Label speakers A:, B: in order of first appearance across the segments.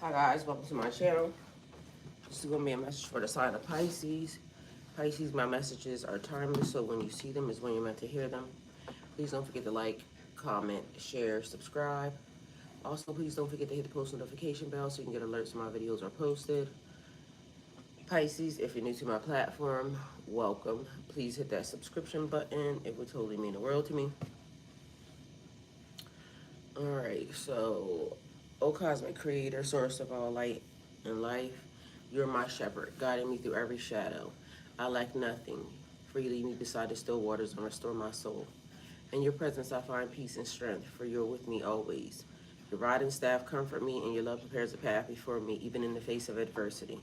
A: Hi guys, welcome to my channel. This is going to be a message for the sign of Pisces. Pisces, my messages are timeless, so when you see them is when you're meant to hear them. Please don't forget to like, comment, share, subscribe. Also, please don't forget to hit the post notification bell so you can get alerts when my videos are posted. Pisces, if you're new to my platform, welcome. Please hit that subscription button. It would totally mean the world to me. Alright, so, O Cosmic Creator, source of all light and life, you're my shepherd, guiding me through every shadow. I lack nothing. Free lead me beside the still waters and restore my soul. In your presence I find peace and strength, for you're with me always. Your rod and staff comfort me, and your love prepares a path before me, even in the face of adversity.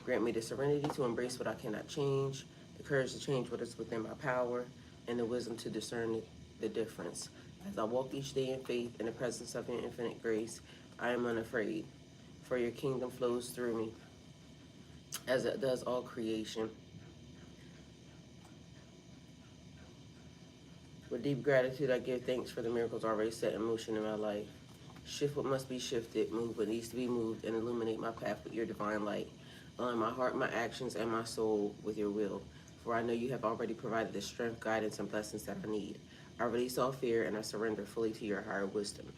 A: Grant me the serenity to embrace what I cannot change, the courage to change what is within my power, and the wisdom to discern the difference. As I walk each day in faith in the presence of your infinite grace, I am unafraid, for your kingdom flows through me, as it does all creation. With deep gratitude, I give thanks for the miracles already set in motion in my life. Shift what must be shifted, move what needs to be moved, and illuminate my path with your divine light. Align my heart, my actions, and my soul with your will. For I know you have already provided the strength, guidance, and blessings that I need. I release all fear, and I surrender fully to your higher wisdom.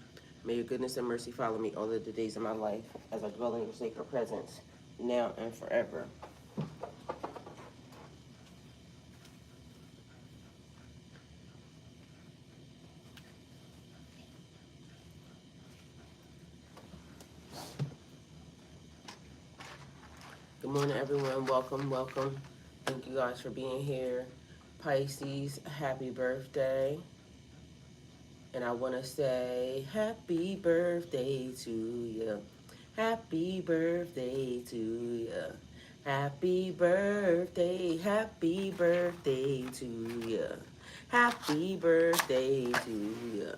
A: May your goodness and mercy follow me all of the days of my life, as I dwell in your sacred presence, now and forever. Good morning, everyone. Welcome, welcome. Thank you guys for being here. Pisces, happy birthday. And I want to say happy birthday to you. Happy birthday to you. Happy birthday to you. Happy birthday to you.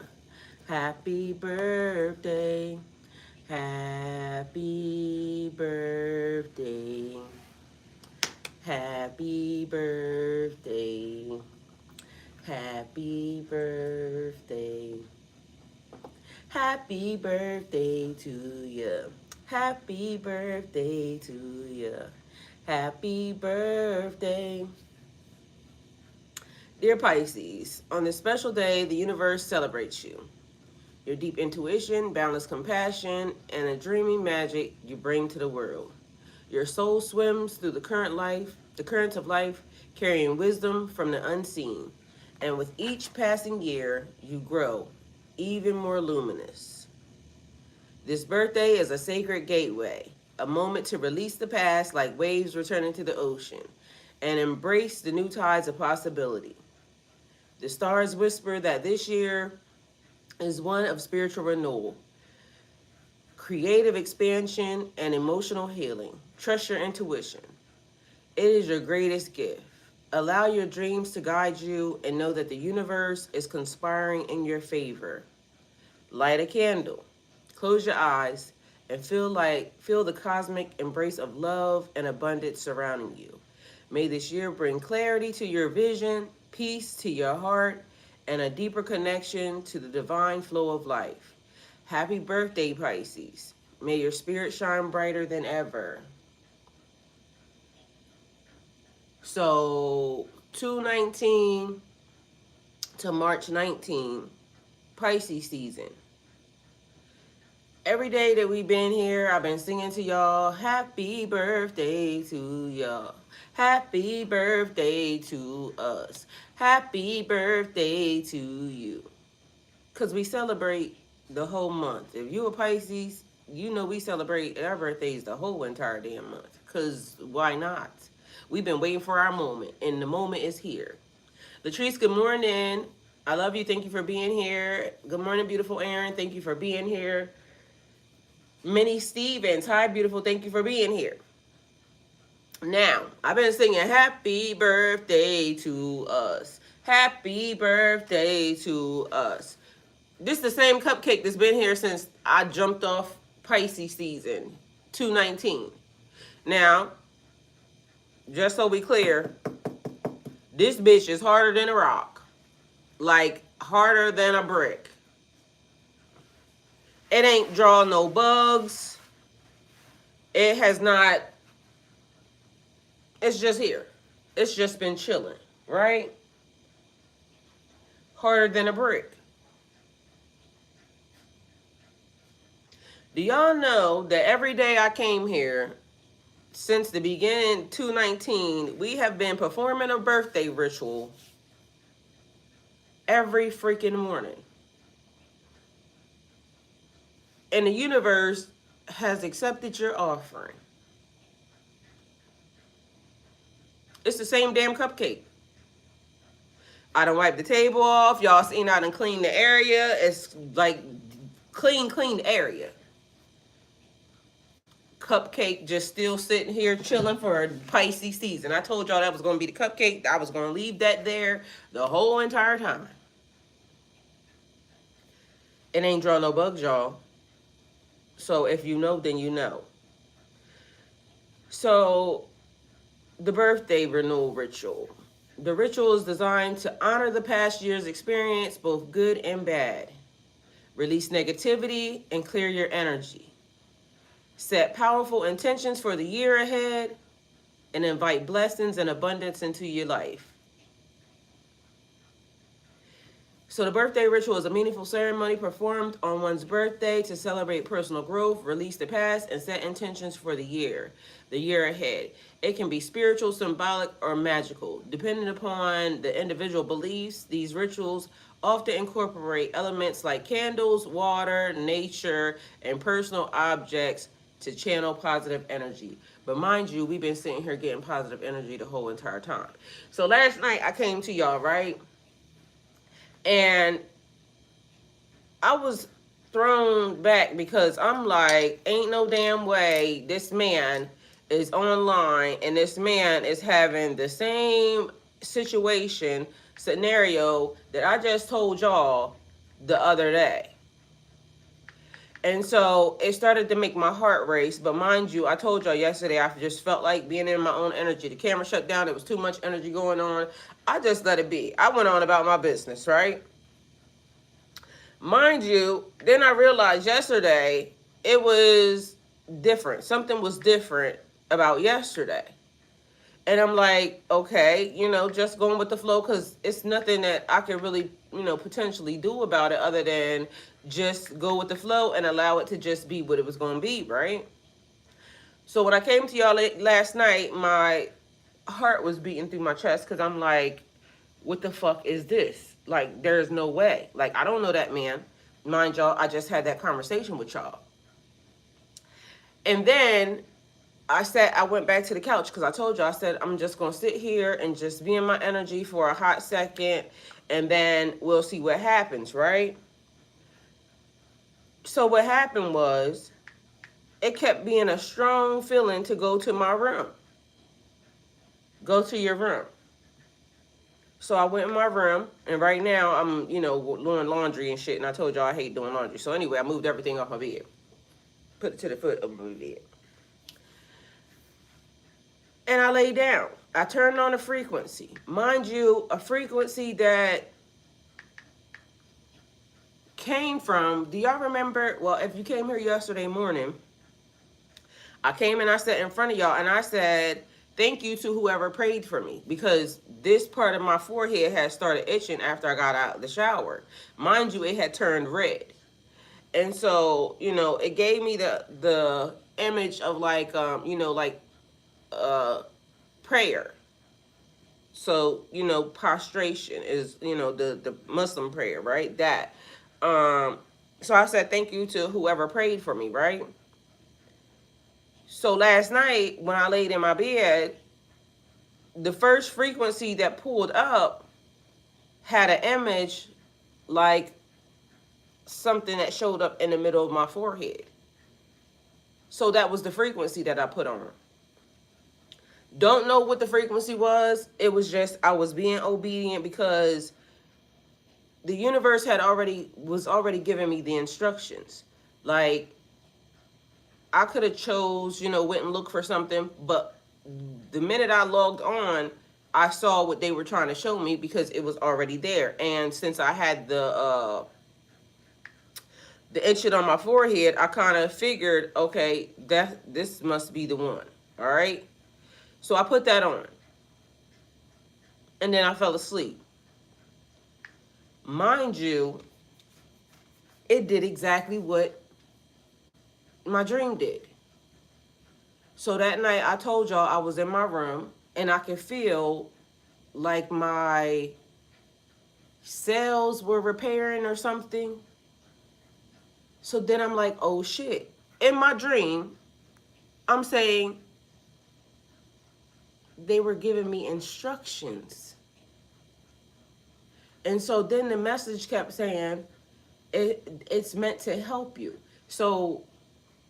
A: Happy birthday. Happy birthday. Happy birthday. Happy birthday. Happy birthday to you. Happy birthday to you. Happy birthday. Dear Pisces, on this special day, the universe celebrates you. Your deep intuition, boundless compassion, and a dreamy magic you bring to the world. Your soul swims through the currents of life, carrying wisdom from the unseen. And with each passing year, you grow even more luminous. This birthday is a sacred gateway, a moment to release the past like waves returning to the ocean, and embrace the new tides of possibility. The stars whisper that this year is one of spiritual renewal, creative expansion, and emotional healing. Trust your intuition. It is your greatest gift. Allow your dreams to guide you and know that the universe is conspiring in your favor. Light a candle, close your eyes, and feel the cosmic embrace of love and abundance surrounding you. May this year bring clarity to your vision, peace to your heart, and a deeper connection to the divine flow of life. Happy birthday, Pisces. May your spirit shine brighter than ever. So, 2/19 to March 19, Pisces season. Every day that we've been here, I've been singing to y'all, happy birthday to y'all. Happy birthday to us. Happy birthday to you. Because we celebrate the whole month. If you a Pisces, you know we celebrate our birthdays the whole entire damn month. Because why not? We've been waiting for our moment, and the moment is here. Latrice, good morning. I love you. Thank you for being here. Good morning, beautiful Aaron. Thank you for being here. Minnie Stevens, hi, beautiful. Thank you for being here. Now, I've been singing happy birthday to us. Happy birthday to us. This is the same cupcake that's been here since I jumped off Pisces season, 2/19. Now, just so we clear, this bitch is harder than a rock. Like, harder than a brick. It ain't draw no bugs. It has not, it's just here. It's just been chilling, right? Harder than a brick. Do y'all know that every day I came here, since the beginning, 219, we have been performing a birthday ritual every freaking morning. And the universe has accepted your offering. It's the same damn cupcake. I done wiped the table off. Y'all seen I done cleaned the area. It's like clean area. Cupcake just still sitting here chilling for Pisces season. I told y'all that was going to be the cupcake. I was going to leave that there the whole entire time. It ain't draw no bugs, y'all. So if you know, then you know. So the birthday renewal ritual. The ritual is designed to honor the past year's experience, both good and bad. Release negativity and clear your energy. Set powerful intentions for the year ahead and invite blessings and abundance into your life. So the birthday ritual is a meaningful ceremony performed on one's birthday to celebrate personal growth, release the past, and set intentions for the year ahead. It can be spiritual, symbolic, or magical. Depending upon the individual beliefs, these rituals often incorporate elements like candles, water, nature, and personal objects to channel positive energy. But mind you, we've been sitting here getting positive energy the whole entire time. So last night I came to y'all, right? And I was thrown back because I'm like, ain't no damn way this man is online and this man is having the same scenario that I just told y'all the other day. And so it started to make my heart race. But mind you, I told y'all yesterday, I just felt like being in my own energy. The camera shut down. There was too much energy going on. I just let it be. I went on about my business, right? Mind you, then I realized yesterday it was different. Something was different about yesterday. And I'm like, okay, just going with the flow, because it's nothing that I can really, potentially do about it other than just go with the flow and allow it to just be what it was going to be, right? So when I came to y'all last night, my heart was beating through my chest because I'm like, what the fuck is this? Like, there's no way. Like, I don't know that man. Mind y'all, I just had that conversation with y'all. And then I went back to the couch because I told you, I said, I'm just going to sit here and just be in my energy for a hot second, and then we'll see what happens, right? So what happened was, it kept being a strong feeling to go to my room. Go to your room. So I went in my room, and right now I'm, doing laundry and shit, and I told y'all I hate doing laundry. So anyway, I moved everything off my bed. Put it to the foot of my bed. And I lay down. I turned on a frequency. Mind you, a frequency that came from, do y'all remember, well, if you came here yesterday morning, I came and I sat in front of y'all and I said, thank you to whoever prayed for me, because this part of my forehead had started itching after I got out of the shower. Mind you, it had turned red. And so, it gave me the image of like, prayer. So, prostration is, the Muslim prayer, right? That. So I said thank you to whoever prayed for me, right? So last night when I laid in my bed, the first frequency that pulled up had an image like something that showed up in the middle of my forehead. So that was the frequency that I put on. Don't know what the frequency was. It was just, I was being obedient because the universe was already giving me the instructions. Like, I could have chose, went and looked for something, but the minute I logged on, I saw what they were trying to show me because it was already there. And since I had the the itching on my forehead, I kind of figured, okay, this must be the one. All right. So I put that on, and then I fell asleep. Mind you, it did exactly what my dream did. So that night, I told y'all I was in my room, and I could feel like my cells were repairing or something. So then I'm like, oh shit. In my dream, I'm saying they were giving me instructions. And so then the message kept saying, it's meant to help you. So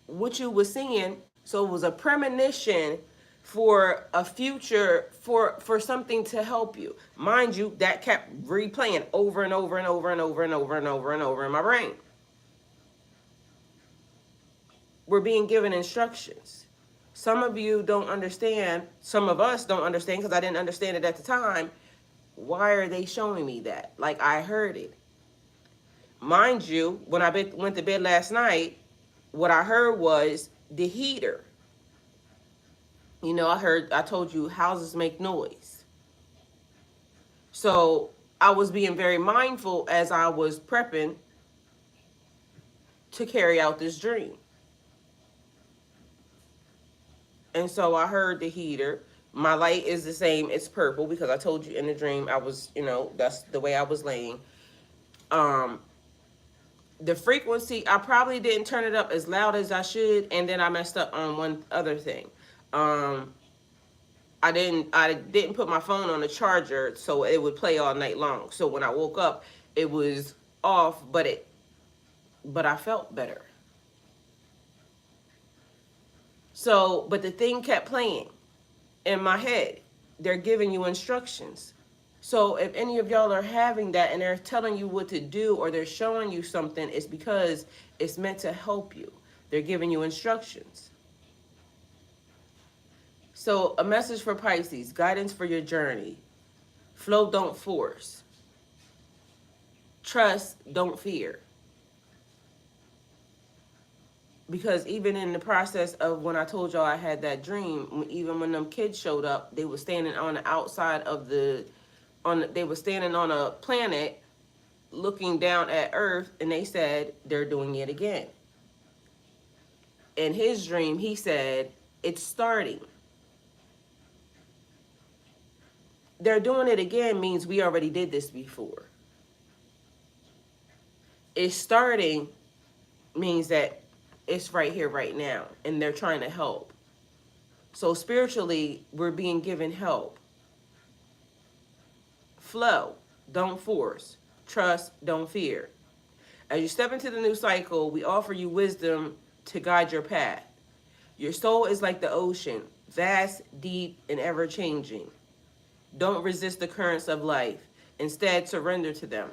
A: what you were seeing, so it was a premonition for a future, for something to help you. Mind you, that kept replaying over and over and over and over and over and over and over in my brain. We're being given instructions. Some of you don't understand, some of us don't understand, because I didn't understand it at the time. Why are they showing me that? Like, I heard it. Mind you, when I went to bed last night, what I heard was the heater. You know, I told you houses make noise. So I was being very mindful as I was prepping to carry out this dream. And so I heard the heater. My light is the same. It's purple because I told you in the dream I was, that's the way I was laying. The frequency, I probably didn't turn it up as loud as I should, and then I messed up on one other thing. I didn't put my phone on the charger so it would play all night long. So when I woke up, it was off, but I felt better. So, but the thing kept playing in my head. They're giving you instructions. So if any of y'all are having that and they're telling you what to do or they're showing you something, it's because it's meant to help you. They're giving you instructions. So a message for Pisces, guidance for your journey. Flow, don't force. Trust, don't fear. Because even in the process of when I told y'all I had that dream, even when them kids showed up, they were standing on the outside of they were standing on a planet looking down at Earth, and they said, they're doing it again. In his dream, he said, it's starting. They're doing it again means we already did this before. It's starting means that it's right here, right now, and they're trying to help. So spiritually, we're being given help. Flow, don't force. Trust, don't fear. As you step into the new cycle, we offer you wisdom to guide your path. Your soul is like the ocean, vast, deep, and ever-changing. Don't resist the currents of life. Instead, surrender to them,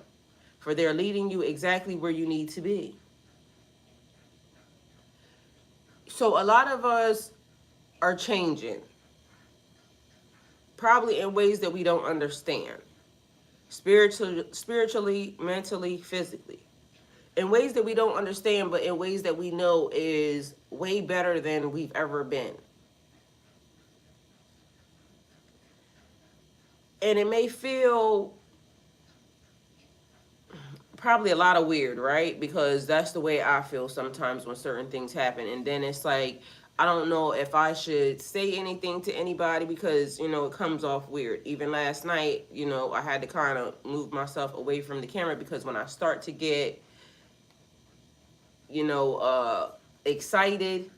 A: for they're leading you exactly where you need to be. So a lot of us are changing, probably in ways that we don't understand. Spiritually, mentally, physically. In ways that we don't understand, but in ways that we know is way better than we've ever been. And it may feel probably a lot of weird, right? Because that's the way I feel sometimes when certain things happen. And then it's like, I don't know if I should say anything to anybody because, it comes off weird. Even last night, I had to kind of move myself away from the camera because when I start to get, excited,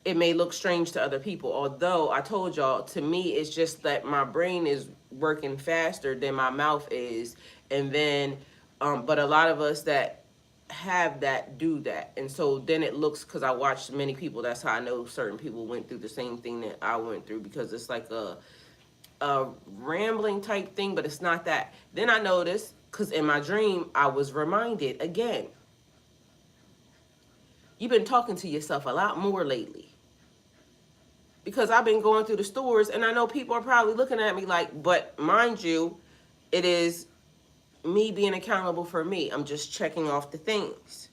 A: it may look strange to other people. Although I told y'all, to me, it's just that my brain is working faster than my mouth is. And then, but a lot of us that have that do that. And so then it looks, because I watched many people, that's how I know certain people went through the same thing that I went through, because it's like a rambling type thing, but it's not that. Then I noticed, because in my dream, I was reminded again, you've been talking to yourself a lot more lately. Because I've been going through the stores and I know people are probably looking at me like, but mind you, it is me being accountable for me. I'm just checking off the things.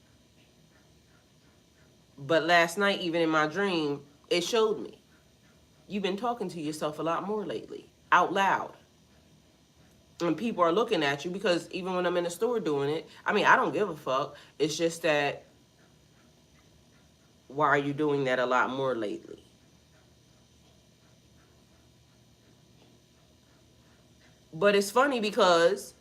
A: But last night, even in my dream, it showed me. You've been talking to yourself a lot more lately, out loud. And people are looking at you because even when I'm in the store doing it, I mean, I don't give a fuck. It's just that, why are you doing that a lot more lately? But it's funny because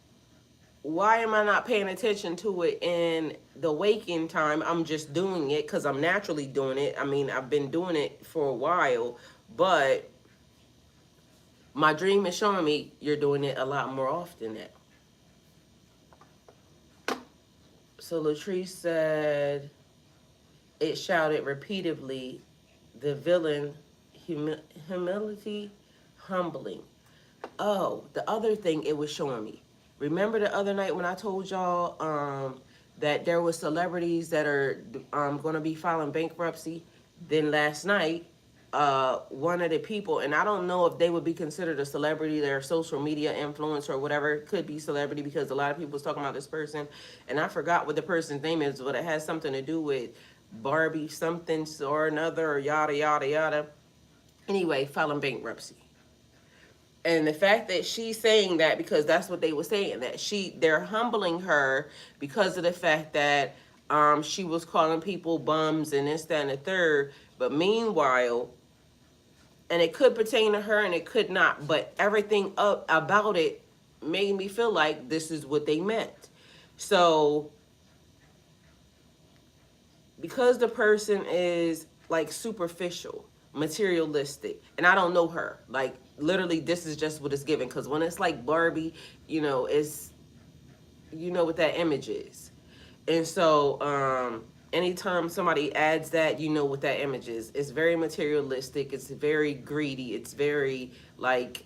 A: why am I not paying attention to it in the waking time? I'm just doing it because I'm naturally doing it. I mean, I've been doing it for a while, but my dream is showing me you're doing it a lot more often now. So Latrice said, it shouted repeatedly, the villain, humility, humbling. Oh, the other thing it was showing me. Remember the other night when I told y'all that there was celebrities that are going to be filing bankruptcy? Then last night, one of the people, and I don't know if they would be considered a celebrity, they're a social media influencer or whatever. It could be celebrity because a lot of people was talking about this person, and I forgot what the person's name is, but it has something to do with Barbie something or another, or yada yada yada. Anyway, filing bankruptcy. And the fact that she's saying that, because that's what they were saying, that they're humbling her because of the fact that she was calling people bums and this, that, and the third. But meanwhile, and it could pertain to her and it could not, but everything up about it made me feel like this is what they meant. So because the person is like superficial, materialistic, and I don't know her, like literally this is just what it's given, because when it's like Barbie, it's, what that image is. And so anytime somebody adds that, what that image is. It's very materialistic, it's very greedy, it's very like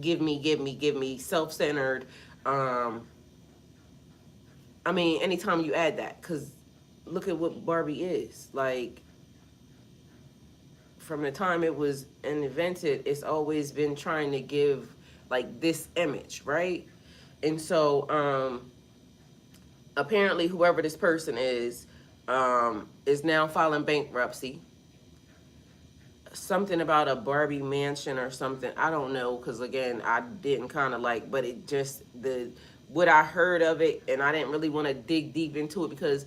A: give me, give me, give me, self-centered. I mean, anytime you add that, because look at what Barbie is. Like, from the time it was invented, it's always been trying to give like this image, right? And so apparently whoever this person is now filing bankruptcy. Something about a Barbie mansion or something, I don't know, because again, I didn't kind of like, but it just, what I heard of it, and I didn't really want to dig deep into it because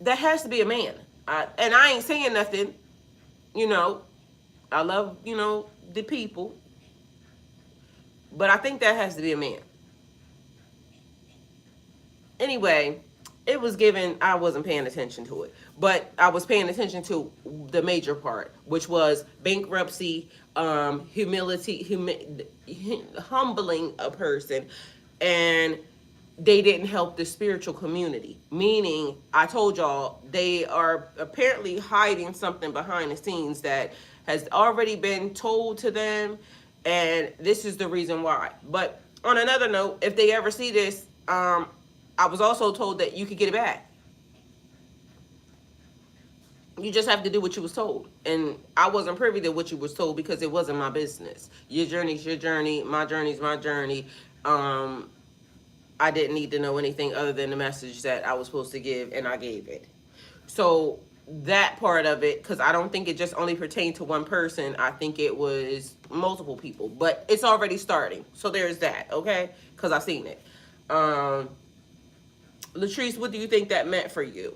A: that has to be a man. And I ain't saying nothing, I love, the people, but I think that has to be a man. Anyway, it was given, I wasn't paying attention to it, but I was paying attention to the major part, which was bankruptcy, humility, humbling a person, and they didn't help the spiritual community. Meaning, I told y'all, they are apparently hiding something behind the scenes that has already been told to them, and this is the reason why. But on another note, if they ever see this, I was also told that you could get it back. You just have to do what you was told. And I wasn't privy to what you was told because it wasn't my business. Your journey's your journey. My journey's my journey. I didn't need to know anything other than the message that I was supposed to give, and I gave it. So that part of it, because I don't think it just only pertained to one person. I think it was multiple people. But it's already starting. So there's that, okay? Because I've seen it. Latrice, what do you think that meant for you?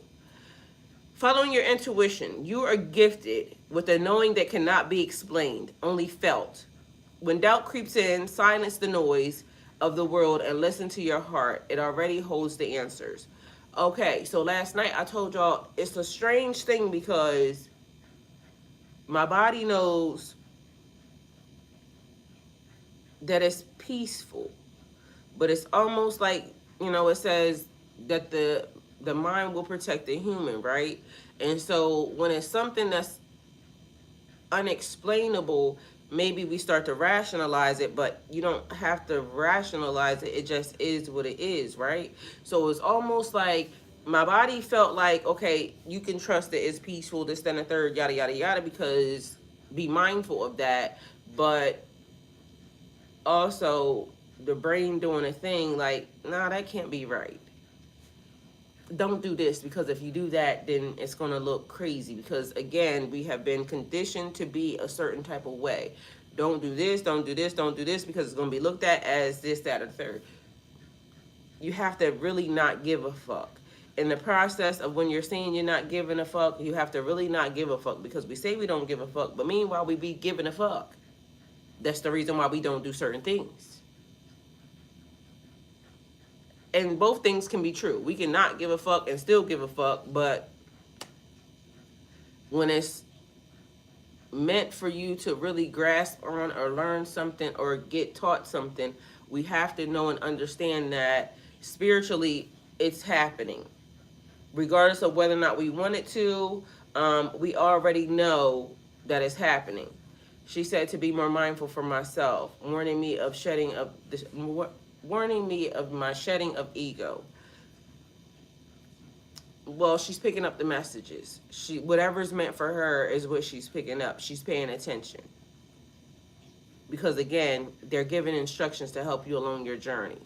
A: Following your intuition, you are gifted with a knowing that cannot be explained, only felt. When doubt creeps in, silence the noise of the world and listen to your heart. It already holds the answers. Okay, so last night I told y'all it's a strange thing because my body knows that it's peaceful, but it's almost like, it says that the mind will protect the human, right? And so when it's something that's unexplainable, maybe we start to rationalize it, but you don't have to rationalize it. It just is what it is, right? So it's almost like my body felt like, okay, you can trust that it's peaceful, this, then, the third, yada, yada, yada, because be mindful of that. But also, the brain doing a thing like, nah, that can't be right. Don't do this, because if you do that, then it's going to look crazy, because again, we have been conditioned to be a certain type of way. Don't do this, don't do this, don't do this, because it's going to be looked at as this, that, or third. You have to really not give a fuck. In the process of when you're saying you're not giving a fuck, you have to really not give a fuck, because we say we don't give a fuck, but meanwhile we be giving a fuck. That's the reason why we don't do certain things. And both things can be true. We can not give a fuck and still give a fuck, but when it's meant for you to really grasp on or learn something or get taught something, we have to know and understand that spiritually it's happening. Regardless of whether or not we want it to, we already know that it's happening. She said to be more mindful for myself, warning me of my shedding of ego. Well, she's picking up the messages. Whatever's meant for her is what she's picking up. She's paying attention. Because again, they're giving instructions to help you along your journey.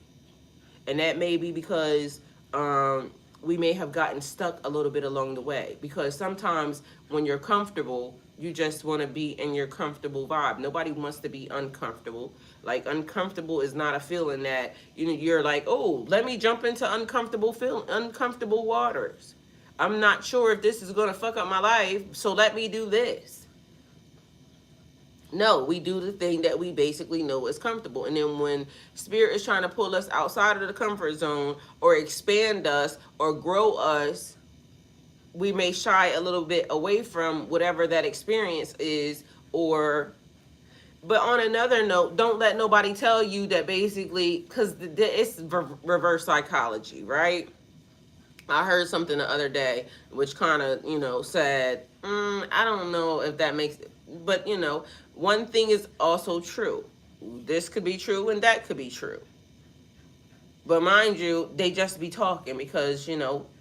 A: And that may be because we may have gotten stuck a little bit along the way. Because sometimes when you're comfortable, you just want to be in your comfortable vibe. Nobody wants to be uncomfortable. Like, uncomfortable is not a feeling that you're like, oh, let me jump into uncomfortable waters. I'm not sure if this is going to fuck up my life, so let me do this. No, we do the thing that we basically know is comfortable. And then when spirit is trying to pull us outside of the comfort zone or expand us or grow us, we may shy a little bit away from whatever that experience is. But on another note, don't let nobody tell you that basically, because it's reverse psychology, right? I heard something the other day which kind of, said, I don't know if that makes it. But, one thing is also true. This could be true and that could be true. But mind you, they just be talking because,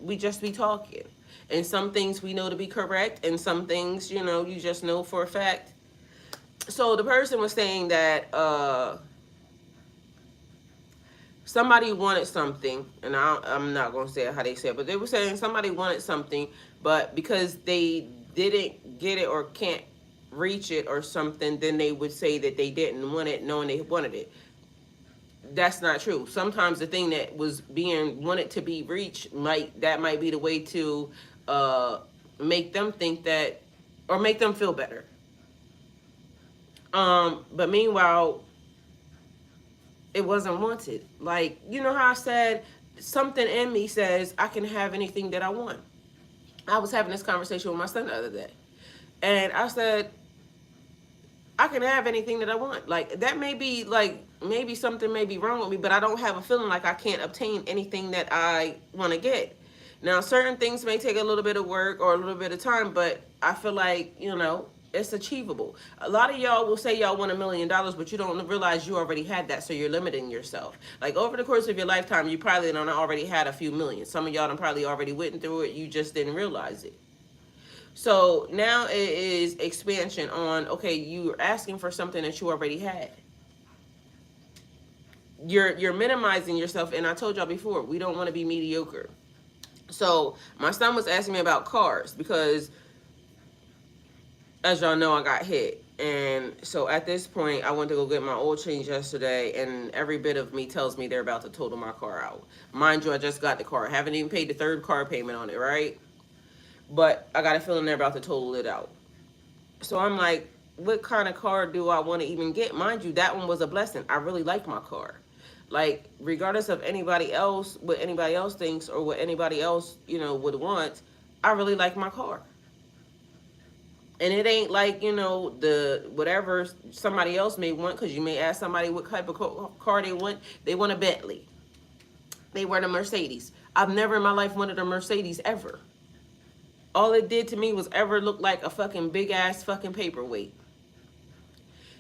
A: we just be talking. And some things we know to be correct, and some things, you just know for a fact. So the person was saying that somebody wanted something, and I'm not going to say how they said it, but they were saying somebody wanted something, but because they didn't get it or can't reach it or something, then they would say that they didn't want it knowing they wanted it. That's not true. Sometimes the thing that was being wanted to be reached might be the way to make them think that, or make them feel better. But meanwhile, it wasn't wanted. Like, how I said something in me says I can have anything that I want. I was having this conversation with my son the other day, and I said, I can have anything that I want. Like, that may be like, maybe something may be wrong with me, but I don't have a feeling like I can't obtain anything that I want to get. Now, certain things may take a little bit of work or a little bit of time, but I feel like, it's achievable. A lot of y'all will say y'all want $1 million, but you don't realize you already had that, so you're limiting yourself. Like, over the course of your lifetime, you probably don't already had a few million. Some of y'all done probably already went through it. You just didn't realize it. So now it is expansion on, okay, you're asking for something that you already had. You're minimizing yourself, and I told y'all before, we don't want to be mediocre. So my son was asking me about cars because, as y'all know, I got hit. And so at this point, I went to go get my oil change yesterday, and every bit of me tells me they're about to total my car out. Mind you, I just got the car. I haven't even paid the third car payment on it, right? But I got a feeling they're about to total it out. So I'm like, what kind of car do I want to even get? Mind you, that one was a blessing. I really like my car. Like, regardless of anybody else, what anybody else thinks or what anybody else, would want, I really like my car. And it ain't like, the whatever somebody else may want, because you may ask somebody what type of car they want. They want a Bentley. They want a Mercedes. I've never in my life wanted a Mercedes ever. All it did to me was ever look like a fucking big ass fucking paperweight.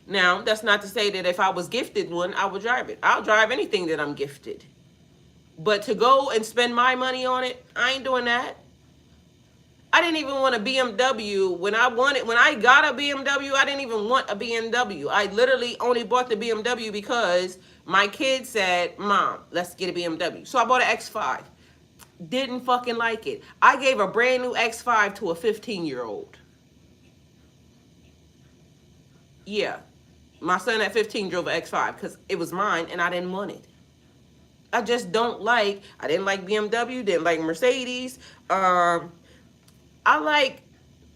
A: Now, that's not to say that if I was gifted one, I would drive it. I'll drive anything that I'm gifted. But to go and spend my money on it, I ain't doing that. I didn't even want a BMW. When I got a BMW, I didn't even want a BMW. I literally only bought the BMW because My kid said, Mom, let's get a BMW. So I bought an X5. Didn't fucking like it. I gave a brand new X5 to a 15-year-old. Yeah. My son at 15 drove an X5 because it was mine and I didn't want it. I just don't like, I didn't like BMW, didn't like Mercedes. I like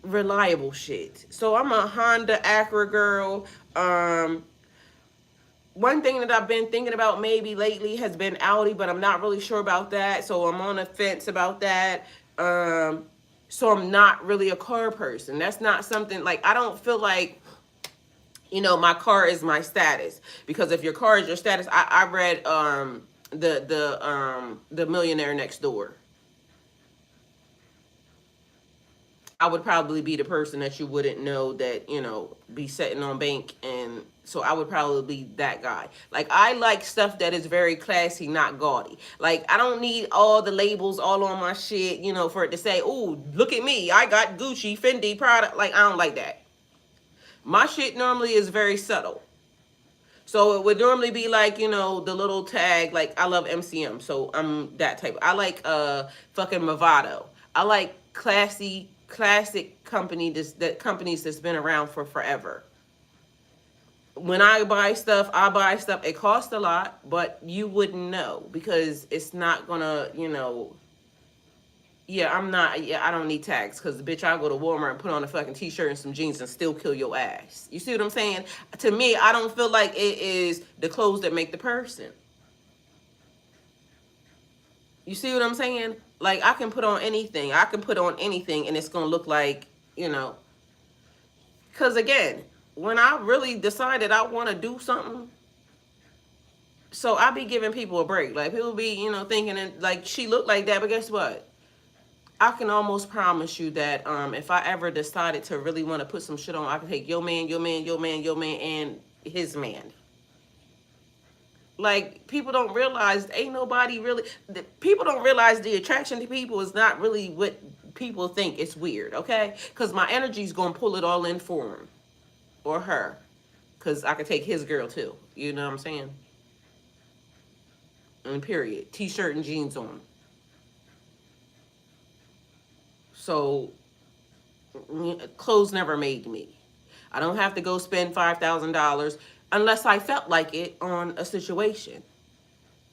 A: reliable shit. So I'm a Honda Acura girl. One thing that I've been thinking about maybe lately has been Audi, but I'm not really sure about that. So I'm on the fence about that. So I'm not really a car person. That's not something, like, I don't feel like, you know, my car is my status. Because if your car is your status, I read the Millionaire Next Door. I would probably be the person that you wouldn't know that, you know, be sitting on bank. And so I would probably be that guy. Like, I like stuff that is very classy, not gaudy. Like, I don't need all the labels all on my shit, you know, for it to say, oh, look at me, I got Gucci, Fendi, Prada. Like, I don't like that. My shit normally is very subtle. So it would normally be like, you know, the little tag, like, I love MCM, so I'm that type. I like fucking Movado. I like classic companies that's been around for forever. When I buy stuff, it costs a lot, but you wouldn't know because it's not gonna, you know, yeah, I don't need tags because, bitch, I'll go to Walmart and put on a fucking t-shirt and some jeans and still kill your ass. You see what I'm saying? To me, I don't feel like it is the clothes that make the person. You see what I'm saying? Like, I can put on anything. I can put on anything and it's going to look like, you know. Because, again, when I really decided I want to do something, so I be giving people a break. Like, people be, you know, thinking, like, she looked like that, but guess what? I can almost promise you that if I ever decided to really want to put some shit on, I can take your man, and his man. Like, people don't realize, ain't nobody really, people don't realize the attraction to people is not really what people think. It's weird, okay? Because my energy's going to pull it all in for him or her. Because I could take his girl too. You know what I'm saying? And period. T-shirt and jeans on. So, clothes never made me. I don't have to go spend $5,000 unless I felt like it on a situation.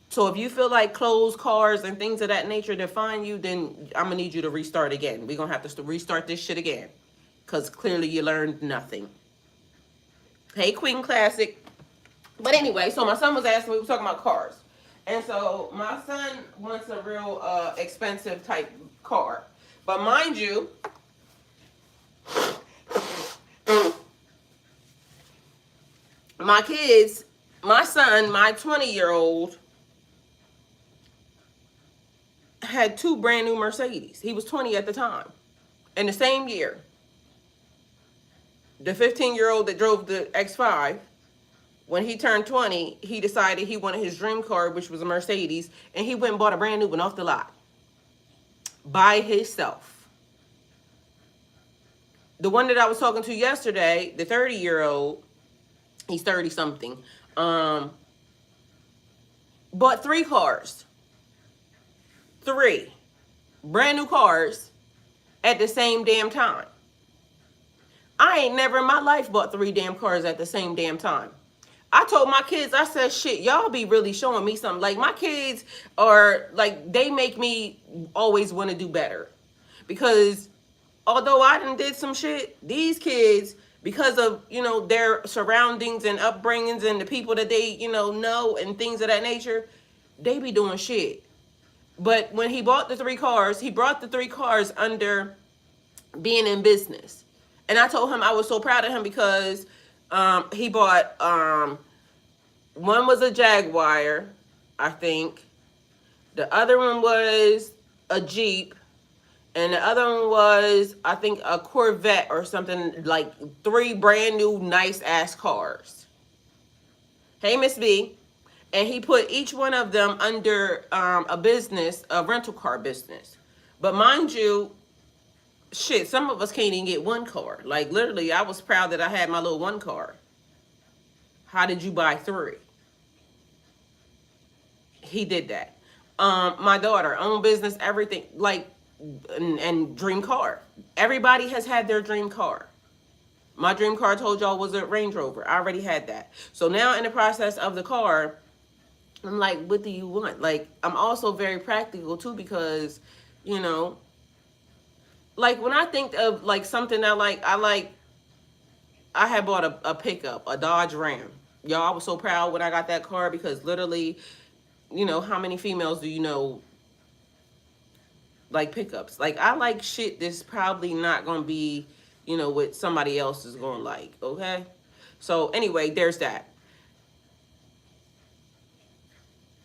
A: So if you feel like clothes, cars, and things of that nature define you, then I'm going to need you to restart again. We're going to have to restart this shit again. Because clearly you learned nothing. Hey, Queen Classic. But anyway, so my son was asking, we were talking about cars. And so my son wants a real expensive type car. But mind you, my kids, my son, my 20-year-old, had 2 brand new Mercedes. He was 20 at the time. In the same year. The 15-year-old that drove the X5, when he turned 20, he decided he wanted his dream car, which was a Mercedes, and he went and bought a brand new one off the lot. By himself. The one that I was talking to yesterday, the 30-year-old, he's 30-something, bought 3 cars. 3 brand new cars at the same damn time. I ain't never in my life bought 3 damn cars at the same damn time. I told my kids, I said, shit, y'all be really showing me something. Like, my kids are, like, they make me always want to do better. Because although I done did some shit, these kids, because of, you know, their surroundings and upbringings and the people that they, you know and things of that nature, they be doing shit. But when he bought the 3 cars, he brought the 3 cars under being in business. And I told him I was so proud of him because he bought, one was a Jaguar, I think. The other one was a Jeep. And the other one was, I think, a Corvette or something, like 3 brand new nice ass cars. Hey, Miss B. And he put each one of them under a business, a rental car business. But mind you, shit, some of us can't even get 1 car. Like, literally, I was proud that I had my little 1 car. How did you buy 3? He did that. My daughter, own business, everything, like, and dream car. Everybody has had their dream car. My dream car, I told y'all, was a Range Rover. I already had that. So now in the process of the car, I'm like, what do you want? Like, I'm also very practical too, because, you know, like when I think of like something that I had bought a pickup, a Dodge Ram. Y'all, I was so proud when I got that car, because literally, you know, how many females do you know like pickups? Like, I like shit that's probably not gonna be, you know, what somebody else is gonna like, okay? So anyway, there's that.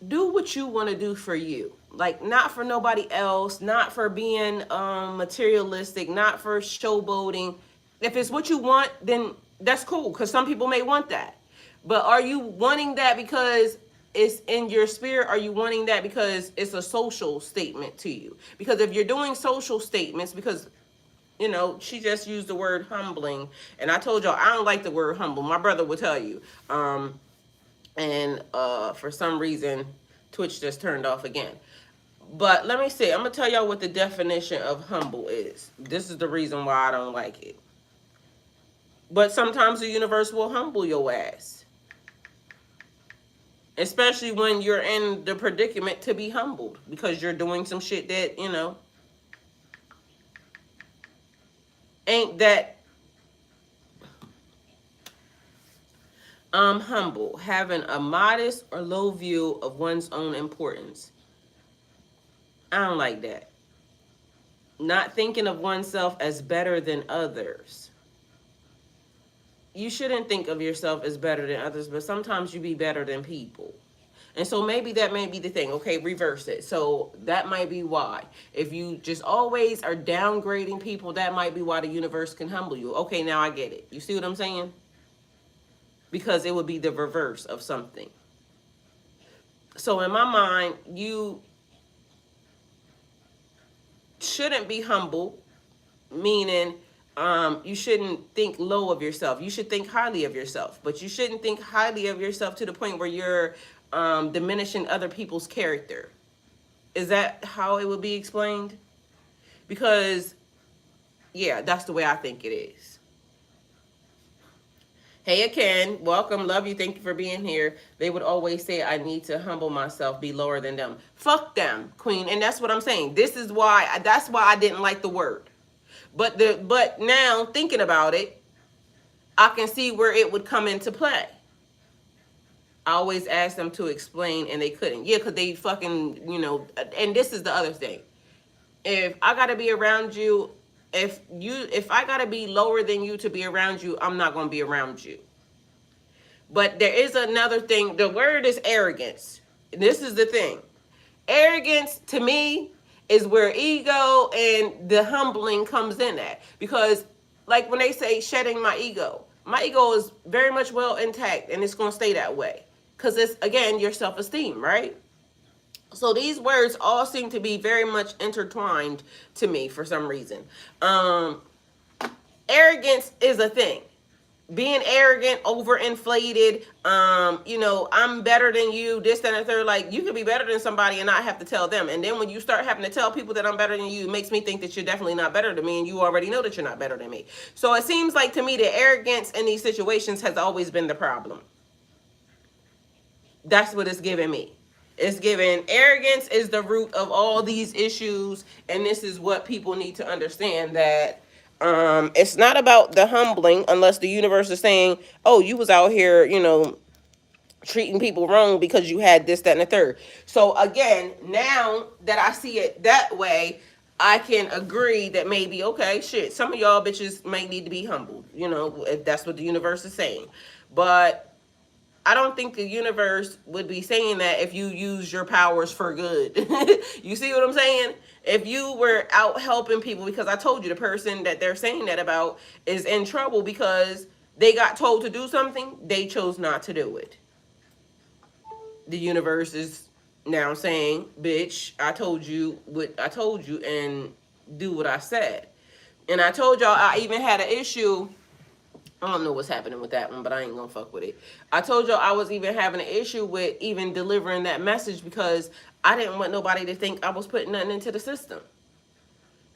A: Do what you want to do for you, like, not for nobody else, not for being materialistic, not for showboating. If it's what you want, then that's cool, because some people may want that. But are you wanting that because it's in your spirit? Are you wanting that because it's a social statement to you? Because if you're doing social statements, because, you know, she just used the word humbling, and I told y'all I don't like the word humble. My brother will tell you. And for some reason Twitch just turned off again. But let me see, I'm gonna tell y'all what the definition of humble is. This is the reason why I don't like it. But sometimes the universe will humble your ass, especially when you're in the predicament to be humbled, because you're doing some shit that, you know, ain't that humble. Having a modest or low view of one's own importance. I don't like that. Not thinking of oneself as better than others. You shouldn't think of yourself as better than others, but sometimes you be better than people. And so maybe that may be the thing. Okay, reverse it. So that might be why. If you just always are downgrading people, that might be why the universe can humble you. Okay, now I get it. You see what I'm saying? Because it would be the reverse of something. So in my mind, you shouldn't be humble, meaning you shouldn't think low of yourself. You should think highly of yourself, but you shouldn't think highly of yourself to the point where you're diminishing other people's character. Is that how it would be explained? Because, yeah, that's the way I think it is. Hey, Ken, welcome, love you, thank you for being here. They would always say, I need to humble myself, be lower than them. Fuck them, queen, and that's what I'm saying. That's why I didn't like the word. But now thinking about it, I can see where it would come into play. I always asked them to explain and they couldn't. Yeah, because they fucking, you know, and this is the other thing. If I gotta be around you, if I gotta be lower than you to be around you, I'm not gonna be around you. But there is another thing. The word is arrogance. This is the thing. Arrogance to me is where ego and the humbling comes in at. Because like when they say shedding my ego is very much well intact, and it's going to stay that way. Because it's, again, your self-esteem, right? So these words all seem to be very much intertwined to me for some reason. Arrogance is a thing. Being arrogant, overinflated, you know, I'm better than you, this, that, and the third. Like, you could be better than somebody and not have to tell them. And then when you start having to tell people that I'm better than you, it makes me think that you're definitely not better than me, and you already know that you're not better than me. So it seems like to me that arrogance in these situations has always been the problem. That's what it's giving me. It's given arrogance is the root of all these issues, and this is what people need to understand, that it's not about the humbling unless the universe is saying, oh, you was out here, you know, treating people wrong because you had this, that, and the third. So again, now that I see it that way, I can agree that maybe, okay, shit, some of y'all bitches might need to be humbled, you know, if that's what the universe is saying. But I don't think the universe would be saying that if you use your powers for good. You see what I'm saying? If you were out helping people, because I told you the person that they're saying that about is in trouble because they got told to do something, they chose not to do it. The universe is now saying, bitch, I told you what I told you, and do what I said. And I told y'all I even had an issue I don't know what's happening with that one, but I ain't gonna fuck with it. I told y'all I was even having an issue with even delivering that message because I didn't want nobody to think I was putting nothing into the system.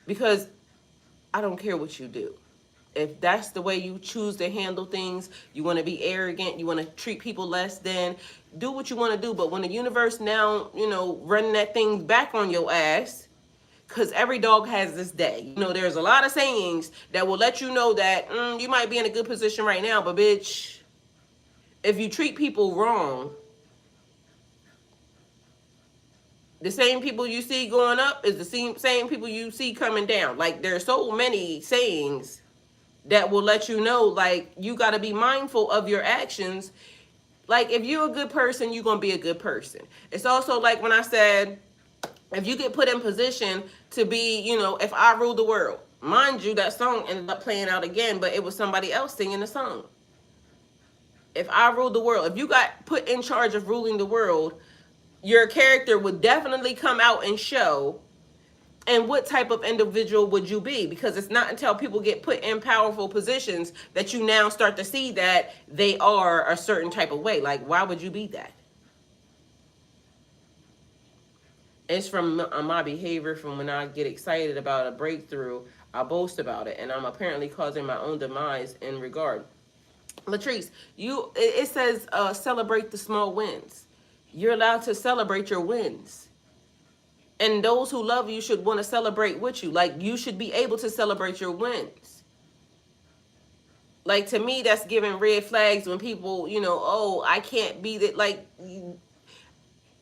A: Because I don't care what you do. If that's the way you choose to handle things, you want to be arrogant, you want to treat people less than, do what you want to do. But when the universe now, running that thing back on your ass, because every dog has this day. There's a lot of sayings that will let you know that you might be in a good position right now, but bitch, if you treat people wrong, the same people you see going up is the same people you see coming down. Like, there's so many sayings that will let you know, like, you got to be mindful of your actions. Like, if you're a good person, you're going to be a good person. It's also like when I said, if you get put in position to be, if I rule the world. Mind you, that song ended up playing out again, but it was somebody else singing the song. If I ruled the world, if you got put in charge of ruling the world, your character would definitely come out and show. And what type of individual would you be? Because it's not until people get put in powerful positions that you now start to see that they are a certain type of way. Like, why would you be that? It's from my behavior from when I get excited about a breakthrough, I boast about it, and I'm apparently causing my own demise in regard. Latrice, it says celebrate the small wins. You're allowed to celebrate your wins. And those who love you should want to celebrate with you. Like, you should be able to celebrate your wins. Like, to me, that's giving red flags when people, oh, I can't be that. Like,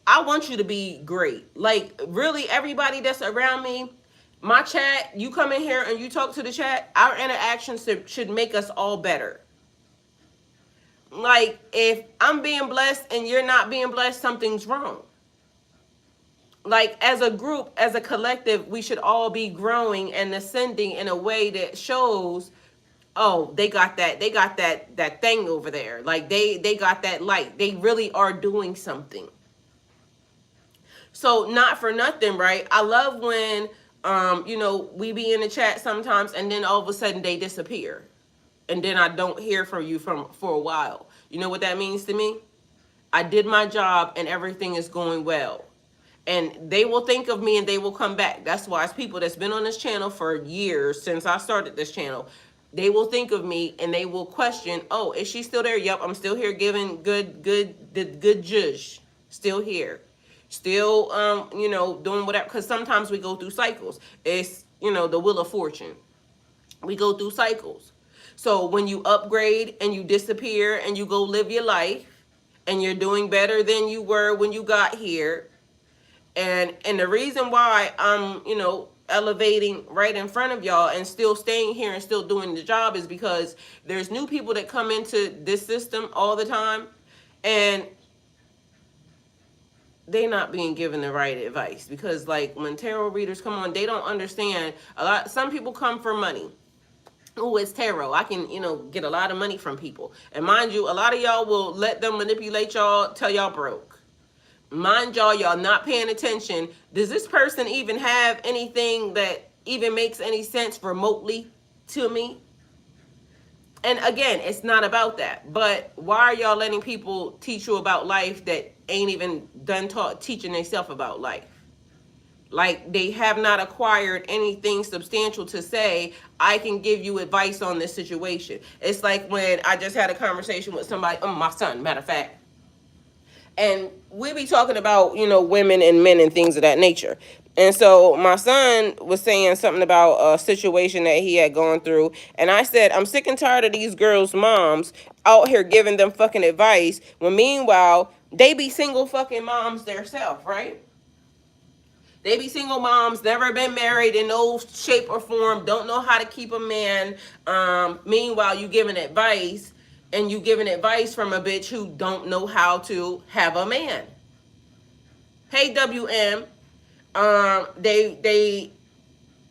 A: I want you to be great. Like, really, everybody that's around me, my chat, you come in here and you talk to the chat, our interactions should make us all better. Like, if I'm being blessed and you're not being blessed, something's wrong. Like, as a group, as a collective, we should all be growing and ascending in a way that shows, oh, they got that thing over there. Like, they got that light. They really are doing something. So, not for nothing, right? I love when we be in the chat sometimes and then all of a sudden they disappear. And then I don't hear from you for a while. You know what that means to me? I did my job and everything is going well. And they will think of me and they will come back. That's why it's people that's been on this channel for years since I started this channel. They will think of me and they will question, oh, is she still there? Yep, I'm still here giving good judge. Still here. Still, doing whatever. Because sometimes we go through cycles. It's, the wheel of fortune. We go through cycles. So when you upgrade and you disappear and you go live your life and you're doing better than you were when you got here, and the reason why I'm, elevating right in front of y'all and still staying here and still doing the job is because there's new people that come into this system all the time and they're not being given the right advice. Because, like, when tarot readers come on, they don't understand. Some people come for money. Oh, it's tarot. I can, get a lot of money from people. And mind you, a lot of y'all will let them manipulate y'all till y'all broke. Mind y'all not paying attention. Does this person even have anything that even makes any sense remotely to me? And again, it's not about that. But why are y'all letting people teach you about life that ain't even done teaching themselves about life? Like, they have not acquired anything substantial to say, I can give you advice on this situation. It's like when I just had a conversation with somebody, my son, matter of fact. And we be talking about, women and men and things of that nature. And so my son was saying something about a situation that he had gone through. And I said, I'm sick and tired of these girls' moms out here giving them fucking advice when meanwhile, they be single fucking moms themselves, right? They be single moms, never been married in no shape or form, don't know how to keep a man. Meanwhile, you giving advice, and you giving advice from a bitch who don't know how to have a man. Hey, WM,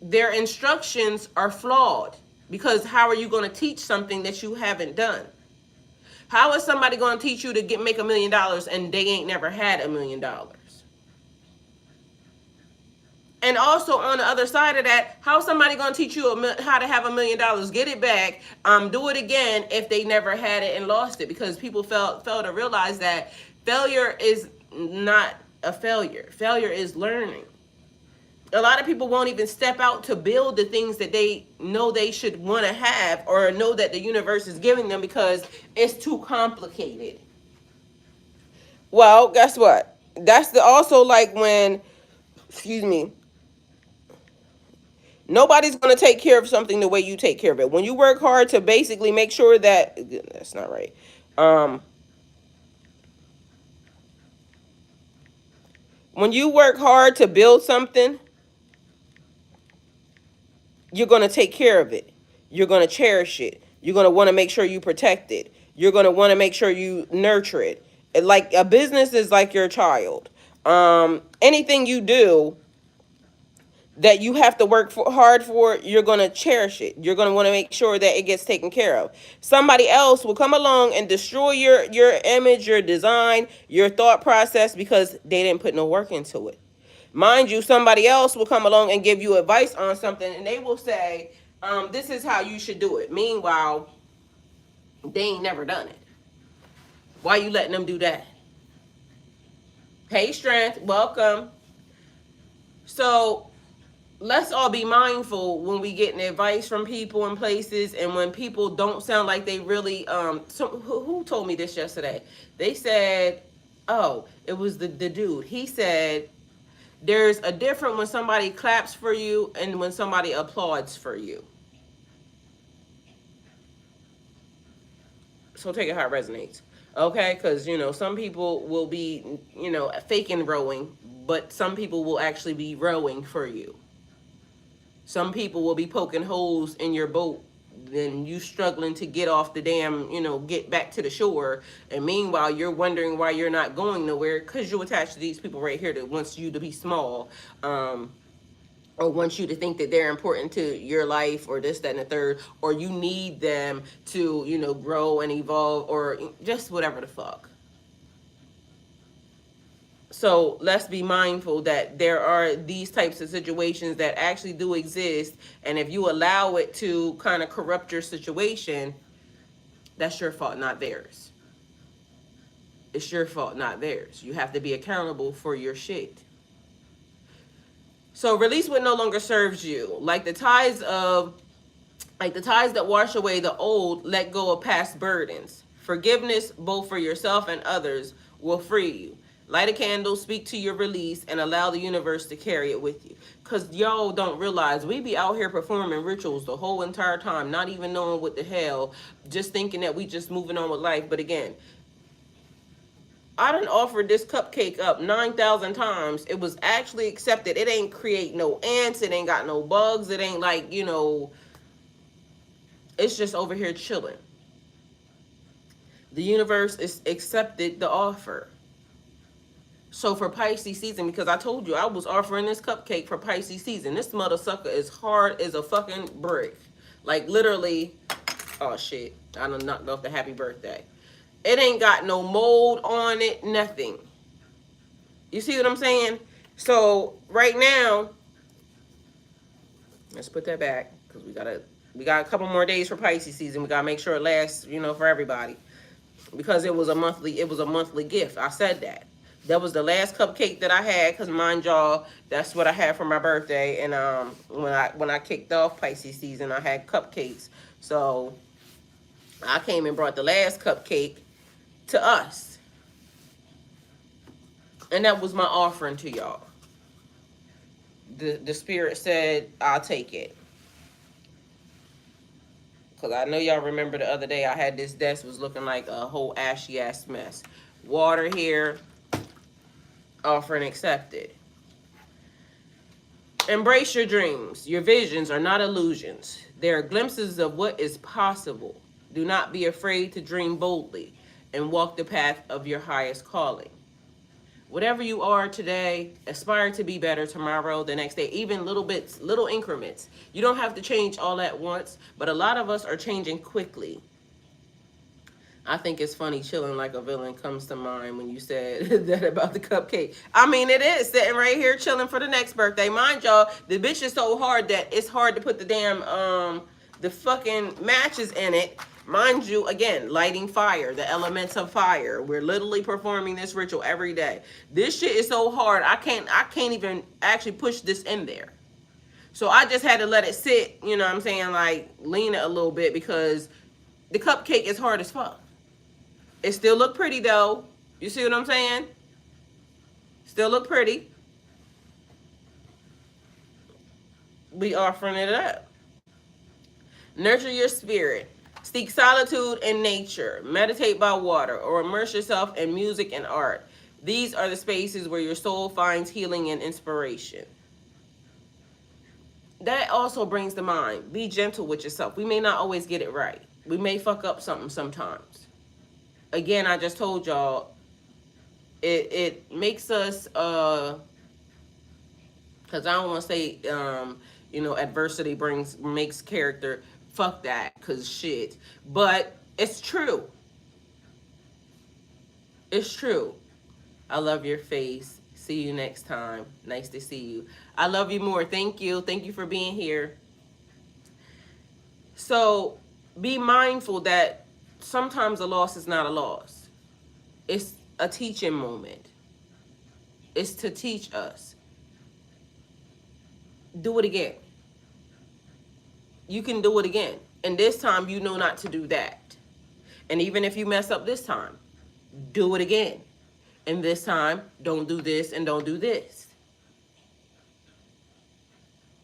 A: their instructions are flawed, because how are you going to teach something that you haven't done? How is somebody going to teach you to make $1 million and they ain't never had $1 million? And also on the other side of that, how's somebody going to teach you how to have $1,000,000, get it back, do it again if they never had it and lost it? Because people fail to realize that failure is not a failure. Failure is learning. A lot of people won't even step out to build the things that they know they should want to have or know that the universe is giving them because it's too complicated. Well, guess what? That's also like when, excuse me, nobody's going to take care of something the way you take care of it. When you work hard to basically make sure that, that's not right. When you work hard to build something, you're going to take care of it. You're going to cherish it. You're going to want to make sure you protect it. You're going to want to make sure you nurture it. Like a business is like your child. Anything you do that you have to work hard for, you're going to cherish it. You're going to want to make sure that it gets taken care of. Somebody else will come along and destroy your image, your design, your thought process because they didn't put no work into it. Mind you, somebody else will come along and give you advice on something, and they will say, this is how you should do it. Meanwhile, they ain't never done it. Why you letting them do that? Hey, Strength, welcome. So let's all be mindful when we getting advice from people and places, and when people don't sound like they really, who told me this yesterday? They said, oh, it was the dude. He said, there's a difference when somebody claps for you and when somebody applauds for you. So take it how it resonates. Okay? Because, some people will be, faking rowing, but some people will actually be rowing for you. Some people will be poking holes in your boat, then you struggling to get off the damn, get back to the shore. And meanwhile, you're wondering why you're not going nowhere because you attach to these people right here that wants you to be small, or wants you to think that they're important to your life or this, that, and the third, or you need them to, grow and evolve or just whatever the fuck. So let's be mindful that there are these types of situations that actually do exist. And if you allow it to kind of corrupt your situation, that's your fault, not theirs. It's your fault, not theirs. You have to be accountable for your shit. So release what no longer serves you. Like the ties that wash away the old, let go of past burdens. Forgiveness, both for yourself and others, will free you. Light a candle, speak to your release, and allow the universe to carry it with you. Because y'all don't realize we be out here performing rituals the whole entire time, not even knowing what the hell, just thinking that we just moving on with life. But again, I done offered this cupcake up 9,000 times. It was actually accepted. It ain't create no ants. It ain't got no bugs. It ain't like, it's just over here chilling. The universe is accepted the offer. So for Pisces season, because I told you I was offering this cupcake for Pisces season. This mother sucker is hard as a fucking brick. Like literally, oh shit, I done knocked off the happy birthday. It ain't got no mold on it, nothing. You see what I'm saying? So right now, let's put that back because we got a couple more days for Pisces season. We gotta make sure it lasts, for everybody. Because it was a monthly gift. I said that. That was the last cupcake that I had, because mind y'all, that's what I had for my birthday. And when I kicked off Pisces season, I had cupcakes. So I came and brought the last cupcake to us. And that was my offering to y'all. The spirit said, I'll take it. Because I know y'all remember the other day I had this desk was looking like a whole ashy ass mess. Water here. Offering accepted. Embrace your dreams. Your visions are not illusions. They are glimpses of what is possible. Do not be afraid to dream boldly and walk the path of your highest calling. Whatever you are today, aspire to be better tomorrow, the next day, even little bits, little increments. You don't have to change all at once, but a lot of us are changing quickly. I think it's funny, chilling like a villain comes to mind when you said that about the cupcake. I mean, it is sitting right here chilling for the next birthday. Mind y'all, the bitch is so hard that it's hard to put the damn the fucking matches in it. Mind you, again, lighting fire, the elements of fire. We're literally performing this ritual every day. This shit is so hard. I can't even actually push this in there. So I just had to let it sit, you know what I'm saying, like lean it a little bit because the cupcake is hard as fuck. It still look pretty though. You see what I'm saying? Still look pretty. We offering it up. Nurture your spirit. Seek solitude in nature. Meditate by water or immerse yourself in music and art. These are the spaces where your soul finds healing and inspiration. That also brings to mind, be gentle with yourself. We may not always get it right. We may fuck up something sometimes. Again, I just told y'all, it makes us because I don't want to say adversity makes character. Fuck that, cause shit. But it's true. It's true. I love your face. See you next time. Nice to see you. I love you more. Thank you. Thank you for being here. So be mindful that sometimes a loss is not a loss. It's a teaching moment. It's to teach us. Do it again. You can do it again. And this time you know not to do that. And even if you mess up this time, do it again. And this time, don't do this and don't do this.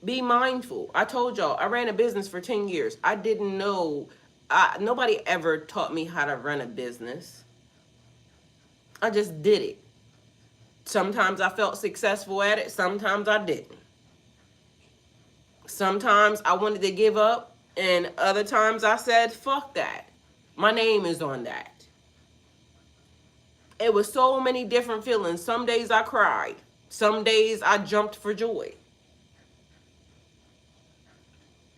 A: Be mindful. I told y'all, I ran a business for 10 years. I didn't know, nobody ever taught me how to run a business. I just did it. Sometimes I felt successful at it. Sometimes I didn't. Sometimes I wanted to give up. And other times I said, fuck that. My name is on that. It was so many different feelings. Some days I cried. Some days I jumped for joy.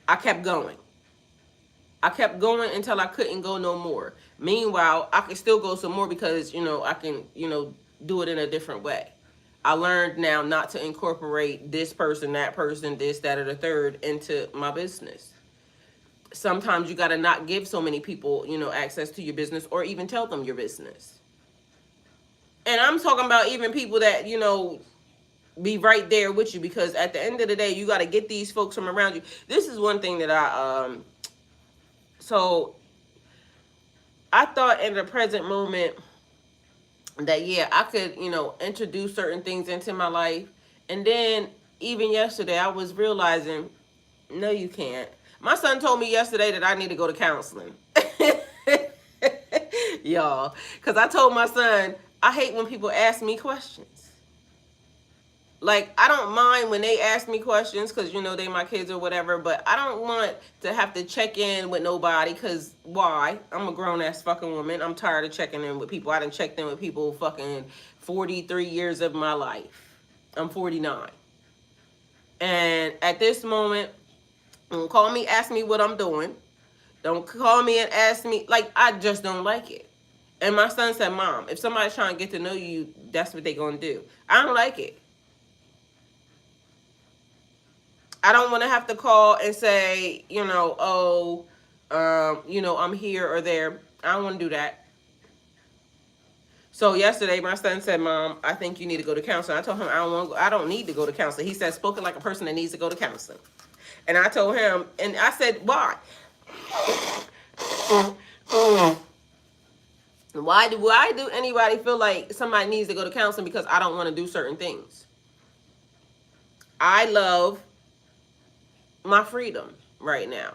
A: I kept going. I kept going until I couldn't go no more. Meanwhile, I could still go some more because, I can, do it in a different way. I learned now not to incorporate this person, that person, this, that, or the third into my business. Sometimes you got to not give so many people, access to your business or even tell them your business. And I'm talking about even people that, be right there with you, because at the end of the day, you got to get these folks from around you. This is one thing that so I thought in the present moment that, yeah, I could, introduce certain things into my life. And then even yesterday, I was realizing, no, you can't. My son told me yesterday that I need to go to counseling. Y'all, because I told my son, I hate when people ask me questions. Like, I don't mind when they ask me questions because, they my kids or whatever, but I don't want to have to check in with nobody because why? I'm a grown-ass fucking woman. I'm tired of checking in with people. I done checked in with people fucking 43 years of my life. I'm 49. And at this moment, don't call me, ask me what I'm doing. Don't call me and ask me. Like, I just don't like it. And my son said, Mom, if somebody's trying to get to know you, that's what they're going to do. I don't like it. I don't want to have to call and say, I'm here or there. I don't want to do that. So yesterday, my son said, Mom, I think you need to go to counseling. I told him I don't need to go to counseling. He said, spoken like a person that needs to go to counseling. And I told him, and I said, why? Why do anybody feel like somebody needs to go to counseling because I don't want to do certain things? I love my freedom right now.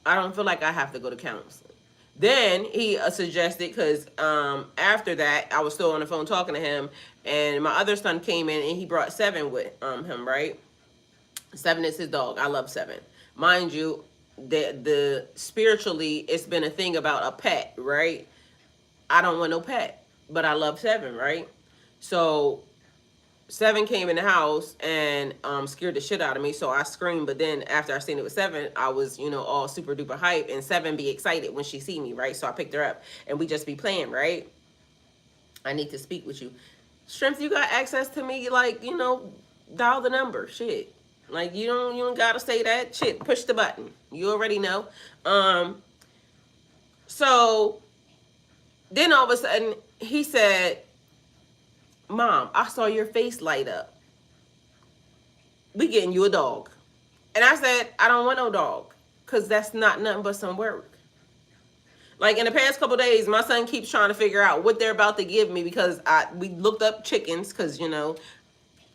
A: I don't feel like I have to go to counseling. Then he suggested, because after that, I was still on the phone talking to him, and my other son came in and he brought Seven with him, right? Seven is his dog. I love Seven. Mind you, the spiritually, it's been a thing about a pet, right? I don't want no pet, but I love Seven, right? So Seven came in the house and scared the shit out of me, so I screamed. But then after I seen it with Seven, I was, you know, all super duper hype, and Seven be excited when she see me, right? So I picked her up and we just be playing, right? I need to speak with you. Strength, you got access to me, like, you know, dial the number. Shit. Like you don't gotta say that. Shit, push the button. You already know. So then all of a sudden he said, Mom, I saw your face light up. We getting you a dog. And I said, I don't want no dog. Cause that's not nothing but some work. Like in the past couple days, my son keeps trying to figure out what they're about to give me because we looked up chickens because, you know,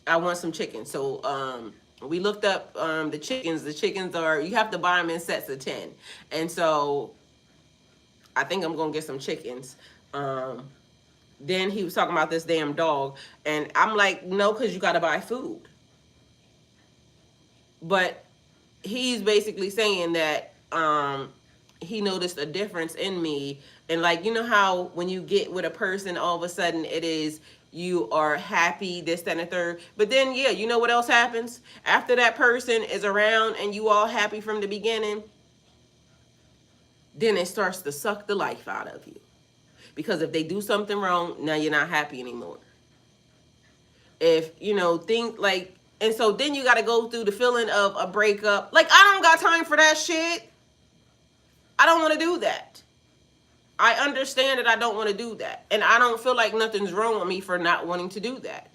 A: I want some chicken. So we looked up the chickens. The chickens are, you have to buy them in sets of 10. And so I think I'm going to get some chickens. Then he was talking about this damn dog. And I'm like, no, because you got to buy food. But he's basically saying that he noticed a difference in me. And like, you know how when you get with a person, all of a sudden it is, you are happy, this, that, and the third. But then, yeah, you know what else happens? After that person is around and you all happy from the beginning, then it starts to suck the life out of you. Because if they do something wrong, now you're not happy anymore. If, you know, things like, and so then you got to go through the feeling of a breakup. Like, I don't got time for that shit. I don't want to do that. I understand that I don't want to do that. And I don't feel like nothing's wrong with me for not wanting to do that.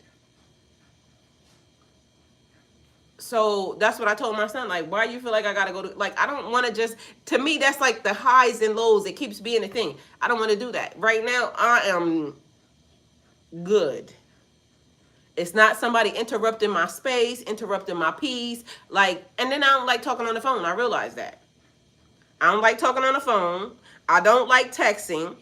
A: So that's what I told my son. Like, why you feel like I got to go to, like, I don't want to just, to me, that's like the highs and lows. It keeps being a thing. I don't want to do that. Right now, I am good. It's not somebody interrupting my space, interrupting my peace. Like, and then I don't like talking on the phone. I realize that. I don't like talking on the phone. I don't like texting.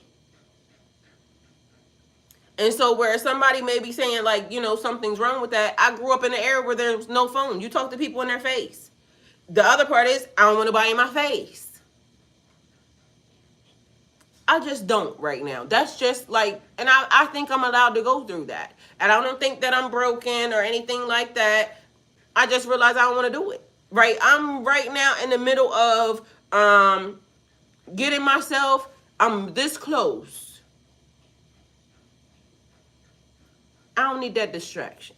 A: And so where somebody may be saying like, you know, something's wrong with that. I grew up in an era where there was no phone. You talk to people in their face. The other part is I don't want nobody in my face. I just don't right now. That's just like, and I think I'm allowed to go through that. And I don't think that I'm broken or anything like that. I just realize I don't want to do it. Right? I'm right now in the middle of getting myself, I'm this close. I don't need that distraction.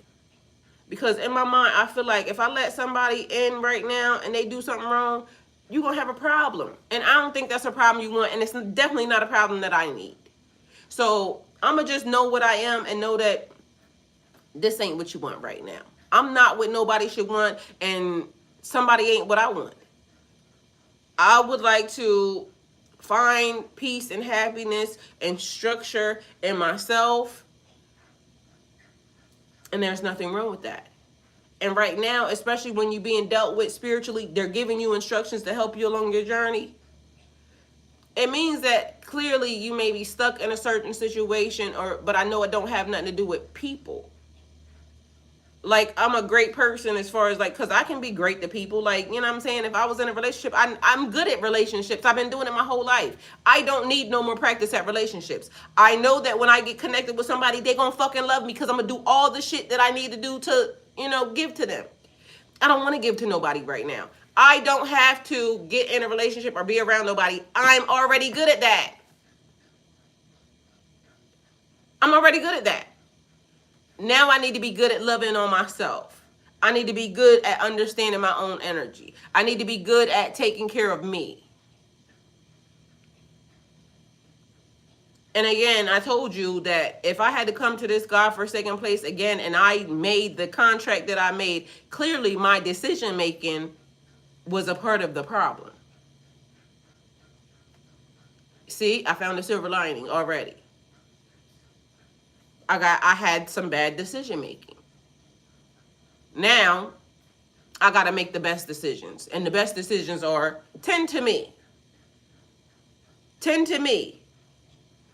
A: Because in my mind, I feel like if I let somebody in right now and they do something wrong, you're going to have a problem. And I don't think that's a problem you want. And it's definitely not a problem that I need. So I'm going to just know what I am and know that this ain't what you want right now. I'm not what nobody should want. And somebody ain't what I want. I would like to find peace and happiness and structure in myself. And there's nothing wrong with that. And right now, especially when you're being dealt with spiritually, they're giving you instructions to help you along your journey. It means that clearly you may be stuck in a certain situation, but I know it don't have nothing to do with people. Like, I'm a great person as far as like, because I can be great to people. Like, you know what I'm saying? If I was in a relationship, I'm good at relationships. I've been doing it my whole life. I don't need no more practice at relationships. I know that when I get connected with somebody, they gonna fucking love me because I'm gonna do all the shit that I need to do to, you know, give to them. I don't want to give to nobody right now. I don't have to get in a relationship or be around nobody. I'm already good at that. I'm already good at that. Now I need to be good at loving on myself. I need to be good at understanding my own energy. I need to be good at taking care of me. And again, I told you that if I had to come to this God-forsaken place again and I made the contract that I made, clearly my decision making was a part of the problem. See, I found the silver lining already. I had some bad decision making. Now, I got to make the best decisions. And the best decisions are tend to me. Tend to me.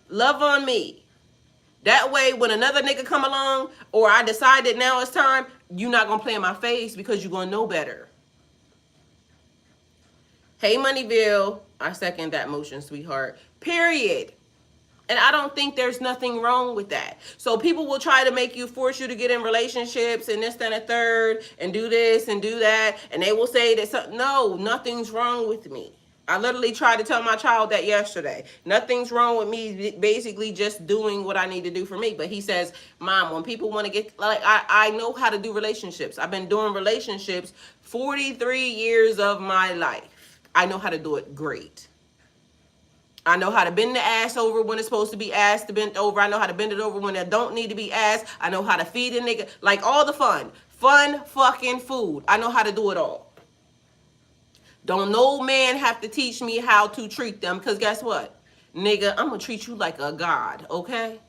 A: Love on me. That way, when another nigga come along or I decide that now it's time, you're not going to play in my face because you're going to know better. Hey, Moneyville. I second that motion, sweetheart. Period. And I don't think there's nothing wrong with that. So people will try to make you, force you to get in relationships and this, that, and a third, and do this and do that. And they will say that, no, nothing's wrong with me. I literally tried to tell my child that yesterday. Nothing's wrong with me, basically just doing what I need to do for me. But he says, Mom, when people want to get, like, I know how to do relationships. I've been doing relationships 43 years of my life. I know how to do it great. I know how to bend the ass over when it's supposed to be asked to bend over. I know how to bend it over when it don't need to be asked. I know how to feed a nigga. Like, all the fun fucking food. I know how to do it all. Don't no man have to teach me how to treat them, because guess what? Nigga, I'm going to treat you like a god, okay?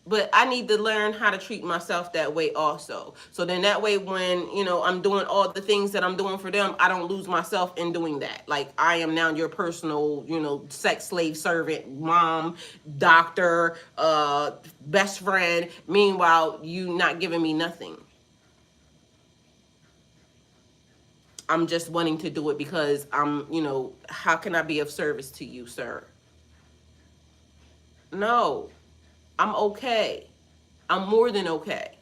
A: But I need to learn how to treat myself that way also. So then that way when, I'm doing all the things that I'm doing for them, I don't lose myself in doing that. Like, I am now your personal, sex slave servant, mom, doctor, best friend. Meanwhile, you not giving me nothing. I'm just wanting to do it because I'm, how can I be of service to you, sir? No, I'm okay. I'm more than okay.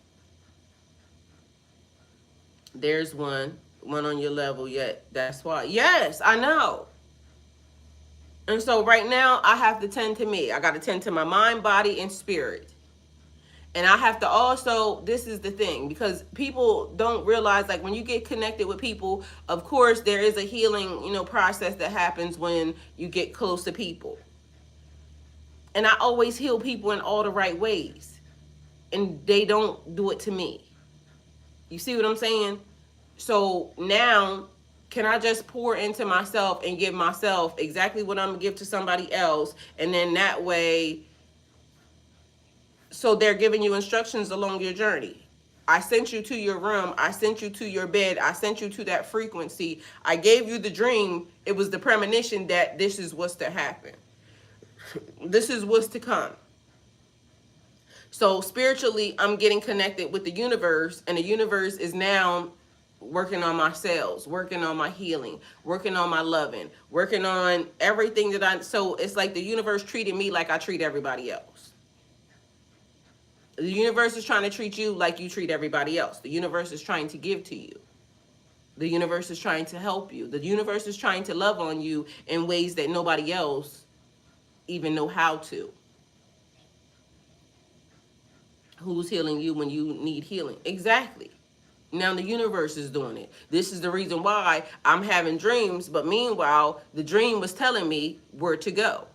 A: There's one on your level yet. That's why. Yes, I know. And so right now I have to tend to me. I got to tend to my mind, body, and spirit. And I have to also, this is the thing, because people don't realize, like, when you get connected with people, of course, there is a healing, process that happens when you get close to people. And I always heal people in all the right ways. And they don't do it to me. You see what I'm saying? So now, can I just pour into myself and give myself exactly what I'm going to give to somebody else? And then that way, so they're giving you instructions along your journey. I sent you to your room. I sent you to your bed. I sent you to that frequency. I gave you the dream. It was the premonition that this is what's to happen. This is what's to come. So spiritually, I'm getting connected with the universe, and the universe is now working on my cells, working on my healing, working on my loving, working on everything so it's like the universe treating me like I treat everybody else. The universe is trying to treat you like you treat everybody else. The universe is trying to give to you. The universe is trying to help you. The universe is trying to love on you in ways that nobody else even know how to. Who's healing you when you need healing? Exactly. Now the universe is doing it. This is the reason why I'm having dreams, but meanwhile, the dream was telling me where to go.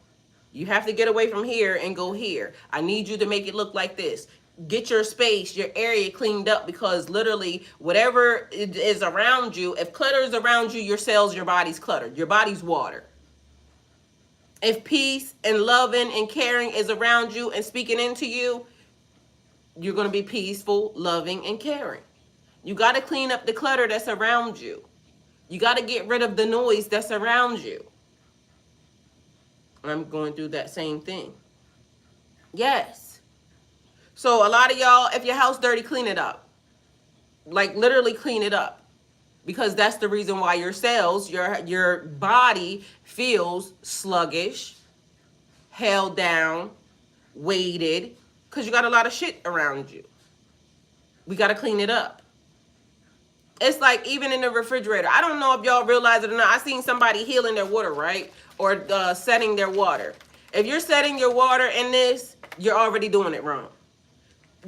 A: You have to get away from here and go here. I need you to make it look like this. Get your space, your area cleaned up, because literally whatever is around you, if clutter is around you, your cells, your body's cluttered. Your body's water. If peace and loving and caring is around you and speaking into you, you're going to be peaceful, loving, and caring. You got to clean up the clutter that's around you. You got to get rid of the noise that's around you. I'm going through that same thing. Yes. So a lot of y'all, if your house dirty, clean it up. Like, literally clean it up. Because that's the reason why your cells, your body feels sluggish, held down, weighted, because you got a lot of shit around you. We got to clean it up. It's like even in the refrigerator. I don't know if y'all realize it or not. I seen somebody healing their water, right? Or setting their water. If you're setting your water in this, you're already doing it wrong.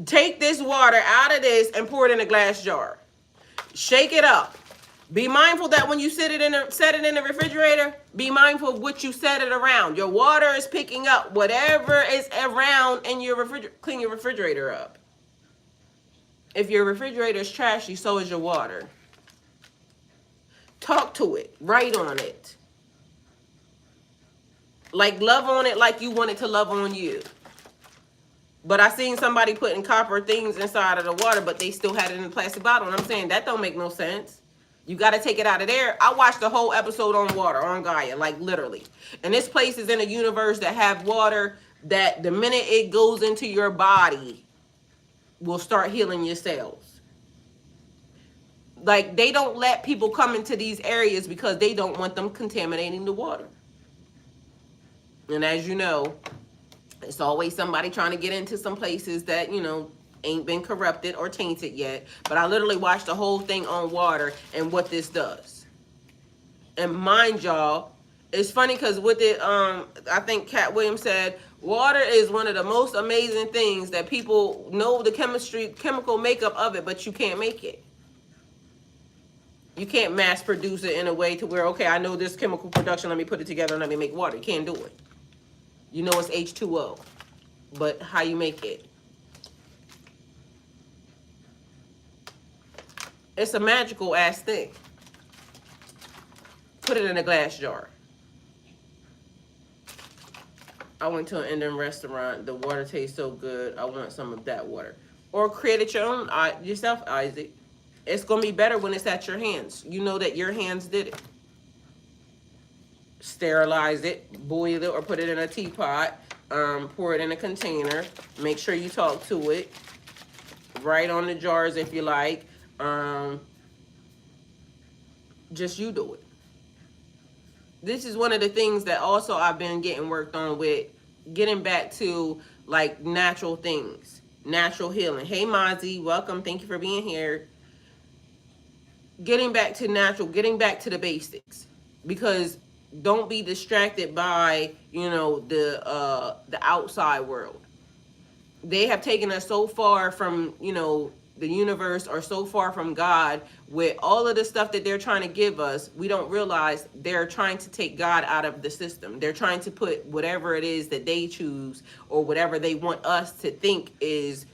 A: Take this water out of this and pour it in a glass jar. Shake it up. Be mindful that when you set it in the refrigerator, be mindful of what you set it around. Your water is picking up whatever is around in your refrigerator. Clean your refrigerator up. If your refrigerator is trashy, so is your water. Talk to it. Write on it. Like, love on it like you want it to love on you. But I seen somebody putting copper things inside of the water, but they still had it in a plastic bottle. And I'm saying, that don't make no sense. You got to take it out of there. I watched the whole episode on water, on Gaia, like literally. And this place is in a universe that have water that the minute it goes into your body will start healing your cells. Like, they don't let people come into these areas because they don't want them contaminating the water. And as you know, it's always somebody trying to get into some places that, ain't been corrupted or tainted yet. But I literally watched the whole thing on water and what this does. And mind y'all, it's funny because with it, I think Cat Williams said, water is one of the most amazing things that people know the chemical makeup of it, but you can't make it. You can't mass produce it in a way to where, okay, I know this chemical production, let me put it together and let me make water. You can't do it. You know it's H2O, but how you make it? It's a magical ass thing. Put it in a glass jar. I went to an Indian restaurant. The water tastes so good. I want some of that water. Or create it your own yourself, Isaac. It's going to be better when it's at your hands. You know that your hands did it. Sterilize it, boil it, or put it in a teapot. Pour it in a container. Make sure you talk to it. Write on the jars if you like. Just you do it. This is one of the things that also I've been getting worked on with getting back to like natural things, natural healing. Hey, Mozzie, welcome. Thank you for being here. Getting back to natural, getting back to the basics, because don't be distracted by, the outside world. They have taken us so far from, the universe, or so far from God with all of the stuff that they're trying to give us. We don't realize they're trying to take God out of the system. They're trying to put whatever it is that they choose, or whatever they want us to think is,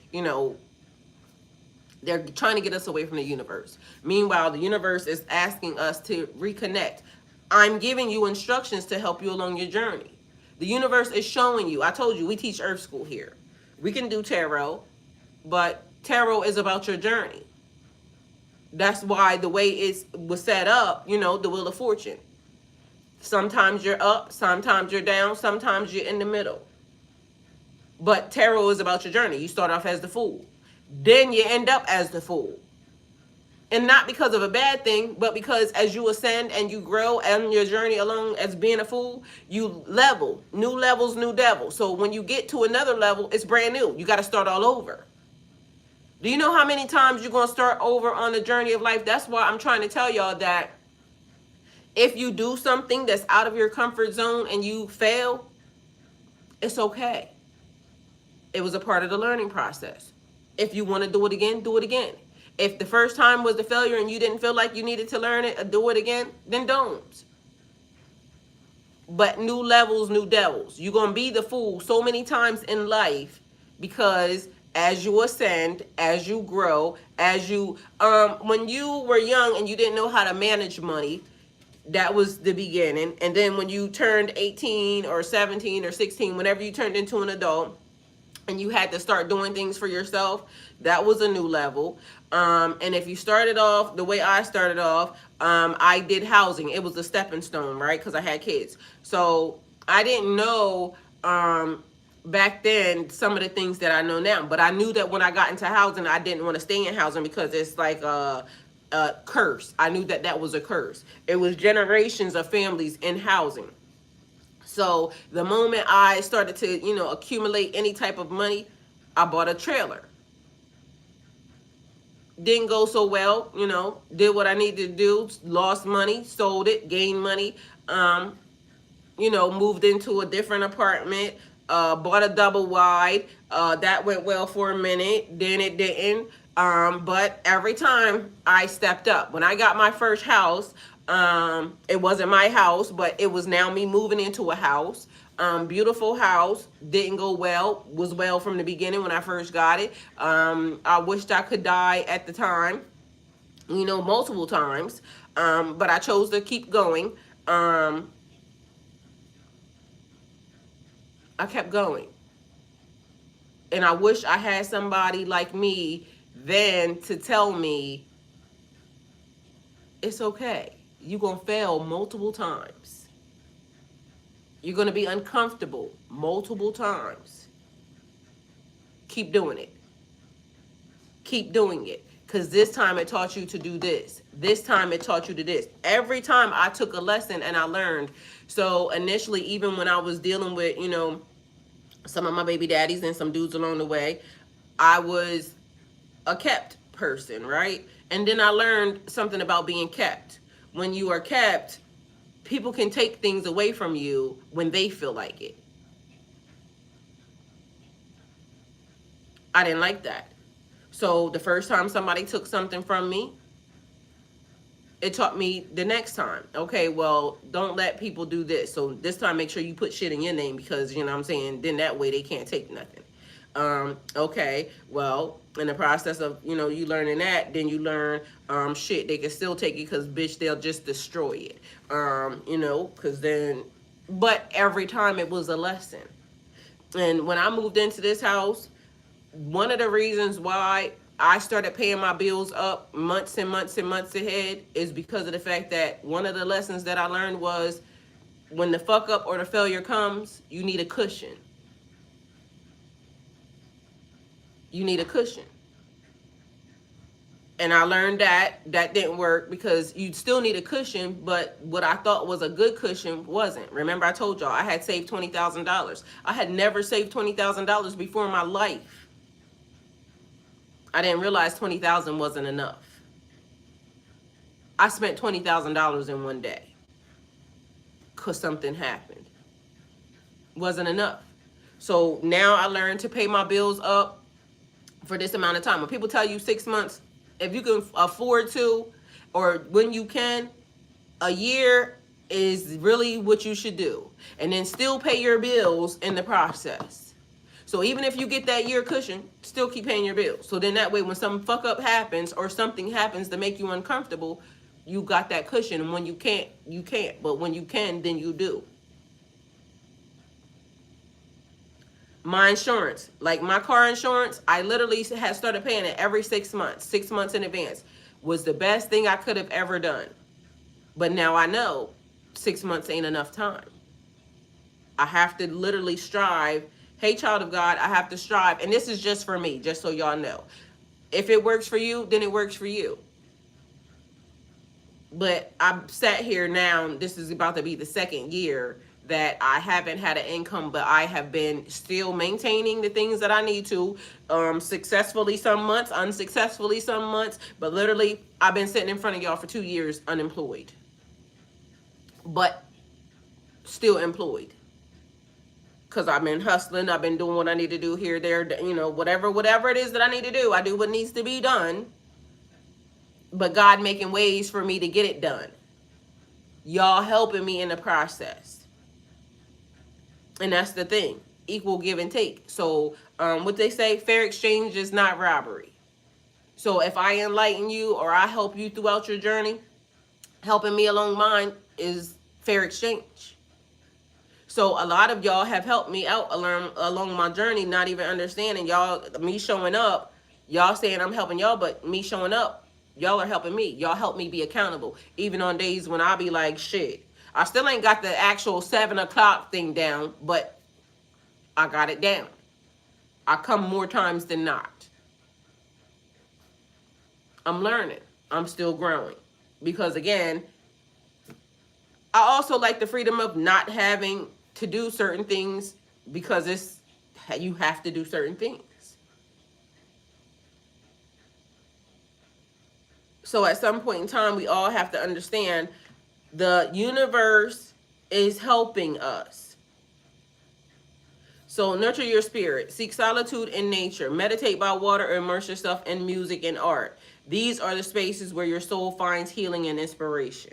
A: they're trying to get us away from the universe. Meanwhile, the universe is asking us to reconnect. I'm giving you instructions to help you along your journey. The universe is showing you. I told you, we teach Earth School here. We can do tarot, but tarot is about your journey. That's why the way it was set up, the Wheel of Fortune. Sometimes you're up, sometimes you're down, sometimes you're in the middle. But tarot is about your journey. You start off as the Fool. Then you end up as the Fool. And not because of a bad thing, but because as you ascend and you grow on your journey along as being a Fool, you level. New levels, new devils. So when you get to another level, it's brand new. You got to start all over. Do you know how many times you're going to start over on the journey of life? That's why I'm trying to tell y'all that if you do something that's out of your comfort zone and you fail, it's okay. It was a part of the learning process. If you want to do it again, do it again. If the first time was the failure and you didn't feel like you needed to learn it or do it again, then don't. But new levels, new devils. You're going to be the Fool so many times in life because as you ascend, as you grow, as you, when you were young and you didn't know how to manage money, that was the beginning. And then when you turned 18 or 17 or 16, whenever you turned into an adult, and you had to start doing things for yourself, that was a new level. And if you started off the way I started off, I did housing. It was a stepping stone, right? Because I had kids. So I didn't know back then some of the things that I know now. But I knew that when I got into housing, I didn't want to stay in housing because it's like a curse. I knew that that was a curse. It was generations of families in housing. So the moment I started to, accumulate any type of money, I bought a trailer. Didn't go so well, did what I needed to do, lost money, sold it, gained money, moved into a different apartment, bought a double wide. That went well for a minute, then it didn't. But every time I stepped up. When I got my first house, it wasn't my house, but it was now me moving into a house. Beautiful house, didn't go well, was well from the beginning when I first got it. I wished I could die at the time, multiple times, but I chose to keep going. I kept going. And I wish I had somebody like me then to tell me, it's okay. You're going to fail multiple times. You're going to be uncomfortable multiple times. Keep doing it. Keep doing it. because this time it taught you to do this. This time it taught you to this. Every time I took a lesson and I learned. So initially, even when I was dealing with, some of my baby daddies and some dudes along the way, I was a kept person, right? And then I learned something about being kept. When you are kept, people can take things away from you when they feel like it. I didn't like that. So the first time somebody took something from me, it taught me the next time, okay, well, don't let people do this. So this time, make sure you put shit in your name, because, you know what I'm saying, then that way they can't take nothing. Okay, well, in the process of, you learning that, then you learn, shit, they can still take it, because, bitch, they'll just destroy it. Because then, but every time it was a lesson. And when I moved into this house, one of the reasons why I started paying my bills up months and months and months ahead is because of the fact that one of the lessons that I learned was, when the fuck up or the failure comes, you need a cushion. You need a cushion. And I learned that didn't work, because you still need a cushion, but what I thought was a good cushion wasn't. Remember, I told y'all I had saved $20,000. I had never saved $20,000 before in my life. I didn't realize $20,000 wasn't enough. I spent $20,000 in one day because something happened. Wasn't enough. So now I learned to pay my bills up for this amount of time. When people tell you 6 months, if you can afford to, or when you can, a year is really what you should do. And then still pay your bills in the process. So even if you get that year cushion, still keep paying your bills. So then that way, when some fuck up happens or something happens to make you uncomfortable, you got that cushion. And when you can't, you can't. But when you can, then you do. My insurance, like my car insurance, I literally had started paying it every 6 months, 6 months in advance. Was the best thing I could have ever done. But now I know 6 months ain't enough time. I have to literally strive. Hey, child of God, I have to strive. And this is just for me, just so y'all know. If it works for you, then it works for you. But I'm sat here now, this is about to be the second year that I haven't had an income, but I have been still maintaining the things that I need to, successfully some months, unsuccessfully some months, but literally I've been sitting in front of y'all for 2 years unemployed, but still employed. Because I've been hustling, I've been doing what I need to do here, there, whatever it is that I need to do, I do what needs to be done. But God making ways for me to get it done. Y'all helping me in the process. And that's the thing. Equal give and take. So what they say, fair exchange is not robbery. So if I enlighten you or I help you throughout your journey, helping me along mine is fair exchange. So a lot of y'all have helped me out along my journey, not even understanding y'all, me showing up, y'all saying I'm helping y'all, but me showing up, y'all are helping me. Y'all help me be accountable. Even on days when I be like, shit, I still ain't got the actual 7 o'clock thing down, but I got it down. I come more times than not. I'm learning. I'm still growing. Because again, I also like the freedom of not having to do certain things, because you have to do certain things. So at some point in time, we all have to understand the universe is helping us. So nurture your spirit. Seek solitude in nature. Meditate by water or immerse yourself in music and art. These are the spaces where your soul finds healing and inspiration.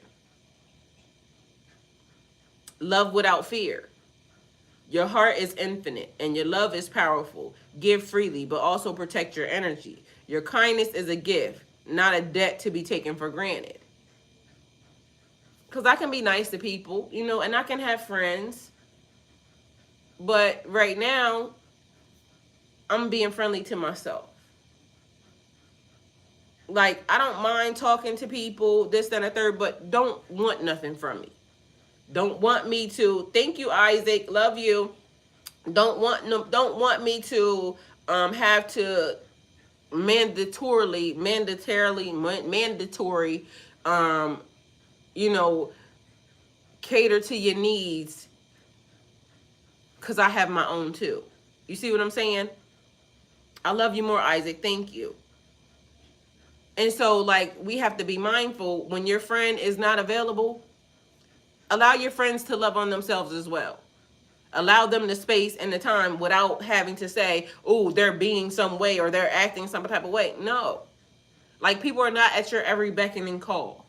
A: Love without fear. Your heart is infinite and your love is powerful. Give freely, but also protect your energy. Your kindness is a gift, not a debt to be taken for granted. Because I can be nice to people, and I can have friends. But right now, I'm being friendly to myself. Like, I don't mind talking to people, this, that, and the third, but don't want nothing from me. Don't want me to, thank you, Isaac, love you. Don't want me to have to mandatory, you know, cater to your needs because I have my own too. You see what I'm saying? I love you more, Isaac. Thank you. And so, like, we have to be mindful when your friend is not available, allow your friends to love on themselves as well. Allow them the space and the time without having to say, oh, they're being some way or they're acting some type of way. No. Like, people are not at your every beckoning call.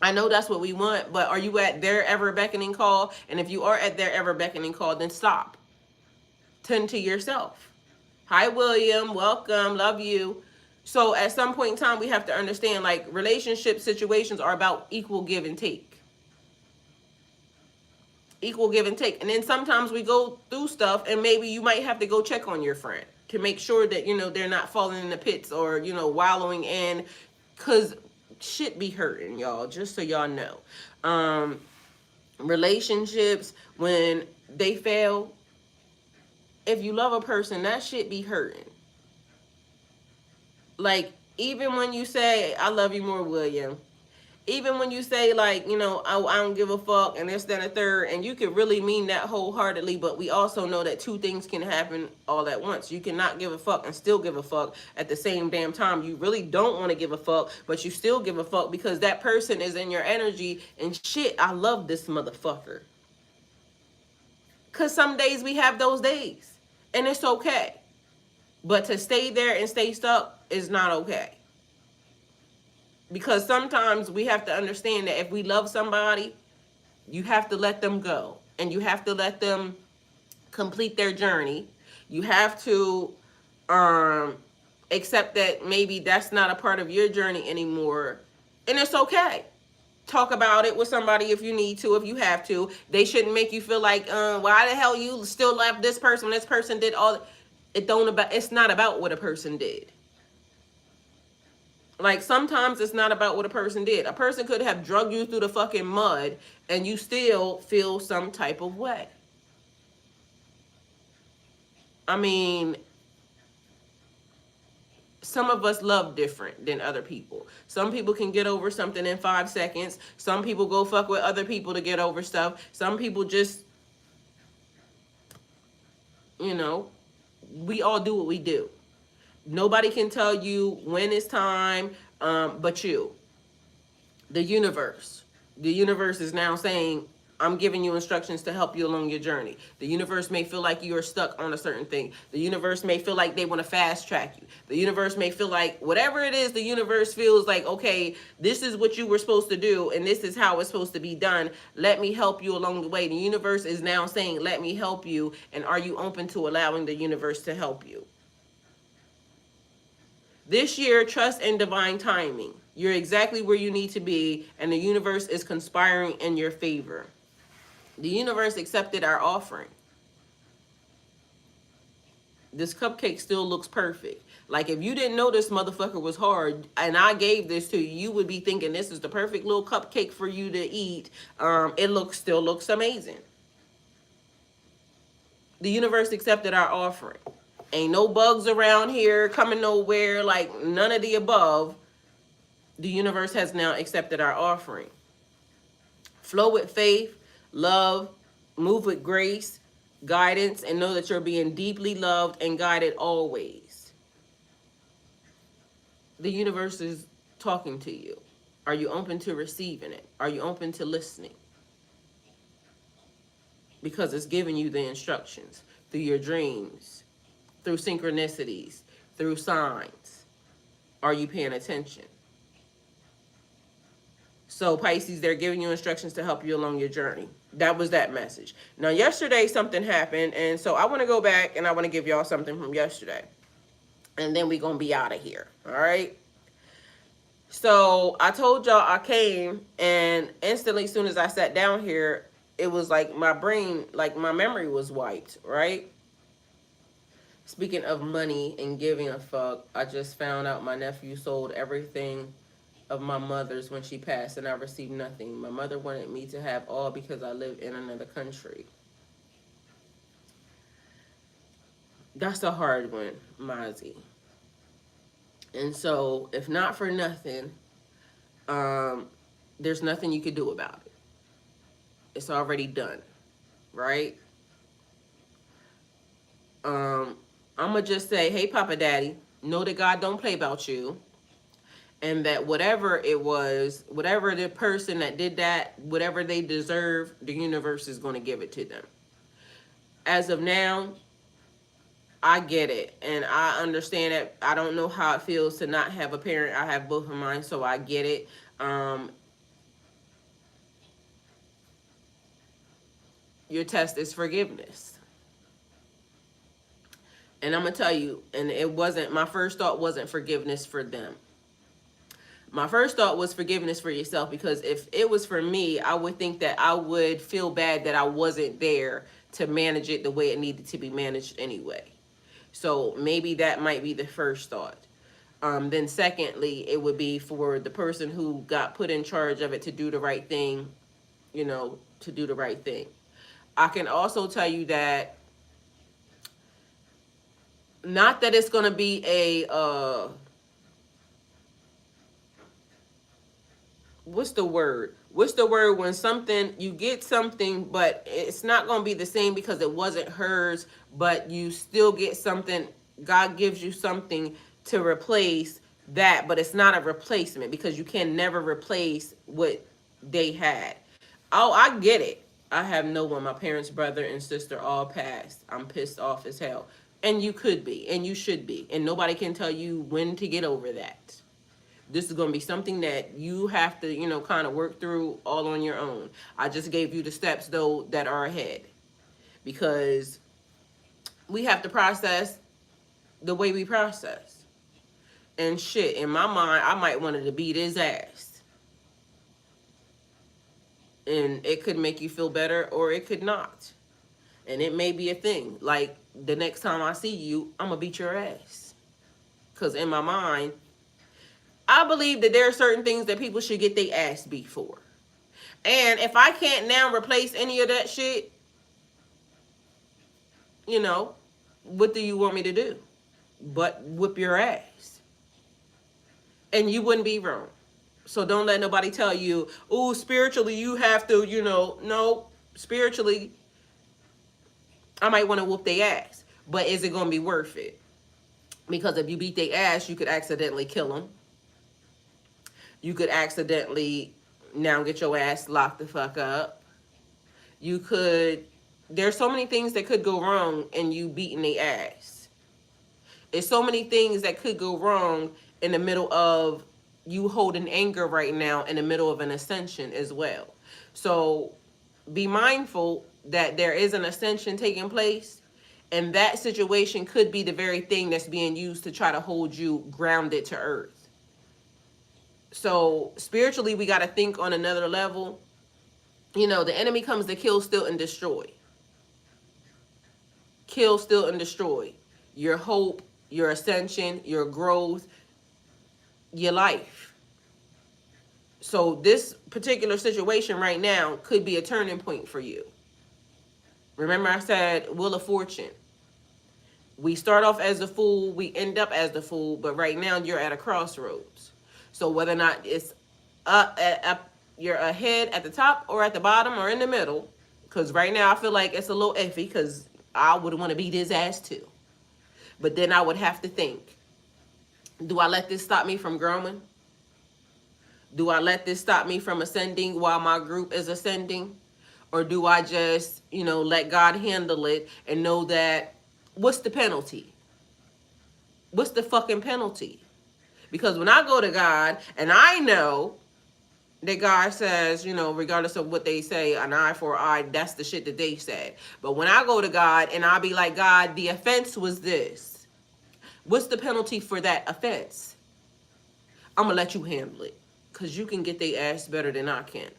A: I know that's what we want, but are you at their ever beckoning call? And if you are at their ever beckoning call, then stop. Tend to yourself. Hi, William. Welcome. Love you. So at some point in time, we have to understand, like, relationship situations are about equal give and take. Equal give and take. And then sometimes we go through stuff and maybe you might have to go check on your friend to make sure that, you know, they're not falling in the pits or, you know, wallowing in, because shit be hurting, y'all, just so y'all know. Relationships, when they fail, if you love a person, that shit be hurting. Like, even when you say, I love you more, William, even when you say, like, you know, I don't give a fuck and this, that, and a third, and you can really mean that wholeheartedly, but we also know that two things can happen all at once. You cannot give a fuck and still give a fuck at the same damn time. You really don't want to give a fuck, but you still give a fuck because that person is in your energy, and shit, I love this motherfucker. Because some days we have those days, and it's okay. But to stay there and stay stuck is not okay. Because sometimes we have to understand that if we love somebody, you have to let them go. And you have to let them complete their journey. You have to accept that maybe that's not a part of your journey anymore. And it's okay. Talk about it with somebody if you need to, if you have to. They shouldn't make you feel like, why the hell you still love this person when this person did all. It's not about what a person did. Like, sometimes it's not about what a person did. A person could have drug you through the fucking mud and you still feel some type of way. I mean, some of us love different than other people. Some people can get over something in 5 seconds. Some people go fuck with other people to get over stuff. Some people just, you know, we all do what we do. Nobody can tell you when it's time, but you. The universe. The universe is now saying, I'm giving you instructions to help you along your journey. The universe may feel like you are stuck on a certain thing. The universe may feel like they want to fast track you. The universe may feel like, whatever it is, the universe feels like, okay, this is what you were supposed to do, and this is how it's supposed to be done. Let me help you along the way. The universe is now saying, let me help you, and are you open to allowing the universe to help you? This year, trust in divine timing. You're exactly where you need to be, and the universe is conspiring in your favor. The universe accepted our offering. This cupcake still looks perfect. Like, if you didn't know this motherfucker was hard and I gave this to you, you would be thinking this is the perfect little cupcake for you to eat. It still looks amazing. The universe accepted our offering. Ain't no bugs around here coming nowhere, like none of the above. The universe has now accepted our offering. Flow with faith, love, move with grace, guidance, and know that you're being deeply loved and guided always. The universe is talking to you. Are you open to receiving it? Are you open to listening? Because it's giving you the instructions through your dreams, through synchronicities, through signs. Are you paying attention? So Pisces, they're giving you instructions to help you along your journey. That was that message. Now, yesterday something happened, and so I want to go back and I want to give y'all something from yesterday. And then we're going to be out of here. All right? So I told y'all I came, and instantly, as soon as I sat down here, it was like my brain, like my memory was wiped, right? Speaking of money and giving a fuck, I just found out my nephew sold everything of my mother's when she passed, and I received nothing. My mother wanted me to have all because I live in another country. That's a hard one, Mozzie. And so, if not for nothing, there's nothing you could do about it. It's already done, right? Um, I'm gonna just say, hey, Papa Daddy, know that God don't play about you, and that whatever it was, whatever the person that did that, whatever they deserve, the universe is going to give it to them. As of now, I get it, and I understand it. I don't know how it feels to not have a parent. I have both of mine, so I get it. Your test is forgiveness. And I'm going to tell you, and it wasn't, my first thought wasn't forgiveness for them. My first thought was forgiveness for yourself, because if it was for me, I would think that I would feel bad that I wasn't there to manage it the way it needed to be managed anyway. So maybe that might be the first thought. Then secondly, it would be for the person who got put in charge of it to do the right thing, to do the right thing. I can also tell you that, not that it's going to be what's the word? What's the word when something, you get something, but it's not going to be the same because it wasn't hers, but you still get something. God gives you something to replace that, but it's not a replacement, because you can never replace what they had. Oh, I get it. I have no one. My parents, brother, and sister all passed. I'm pissed off as hell. And you could be, and you should be. And nobody can tell you when to get over that. This is going to be something that you have to, kind of work through all on your own. I just gave you the steps, though, that are ahead. Because we have to process the way we process. And shit, in my mind, I might wanted to beat his ass. And it could make you feel better, or it could not. And it may be a thing. Like, the next time I see you, I'm going to beat your ass. Because in my mind, I believe that there are certain things that people should get their ass beat for. And if I can't now replace any of that shit, what do you want me to do? But whip your ass. And you wouldn't be wrong. So don't let nobody tell you, oh, spiritually you have to, no, spiritually I might want to whoop their ass. But is it going to be worth it? Because if you beat their ass, you could accidentally kill them. You could accidentally now get your ass locked the fuck up. There's so many things that could go wrong in you beating their ass. There's so many things that could go wrong in the middle of you holding anger right now, in the middle of an ascension as well. So be mindful that there is an ascension taking place, and that situation could be the very thing that's being used to try to hold you grounded to earth. So spiritually, we got to think on another level. The enemy comes to kill, steal, and destroy. Kill, steal, and destroy your hope, your ascension, your growth, your life. So this particular situation right now could be a turning point for you. Remember I said Wheel of Fortune. We start off as the fool, we end up as the fool, but right now you're at a crossroads. So whether or not it's you're ahead at the top or at the bottom or in the middle, because right now I feel like it's a little iffy, because I would want to beat his ass too. But then I would have to think, do I let this stop me from growing? Do I let this stop me from ascending while my group is ascending? Or do I just, let God handle it and know that, what's the penalty? What's the fucking penalty? Because when I go to God, and I know that God says, regardless of what they say, an eye for an eye, that's the shit that they said. But when I go to God and I be like, God, the offense was this. What's the penalty for that offense? I'm going to let you handle it, because you can get their ass better than I can.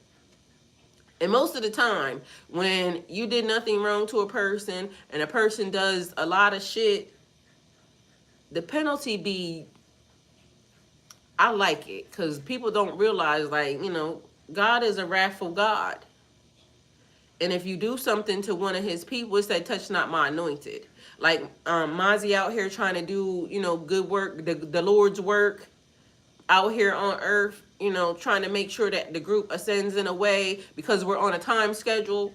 A: And most of the time, when you did nothing wrong to a person and a person does a lot of shit, the penalty be, I like it, because people don't realize, God is a wrathful God. And if you do something to one of his people, it said, touch not my anointed. Like Mozzie out here trying to do, good work, the Lord's work out here on earth, trying to make sure that the group ascends in a way because we're on a time schedule.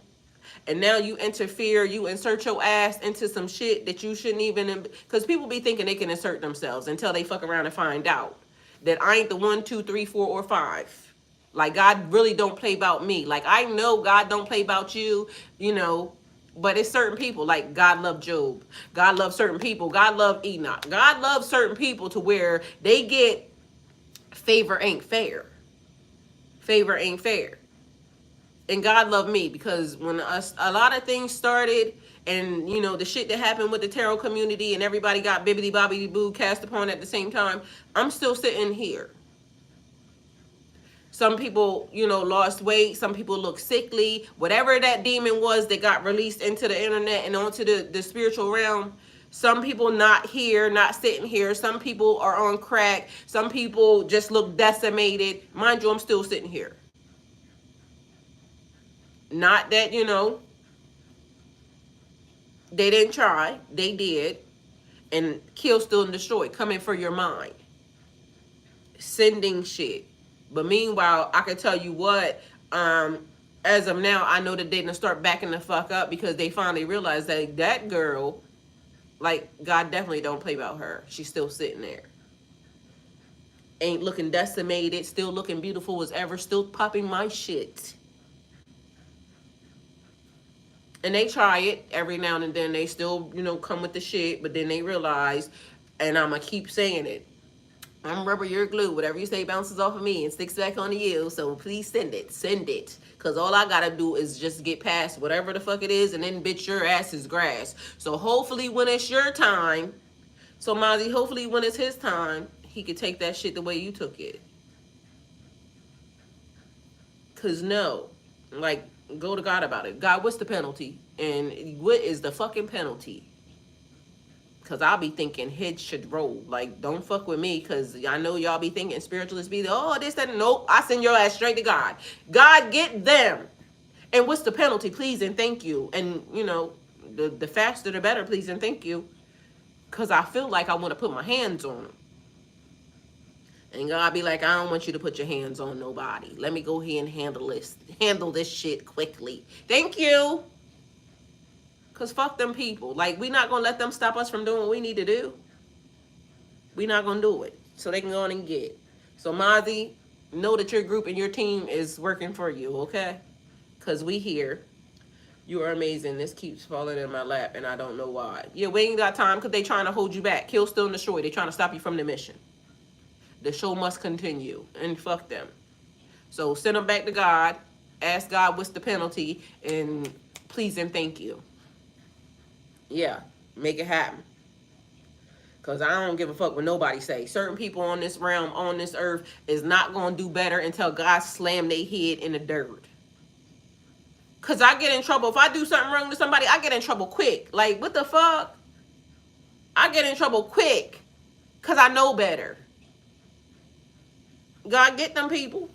A: And now you interfere, you insert your ass into some shit that you shouldn't even, because people be thinking they can insert themselves until they fuck around and find out that I ain't the 1, 2, 3, 4, or 5. Like, God really don't play about me. Like, I know God don't play about you, but it's certain people. Like, God loved Job. God loved certain people. God loved Enoch. God loves certain people to where they get favor ain't fair. Favor ain't fair. And God loved me because when a lot of things started, and the shit that happened with the tarot community and everybody got bibbity bobbity boo cast upon at the same time, I'm still sitting here. Some people, lost weight. Some people look sickly. Whatever that demon was that got released into the internet and onto the spiritual realm. Some people not here, not sitting here. Some people are on crack. Some people just look decimated. Mind you, I'm still sitting here. Not that, they didn't try. They did. And kill, steal, and destroy. Coming for your mind. Sending shit. But meanwhile, I can tell you what, as of now, I know that they're going to start backing the fuck up because they finally realized that that girl, like, God definitely don't play about her. She's still sitting there. Ain't looking decimated, still looking beautiful as ever, still popping my shit. And they try it every now and then. They still, come with the shit, but then they realize, and I'm going to keep saying it, I'm rubber, you're glue. Whatever you say bounces off of me and sticks back onto you. So please send it. Send it. Because all I got to do is just get past whatever the fuck it is. And then, bitch, your ass is grass. So hopefully when it's your time. So, Mozzie, hopefully when it's his time, he could take that shit the way you took it. Because no. Like, go to God about it. God, what's the penalty? And what is the fucking penalty? Because I'll be thinking heads should roll. Like, don't fuck with me. Because I know y'all be thinking spiritualists be, this, that, and nope. I send your ass straight to God. God, get them. And what's the penalty? Please and thank you. And, the faster the better, please and thank you. Because I feel like I want to put my hands on them. And God be like, I don't want you to put your hands on nobody. Let me go ahead and handle this shit quickly. Thank you. Because fuck them people. Like, we not going to let them stop us from doing what we need to do. We not going to do it. So they can go on and get it. So, Mozzie, know that your group and your team is working for you, okay? Because we here. You are amazing. This keeps falling in my lap, and I don't know why. Yeah, we ain't got time because they trying to hold you back. Kill, steal, and destroy. They trying to stop you from the mission. The show must continue. And fuck them. So, send them back to God. Ask God what's the penalty. And please and thank you. Yeah, make it happen. Because I don't give a fuck what nobody say. Certain people on this realm, on this earth, is not going to do better until God slam their head in the dirt. Because I get in trouble. If I do something wrong to somebody, I get in trouble quick. Like, what the fuck? I get in trouble quick. Because I know better. God, get them people.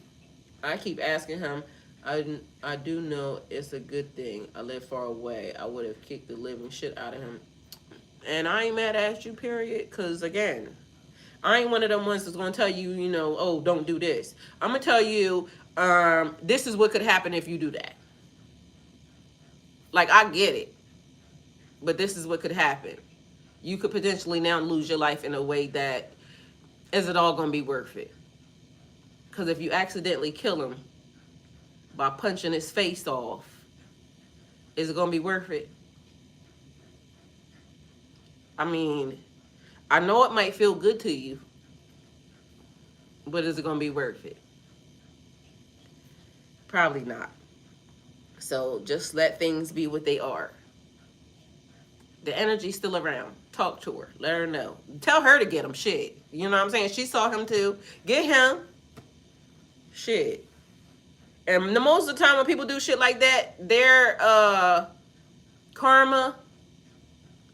A: I keep asking him. I do know it's a good thing. I live far away. I would have kicked the living shit out of him. And I ain't mad at you, period. Because, again, I ain't one of them ones that's going to tell you, oh, don't do this. I'm going to tell you, this is what could happen if you do that. Like, I get it. But this is what could happen. You could potentially now lose your life in a way that, is it all going to be worth it? Because if you accidentally kill him by punching his face off, is it going to be worth it? I mean, I know it might feel good to you, but is it going to be worth it? Probably not. So just let things be what they are. The energy's still around. Talk to her. Let her know. Tell her to get him. Shit. You know what I'm saying? She saw him too. Get him. Shit. And the most of the time when people do shit like that, their karma,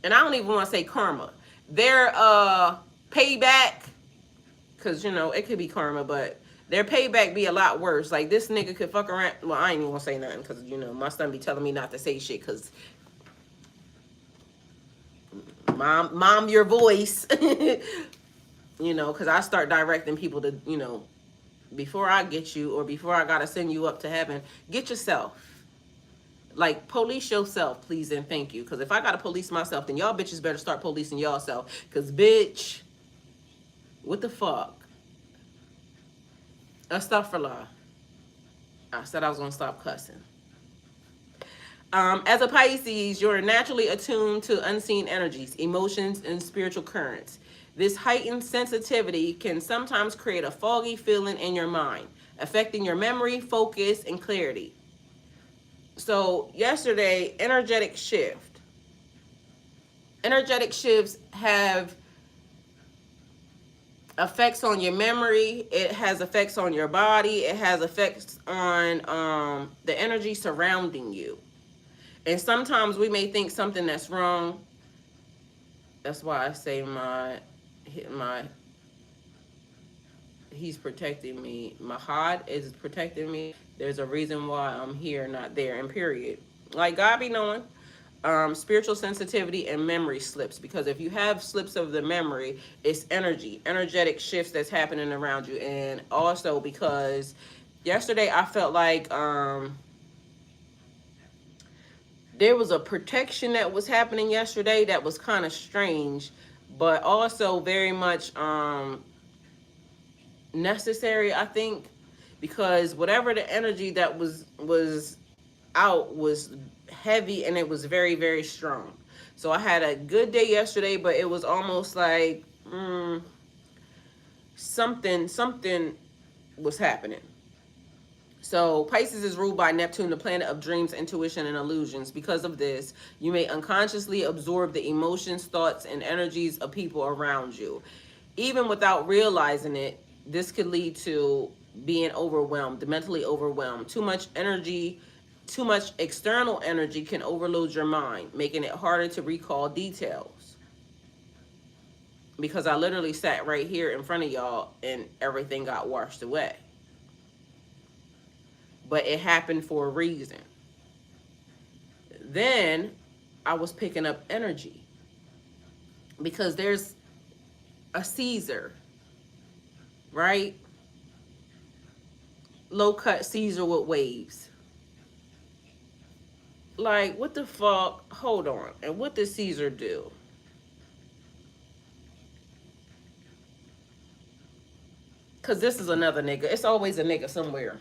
A: and I don't even want to say karma, their payback, because, it could be karma, but their payback be a lot worse. Like, this nigga could fuck around. Well, I ain't even gonna say nothing because, my son be telling me not to say shit because mom your voice. You know, because I start directing people to, you know, before I get you or before I gotta send you up to heaven, get yourself. Like, police yourself, please and thank you. Because if I gotta police myself, then y'all bitches better start policing y'all self. Because, bitch, what the fuck? Astaghfirullah. I said I was gonna stop cussing. As a Pisces, you're naturally attuned to unseen energies, emotions, and spiritual currents. This heightened sensitivity can sometimes create a foggy feeling in your mind, affecting your memory, focus, and clarity. So, yesterday, energetic shift. Energetic shifts have effects on your memory. It has effects on your body. It has effects on the energy surrounding you. And sometimes we may think something that's wrong. That's why I say he's protecting me. Mahad is protecting me. There's a reason why I'm here, not there, and period. Like, God be knowing. Spiritual sensitivity and memory slips, because if you have slips of the memory, it's energetic shifts that's happening around you. And also because yesterday I felt like there was a protection that was happening yesterday that was kind of strange, but also very much necessary, I think, because whatever the energy that was out was heavy, and it was very, very strong. So I had a good day yesterday, but it was almost like something was happening. So Pisces is ruled by Neptune, the planet of dreams, intuition, and illusions. Because of this, you may unconsciously absorb the emotions, thoughts, and energies of people around you. Even without realizing it, this could lead to being overwhelmed, mentally overwhelmed. Too much energy, too much external energy can overload your mind, making it harder to recall details. Because I literally sat right here in front of y'all and everything got washed away. But it happened for a reason. Then I was picking up energy, because there's a Caesar, right? Low cut Caesar with waves. Like, what the fuck? Hold on. And what did Caesar do? Because this is another nigga. It's always a nigga somewhere.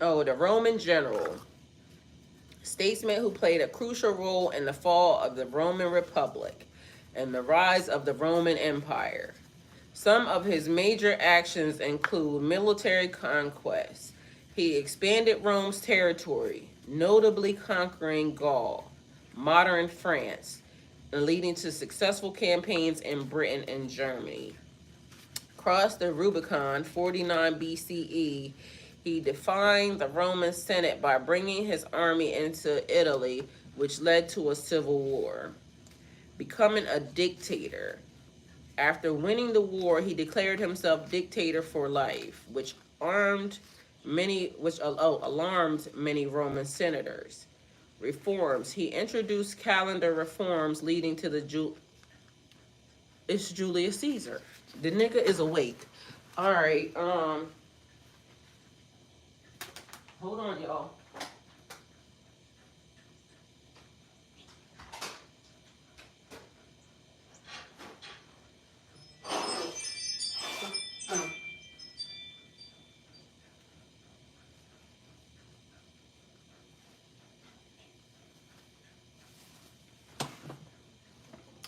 A: Oh, the Roman general, statesman who played a crucial role in the fall of the Roman Republic and the rise of the Roman Empire. Some of his major actions include military conquests. He expanded Rome's territory, notably conquering Gaul, modern France, and leading to successful campaigns in Britain and Germany. Crossed the Rubicon, 49 BCE, he defied the Roman Senate by bringing his army into Italy, which led to a civil war. Becoming a dictator. After winning the war, he declared himself dictator for life, which alarmed many Roman senators. Reforms. He introduced calendar reforms leading to it's Julius Caesar. The nigga is awake. All right. Hold on, y'all.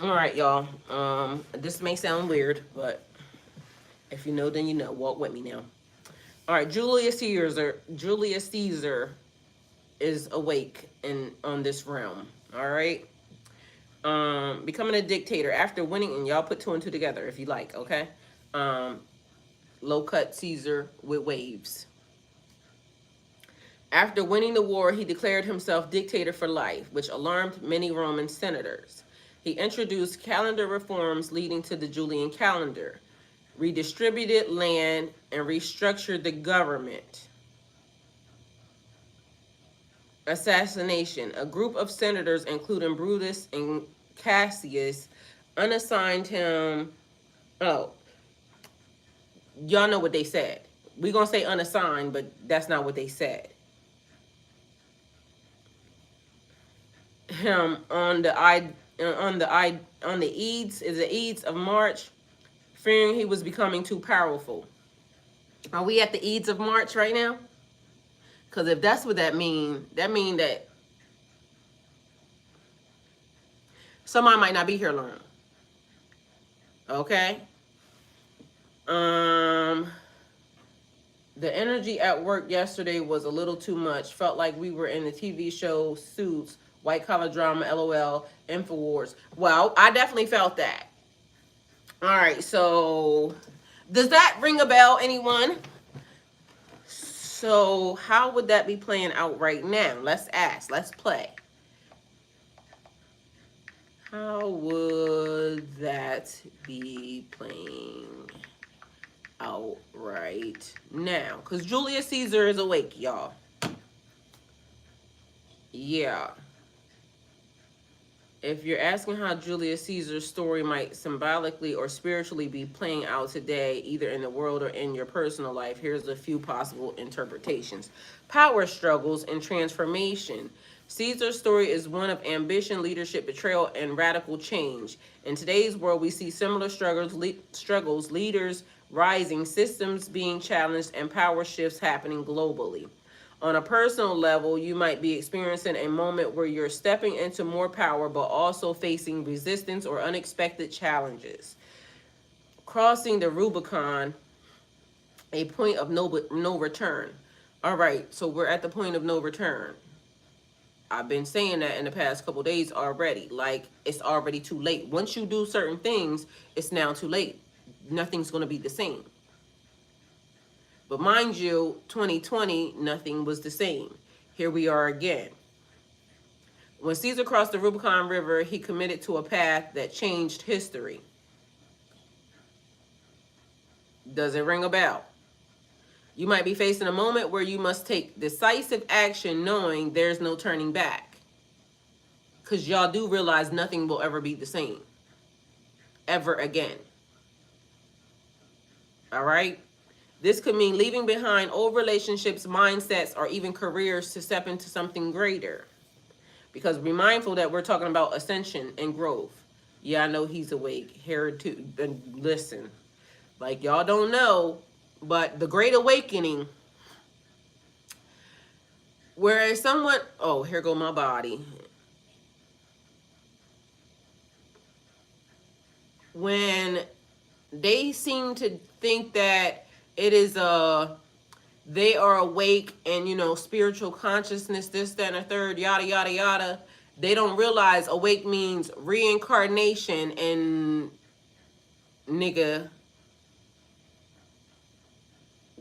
A: All right, y'all. This may sound weird, but if you know, then you know. Walk with me now. All right, Julius Caesar is awake in on this realm. All right. Becoming a dictator after winning, and y'all put two and two together if you like. Okay. Low cut Caesar with waves. After winning the war, he declared himself dictator for life, which alarmed many Roman senators. He introduced calendar reforms leading to the Julian calendar, redistributed land, and restructured the government. Assassination. A group of senators, including Brutus and Cassius, unassigned him. Oh, y'all know what they said. We're going to say unassigned, but that's not what they said. Him on the Ides of March, fearing he was becoming too powerful. Are we at the Ides of March right now? Because if that's what that means that somebody might not be here long. Okay? The energy at work yesterday was a little too much. Felt like we were in the TV show Suits, white collar drama, LOL, InfoWars. Well, I definitely felt that. All right, so does that ring a bell, anyone? So how would that be playing out right now? Let's ask. Let's play. How would that be playing out right now? Because Julius Caesar is awake, y'all. Yeah. If you're asking how Julius Caesar's story might symbolically or spiritually be playing out today, either in the world or in your personal life, here's a few possible interpretations. Power struggles and transformation. Caesar's story is one of ambition, leadership, betrayal, and radical change. In today's world, we see similar struggles, leaders rising, systems being challenged, and power shifts happening globally. On a personal level, you might be experiencing a moment where you're stepping into more power, but also facing resistance or unexpected challenges. Crossing the Rubicon, a point of no return. All right, so we're at the point of no return. I've been saying that in the past couple days already. Like, it's already too late. Once you do certain things, it's now too late. Nothing's going to be the same. But mind you, 2020, nothing was the same. Here we are again. When Caesar crossed the Rubicon River, he committed to a path that changed history. Does it ring a bell? You might be facing a moment where you must take decisive action knowing there's no turning back. Because y'all do realize nothing will ever be the same. Ever again. All right? This could mean leaving behind old relationships, mindsets, or even careers to step into something greater. Because be mindful that we're talking about ascension and growth. Yeah, I know he's awake. Here too. And listen, like y'all don't know, but the Great Awakening, whereas someone, oh, here go my body. When they seem to think that it is they are awake and, you know, spiritual consciousness, this, that, and a third, yada, yada, yada. They don't realize awake means reincarnation and nigga.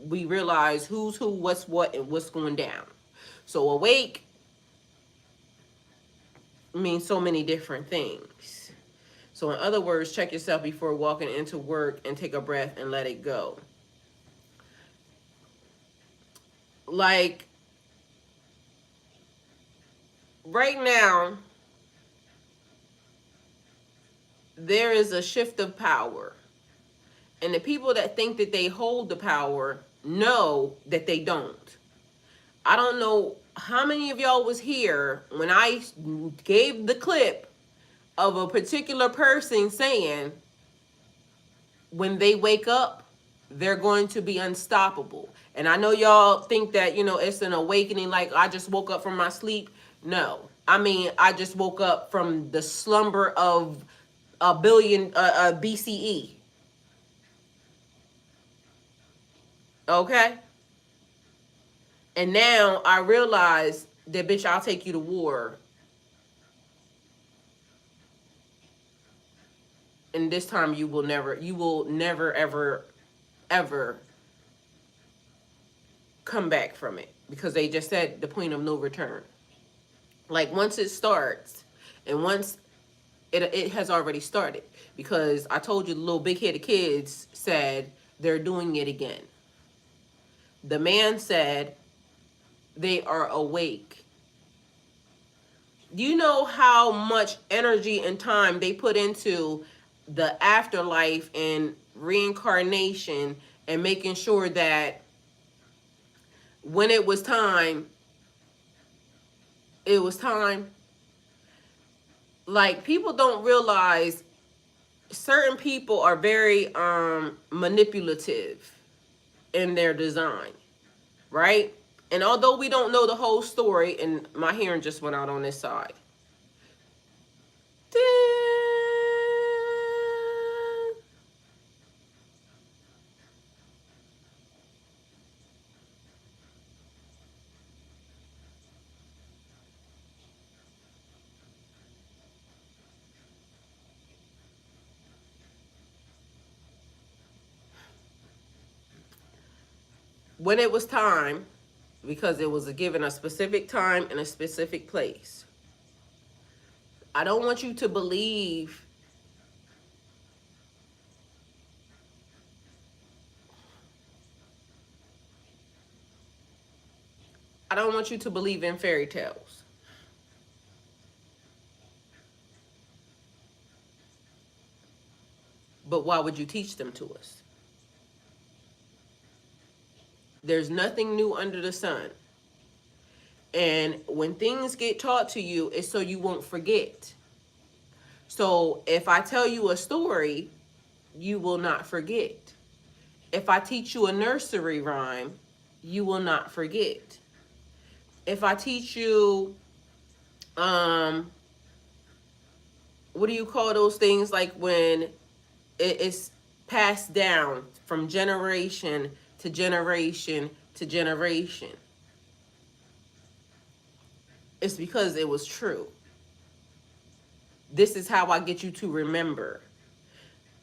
A: We realize who's who, what's what, and what's going down. So awake means so many different things. So in other words, check yourself before walking into work and take a breath and let it go. Like, right now, there is a shift of power. And the people that think that they hold the power know that they don't. I don't know how many of y'all was here when I gave the clip of a particular person saying when they wake up, they're going to be unstoppable. And I know y'all think that, you know, it's an awakening, like I just woke up from my sleep. No. I mean, I just woke up from the slumber of a billion BCE. Okay? And now I realize that, bitch, I'll take you to war. And this time you will never, ever, ever come back from it. because they just said the point of no return. Like once it starts, and once it has already started, because I told you the little big-headed kids said they're doing it again. The man said they are awake. Do you know how much energy and time they put into the afterlife and reincarnation and making sure that when it was time, it was time? Like, people don't realize certain people are very manipulative in their design, right? And although we don't know the whole story, and my hearing just went out on this side. When it was time, because it was given a specific time and a specific place. I don't want you to believe I don't want you to believe in fairy tales. But why would you teach them to us? There's nothing new under the sun. And when things get taught to you, it's so you won't forget. So if I tell you a story, you will not forget. If I teach you a nursery rhyme, you will not forget. If I teach you, what do you call those things, like when it's passed down from generation to generation to generation? It's because it was true. This is how I get you to remember.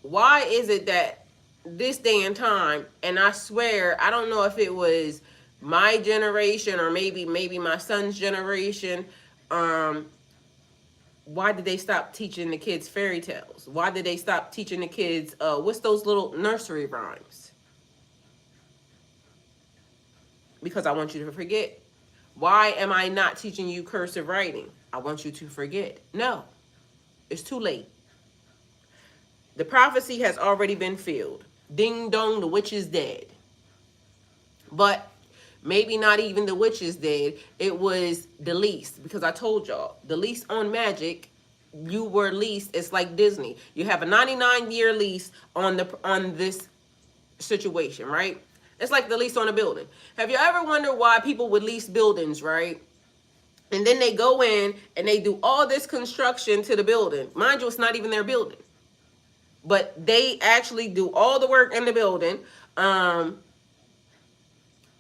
A: Why is it that this day and time, and I swear, I don't know if it was my generation or maybe my son's generation, why did they stop teaching the kids fairy tales? Why did they stop teaching the kids, what's those little nursery rhymes? Because I want you to forget. Why am I not teaching you cursive writing? I want you to forget. No, it's too late. The prophecy has already been filled. Ding dong, the witch is dead. But maybe not even the witch is dead. It was the lease, because I told y'all, the lease on magic, you were leased. It's like Disney. You have a 99-year lease on this situation, right? It's like the lease on a building. Have you ever wondered why people would lease buildings, right? And then they go in and they do all this construction to the building. Mind you, it's not even their building. But they actually do all the work in the building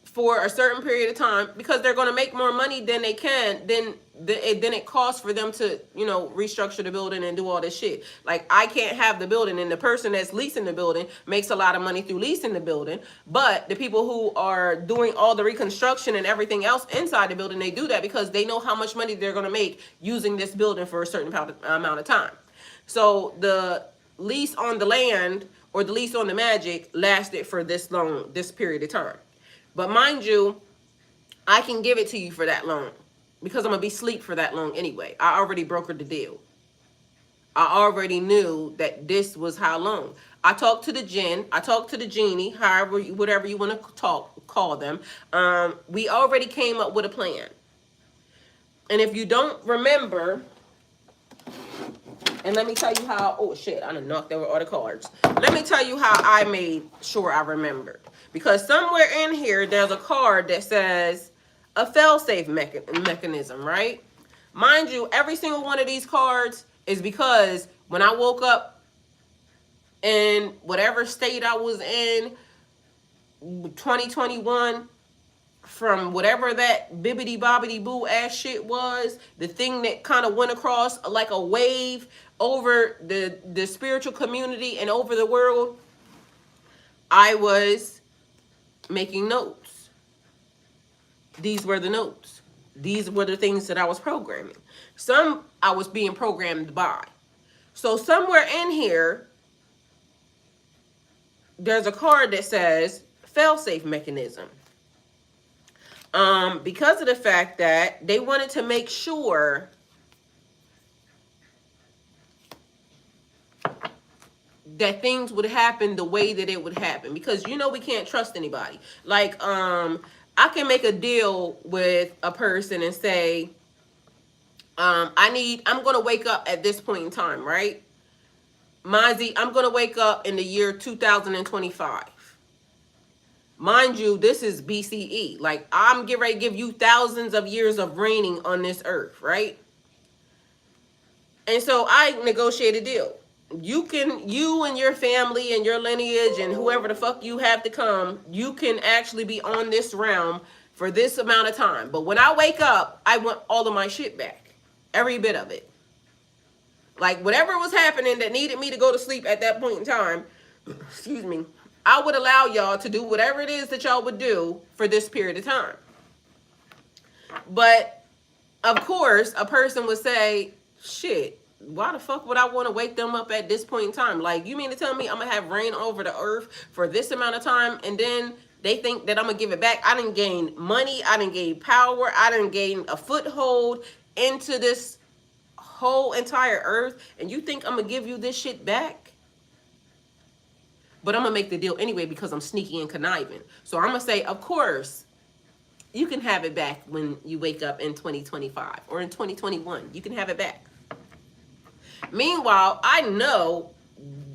A: for a certain period of time, because they're going to make more money than they can. Then it costs for them to, restructure the building and do all this shit. Like, I can't have the building, and the person that's leasing the building makes a lot of money through leasing the building. But the people who are doing all the reconstruction and everything else inside the building, they do that because they know how much money they're going to make using this building for a certain amount of time. So the lease on the land or the lease on the magic lasted for this period of time. But mind you, I can give it to you for that long because I'm going to be asleep for that long anyway. I already brokered the deal. I already knew that this was how long. I talked to the jinn. I talked to the genie, whatever you want to call them. We already came up with a plan. And if you don't remember, and let me tell you how, oh shit, I done knocked over all the cards. Let me tell you how I made sure I remembered. Because somewhere in here, there's a card that says a fail-safe mechanism, right? Mind you, every single one of these cards is because when I woke up in whatever state I was in, 2021, from whatever that bibbity bobbity boo ass shit was, the thing that kind of went across like a wave over the spiritual community and over the world, I was making notes. These were the notes. These were the things that I was programming. Some I was being programmed by. So somewhere in here, there's a card that says fail-safe mechanism. Because of the fact that they wanted to make sure that things would happen the way that it would happen. Because you know we can't trust anybody. Like, I can make a deal with a person and say, I'm going to wake up at this point in time, right? Mozzie, I'm going to wake up in the year 2025. Mind you, this is BCE. Like, I'm getting ready to give you thousands of years of reigning on this earth, right? And so I negotiate a deal. You and your family and your lineage and whoever the fuck you have to come, you can actually be on this realm for this amount of time. But when I wake up, I want all of my shit back. Every bit of it. Like, whatever was happening that needed me to go to sleep at that point in time, excuse me, I would allow y'all to do whatever it is that y'all would do for this period of time. But, of course, a person would say, shit, why the fuck would I want to wake them up at this point in time? Like, you mean to tell me I'm going to have reign over the earth for this amount of time, and then they think that I'm going to give it back? I didn't gain money. I didn't gain power. I didn't gain a foothold into this whole entire earth, and you think I'm going to give you this shit back? But I'm going to make the deal anyway because I'm sneaky and conniving. So I'm going to say, of course, you can have it back when you wake up in 2025 or in 2021. You can have it back. Meanwhile, I know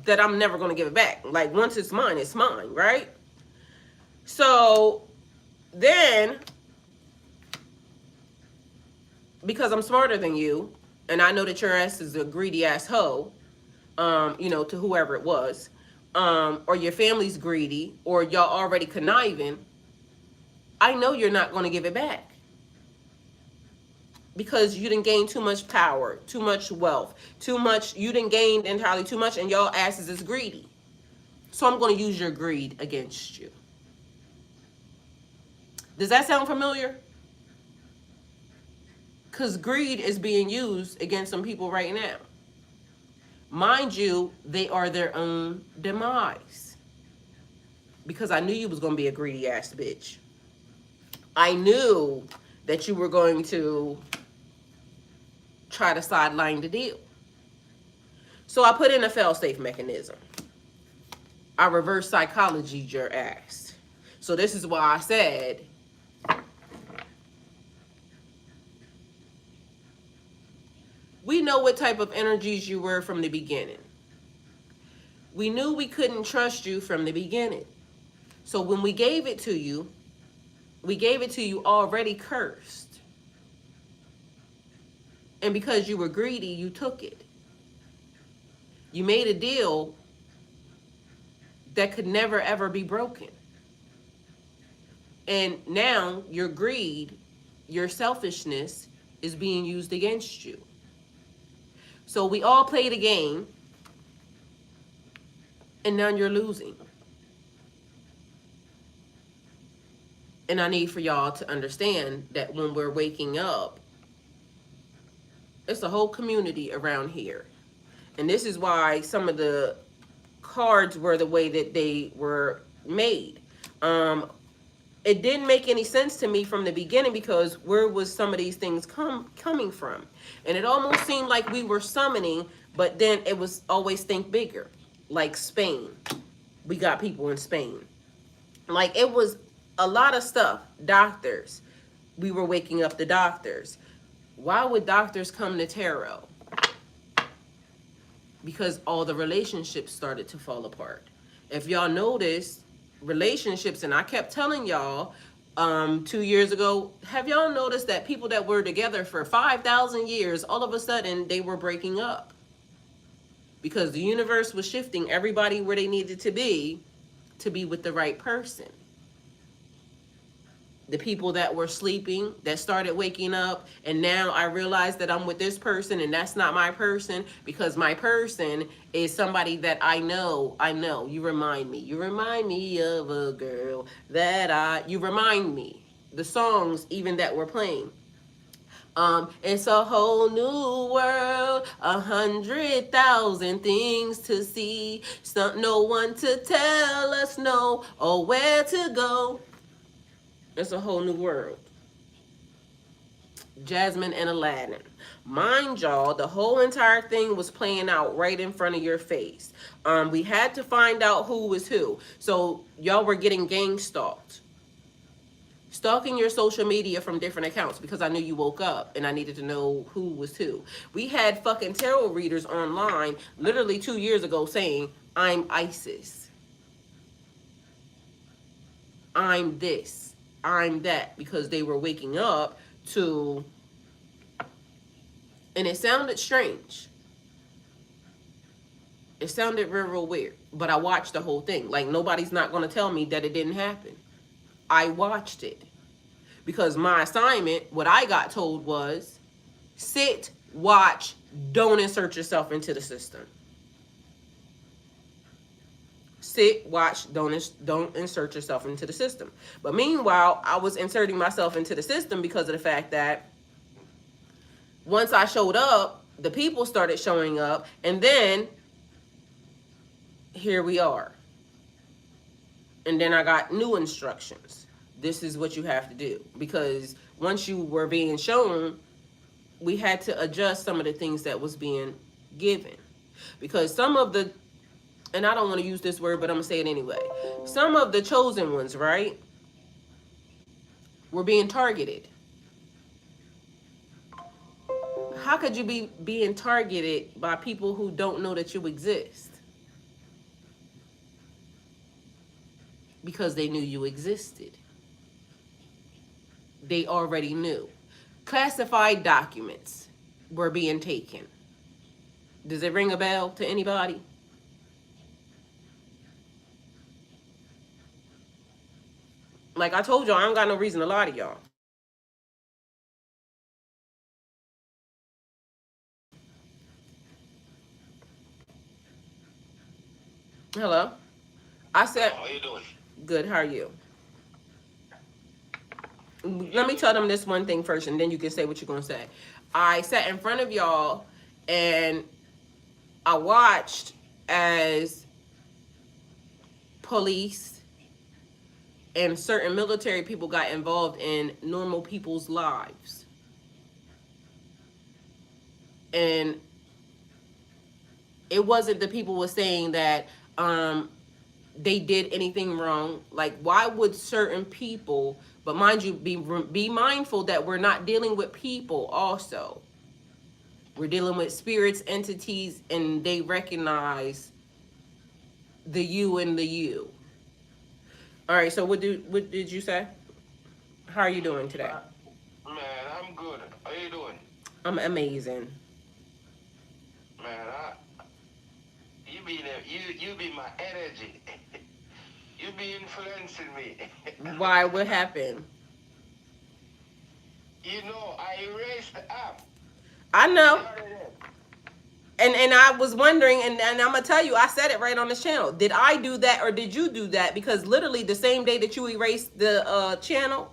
A: that I'm never going to give it back. Like, once it's mine, right? So then, because I'm smarter than you, and I know that your ass is a greedy ass hoe, to whoever it was, or your family's greedy, or y'all already conniving, I know you're not going to give it back. Because you didn't gain too much power, too much wealth, you didn't gain entirely too much, and y'all asses is greedy. So I'm going to use your greed against you. Does that sound familiar? Because greed is being used against some people right now. Mind you, they are their own demise. Because I knew you was going to be a greedy ass bitch. I knew that you were going to try to sideline the deal. So I put in a fail-safe mechanism. I reverse psychologied your ass. So this is why I said, we know what type of energies you were from the beginning. We knew we couldn't trust you from the beginning. So when we gave it to you already cursed. And because you were greedy, you took it. You made a deal that could never ever be broken. And now your greed, your selfishness is being used against you. So we all played a game, and now you're losing. And I need for y'all to understand that when we're waking up, it's a whole community around here. And this is why some of the cards were the way that they were made. It didn't make any sense to me from the beginning, because where was some of these things coming from? And it almost seemed like we were summoning, but then it was always think bigger. Like Spain. We got people in Spain. Like, it was a lot of stuff. Doctors. We were waking up the doctors. Why would doctors come to tarot? Because all the relationships started to fall apart. If y'all notice, relationships, and I kept telling y'all 2 years ago, have y'all noticed that people that were together for 5,000 years, all of a sudden they were breaking up? Because the universe was shifting everybody where they needed to be with the right person. The people that were sleeping, that started waking up, and now I realize that I'm with this person and that's not my person, because my person is somebody that I know. You remind me of a girl you remind me the songs even that we're playing. It's a whole new world, 100,000 things to see. No one to tell us no or where to go. It's a whole new world. Jasmine and Aladdin. Mind y'all, the whole entire thing was playing out right in front of your face. We had to find out who was who. So y'all were getting gang stalked. Stalking your social media from different accounts because I knew you woke up and I needed to know who was who. We had fucking tarot readers online literally 2 years ago saying, I'm ISIS. I'm this. I'm that. Because they were waking up to... And it sounded strange. It sounded real, real weird. But I watched the whole thing. Like, nobody's not going to tell me that it didn't happen. I watched it. Because my assignment, what I got told was, sit, watch, don't insert yourself into the system. Sit, watch, don't insert yourself into the system. But meanwhile, I was inserting myself into the system because of the fact that once I showed up, the people started showing up, and then here we are. And then I got new instructions. This is what you have to do. Because once you were being shown, we had to adjust some of the things that was being given. Because some of the, and I don't want to use this word, but I'm going to say it anyway. Some of the chosen ones, right, were being targeted. How could you be being targeted by people who don't know that you exist? Because they knew you existed. They already knew. Classified documents were being taken. Does it ring a bell to anybody? Like I told y'all, I don't got no reason to lie to y'all. Hello? I said,
B: how you doing?
A: Good, how are you? Let me tell them this one thing first, and then you can say what you're going to say. I sat in front of y'all, and I watched as police and certain military people got involved in normal people's lives. And it wasn't the people were saying that they did anything wrong. Like, why would certain people, but mind you, be mindful that we're not dealing with people also. We're dealing with spirits, entities, and they recognize the you and the you. All right, so what did you say? How are you doing today?
B: Man, I'm good. How you doing?
A: I'm amazing.
B: Man, you be my energy. You be influencing me.
A: Why? What happened?
B: You know, I erased the app.
A: I know. And I was wondering, and I'm gonna tell you, I said it right on this channel. Did I do that or did you do that? Because literally the same day that you erased the channel,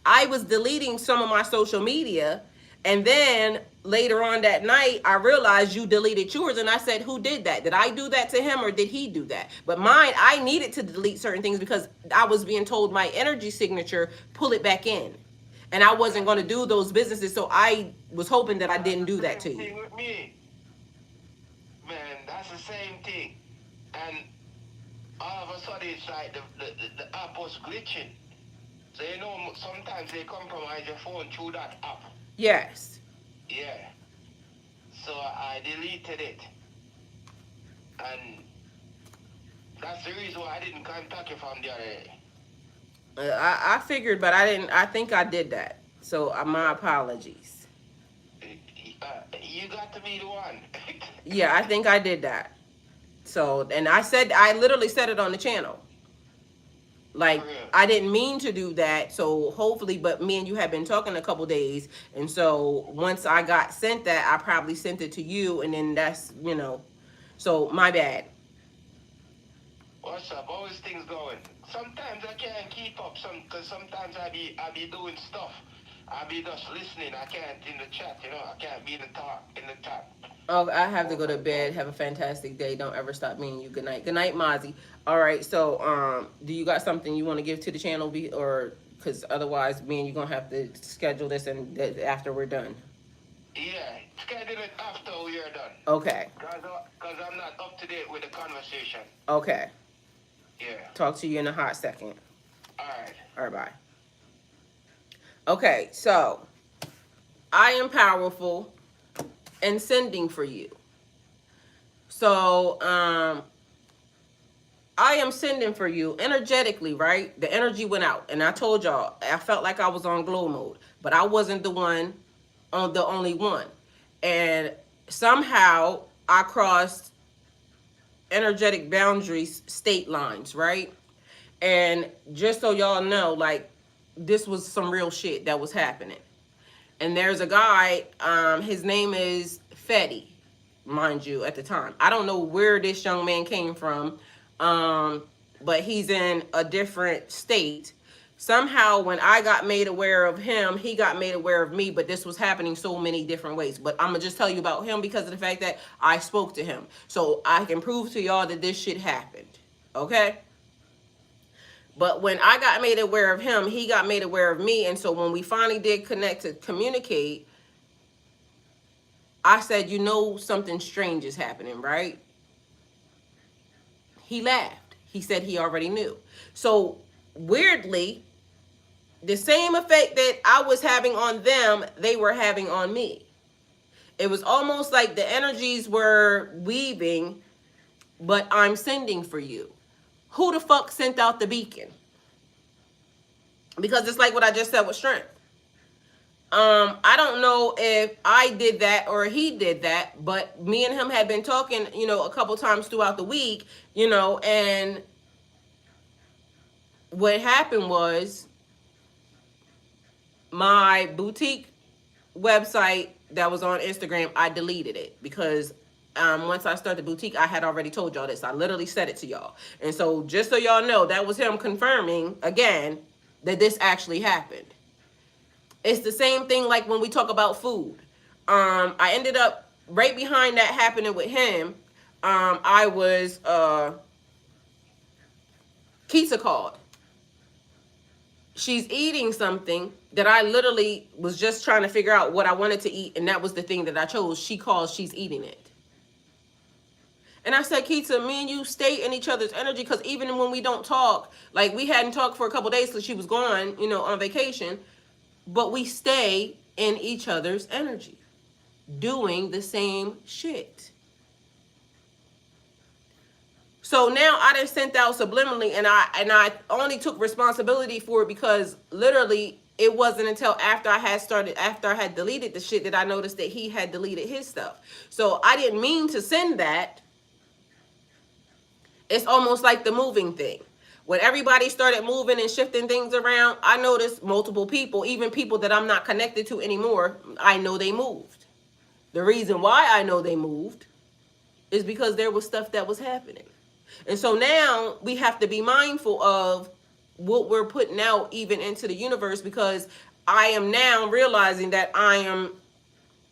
A: I was deleting some of my social media, and then later on that night, I realized you deleted yours, and I said, who did that? Did I do that to him or did he do that? But mine, I needed to delete certain things because I was being told my energy signature, pull it back in. And I wasn't going to do those businesses, so I was hoping that I didn't do that to you.
B: With me. Man, that's the same thing. And all of a sudden, it's like the app was glitching. So, you know, sometimes they compromise your phone through that app.
A: Yes.
B: Yeah. So I deleted it. And that's the reason why I didn't contact you from the other day.
A: I figured, but I didn't. I think I did that. So my apologies.
B: You got to be the one.
A: Yeah, I think I did that. So, and I literally said it on the channel. Like, I didn't mean to do that. So hopefully, but me and you have been talking a couple days. And so once I got sent that, I probably sent it to you. And then that's, so my bad.
B: Well, What's up? How is things going? Sometimes I can't keep up, because sometimes I be doing stuff. I be just listening. I can't in the chat. I can't be in the talk in the chat.
A: Oh, I have to
B: Oh
A: go to
B: my
A: bed.
B: God.
A: Have a fantastic day. Don't ever stop being you. Good night. Good night, Mozzie. All right. So, do you got something you want to give to the channel? Or because otherwise, me and you gonna have to schedule this and after we're done.
B: Yeah, schedule it after we are done.
A: Okay.
B: Cause I'm not up to date with the conversation.
A: Okay.
B: Yeah.
A: Talk to you in a hot second.
B: All right.
A: All right. Bye. Okay. So, I am powerful and sending for you. So, I am sending for you energetically, right? The energy went out. And I told y'all, I felt like I was on glow mode, but I wasn't the only one. And somehow I crossed energetic boundaries, state lines, right? And just so y'all know, like, this was some real shit that was happening. And there's a guy, his name is Fetty, mind you, at the time. I don't know where this young man came from, but he's in a different state. Somehow, when I got made aware of him, he got made aware of me, but this was happening so many different ways. But I'm going to just tell you about him because of the fact that I spoke to him. So I can prove to y'all that this shit happened. Okay? But when I got made aware of him, he got made aware of me. And so when we finally did connect to communicate, I said, you know, something strange is happening, right? He laughed. He said he already knew. So weirdly, the same effect that I was having on them, they were having on me. It was almost like the energies were weaving, but I'm sending for you. Who the fuck sent out the beacon? Because it's like what I just said with strength. I don't know if I did that or he did that, but me and him had been talking, a couple times throughout the week, and what happened was my boutique website that was on Instagram, I deleted it because once I started the boutique, I had already told y'all this. I literally said it to y'all. And so just so y'all know, that was him confirming again that this actually happened. It's the same thing like when we talk about food. I ended up right behind that happening with him. I was Keisha called. She's eating something that I literally was just trying to figure out what I wanted to eat, and that was the thing that I chose. She calls, she's eating it. And I said, Keisha, me and you stay in each other's energy, because even when we don't talk, like we hadn't talked for a couple days because she was gone, on vacation, but we stay in each other's energy, doing the same shit. So now I done sent out subliminally, and I only took responsibility for it because literally it wasn't until after I had deleted the shit that I noticed that he had deleted his stuff. So I didn't mean to send that. It's almost like the moving thing. When everybody started moving and shifting things around, I noticed multiple people, even people that I'm not connected to anymore, I know they moved. The reason why I know they moved is because there was stuff that was happening. And so now we have to be mindful of what we're putting out even into the universe, because I am now realizing that I am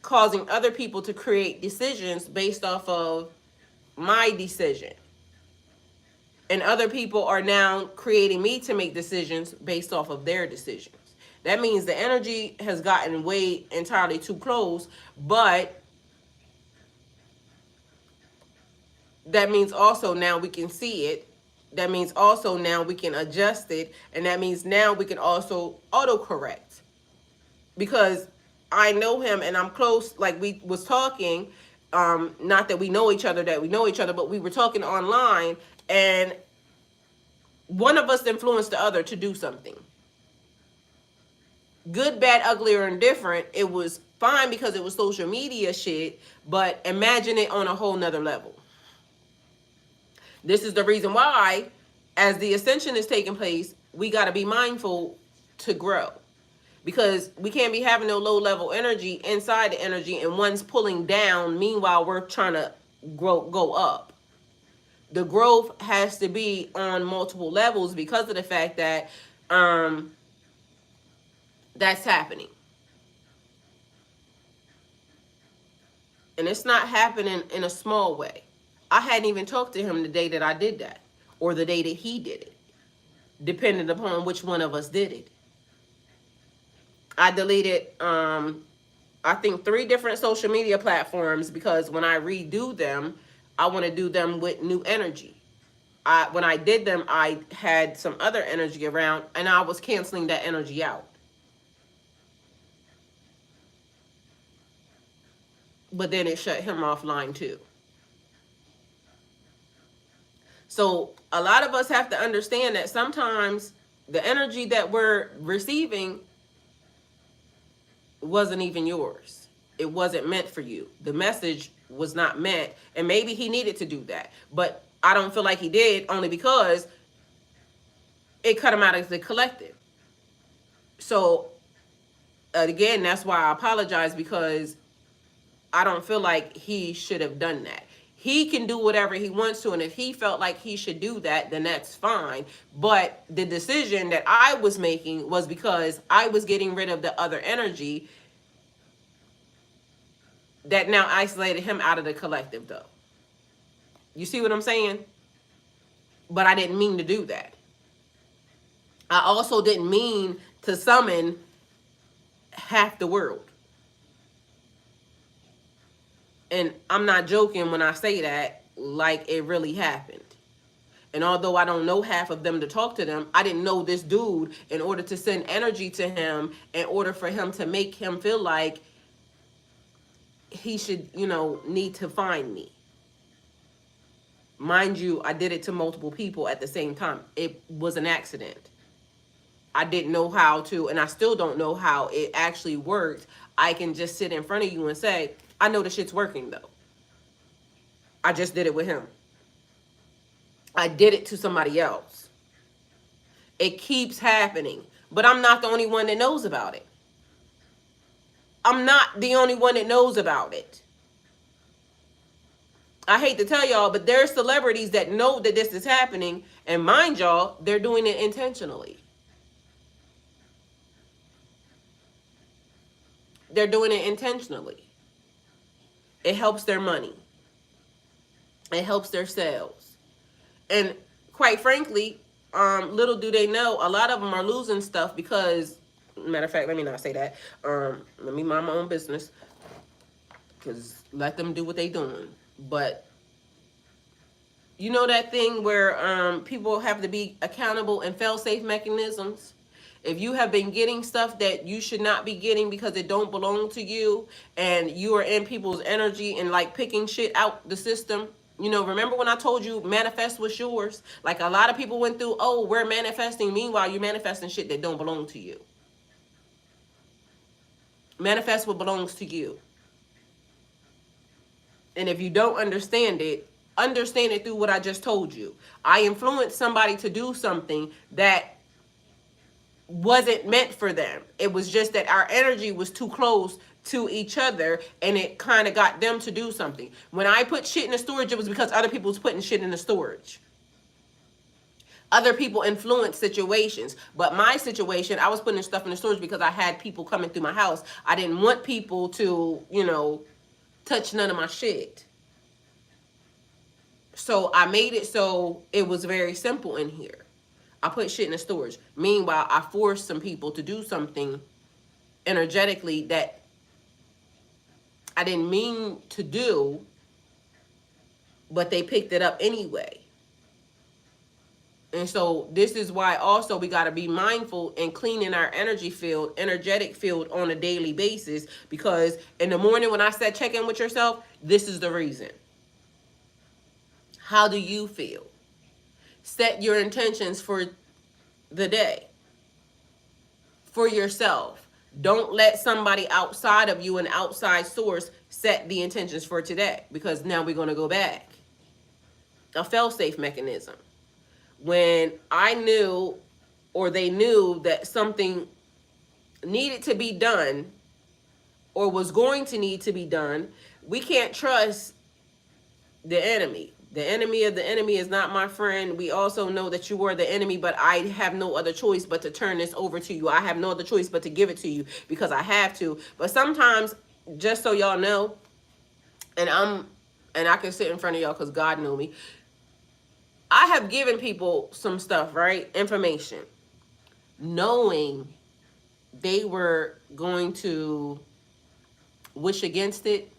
A: causing other people to create decisions based off of my decision. And other people are now creating me to make decisions based off of their decisions. That means the energy has gotten way entirely too close, but that means also now we can see it. That means also now we can adjust it. And that means now we can also autocorrect. Because I know him and I'm close, like we was talking, not that we know each other, but we were talking online, and one of us influenced the other to do something. Good, bad, ugly, or indifferent, it was fine because it was social media shit, but imagine it on a whole nother level. This is the reason why, as the ascension is taking place, we got to be mindful to grow. Because we can't be having no low level energy inside the energy and one's pulling down. Meanwhile, we're trying to go up. The growth has to be on multiple levels because of the fact that that's happening. And it's not happening in a small way. I hadn't even talked to him the day that I did that, or the day that he did it, depending upon which one of us did it. I deleted, I think 3 different social media platforms because when I redo them, I want to do them with new energy. When I did them, I had some other energy around, and I was canceling that energy out. But then it shut him offline too. So a lot of us have to understand that sometimes the energy that we're receiving wasn't even yours. It wasn't meant for you. The message was not meant, and maybe he needed to do that. But I don't feel like he did, only because it cut him out of the collective. So again, that's why I apologize, because I don't feel like he should have done that. He can do whatever he wants to, and if he felt like he should do that, then that's fine. But the decision that I was making was because I was getting rid of the other energy that now isolated him out of the collective, though. You see what I'm saying? But I didn't mean to do that. I also didn't mean to summon half the world. And I'm not joking when I say that, like it really happened. And although I don't know half of them to talk to them, I didn't know this dude in order to send energy to him, in order for him to make him feel like he should, need to find me. Mind you, I did it to multiple people at the same time. It was an accident. I didn't know how to, and I still don't know how it actually worked. I can just sit in front of you and say, I know the shit's working though. I just did it with him. I did it to somebody else. It keeps happening, but I'm not the only one that knows about it. I'm not the only one that knows about it. I hate to tell y'all, but there's celebrities that know that this is happening, and mind y'all, they're doing it intentionally. They're doing it intentionally. It helps their money. It helps their sales. And quite frankly, little do they know, a lot of them are losing stuff because, matter of fact, let me not say that. Let me mind my own business, because let them do what they doing. But you know that thing where people have to be accountable and fail-safe mechanisms? If you have been getting stuff that you should not be getting because it don't belong to you, and you are in people's energy and like picking shit out the system, remember when I told you manifest what's yours? Like a lot of people went through, oh, we're manifesting. Meanwhile, you're manifesting shit that don't belong to you. Manifest what belongs to you. And if you don't understand it through what I just told you. I influenced somebody to do something that wasn't meant for them. It was just that our energy was too close to each other, and it kind of got them to do something. When I put shit in the storage, it was because other people was putting shit in the storage. Other people influence situations, but my situation, I was putting stuff in the storage because I had people coming through my house. I didn't want people to, touch none of my shit. So I made it so it was very simple in here. I put shit in the storage. Meanwhile, I forced some people to do something energetically that I didn't mean to do, but they picked it up anyway. And so this is why also we got to be mindful and cleaning our energetic field on a daily basis, because in the morning when I said check in with yourself, this is the reason. How do you feel? Set your intentions for the day, for yourself. Don't let somebody outside of you, an outside source, set the intentions for today, because now we're going to go back. A fail-safe mechanism. When I knew, or they knew, that something needed to be done or was going to need to be done, we can't trust the enemy. The enemy of the enemy is not my friend. We also know that you were the enemy, but I have no other choice but to turn this over to you. I have no other choice but to give it to you because I have to. But sometimes, just so y'all know, and I can sit in front of y'all because God knew me. I have given people some stuff, right? Information, knowing they were going to wish against it,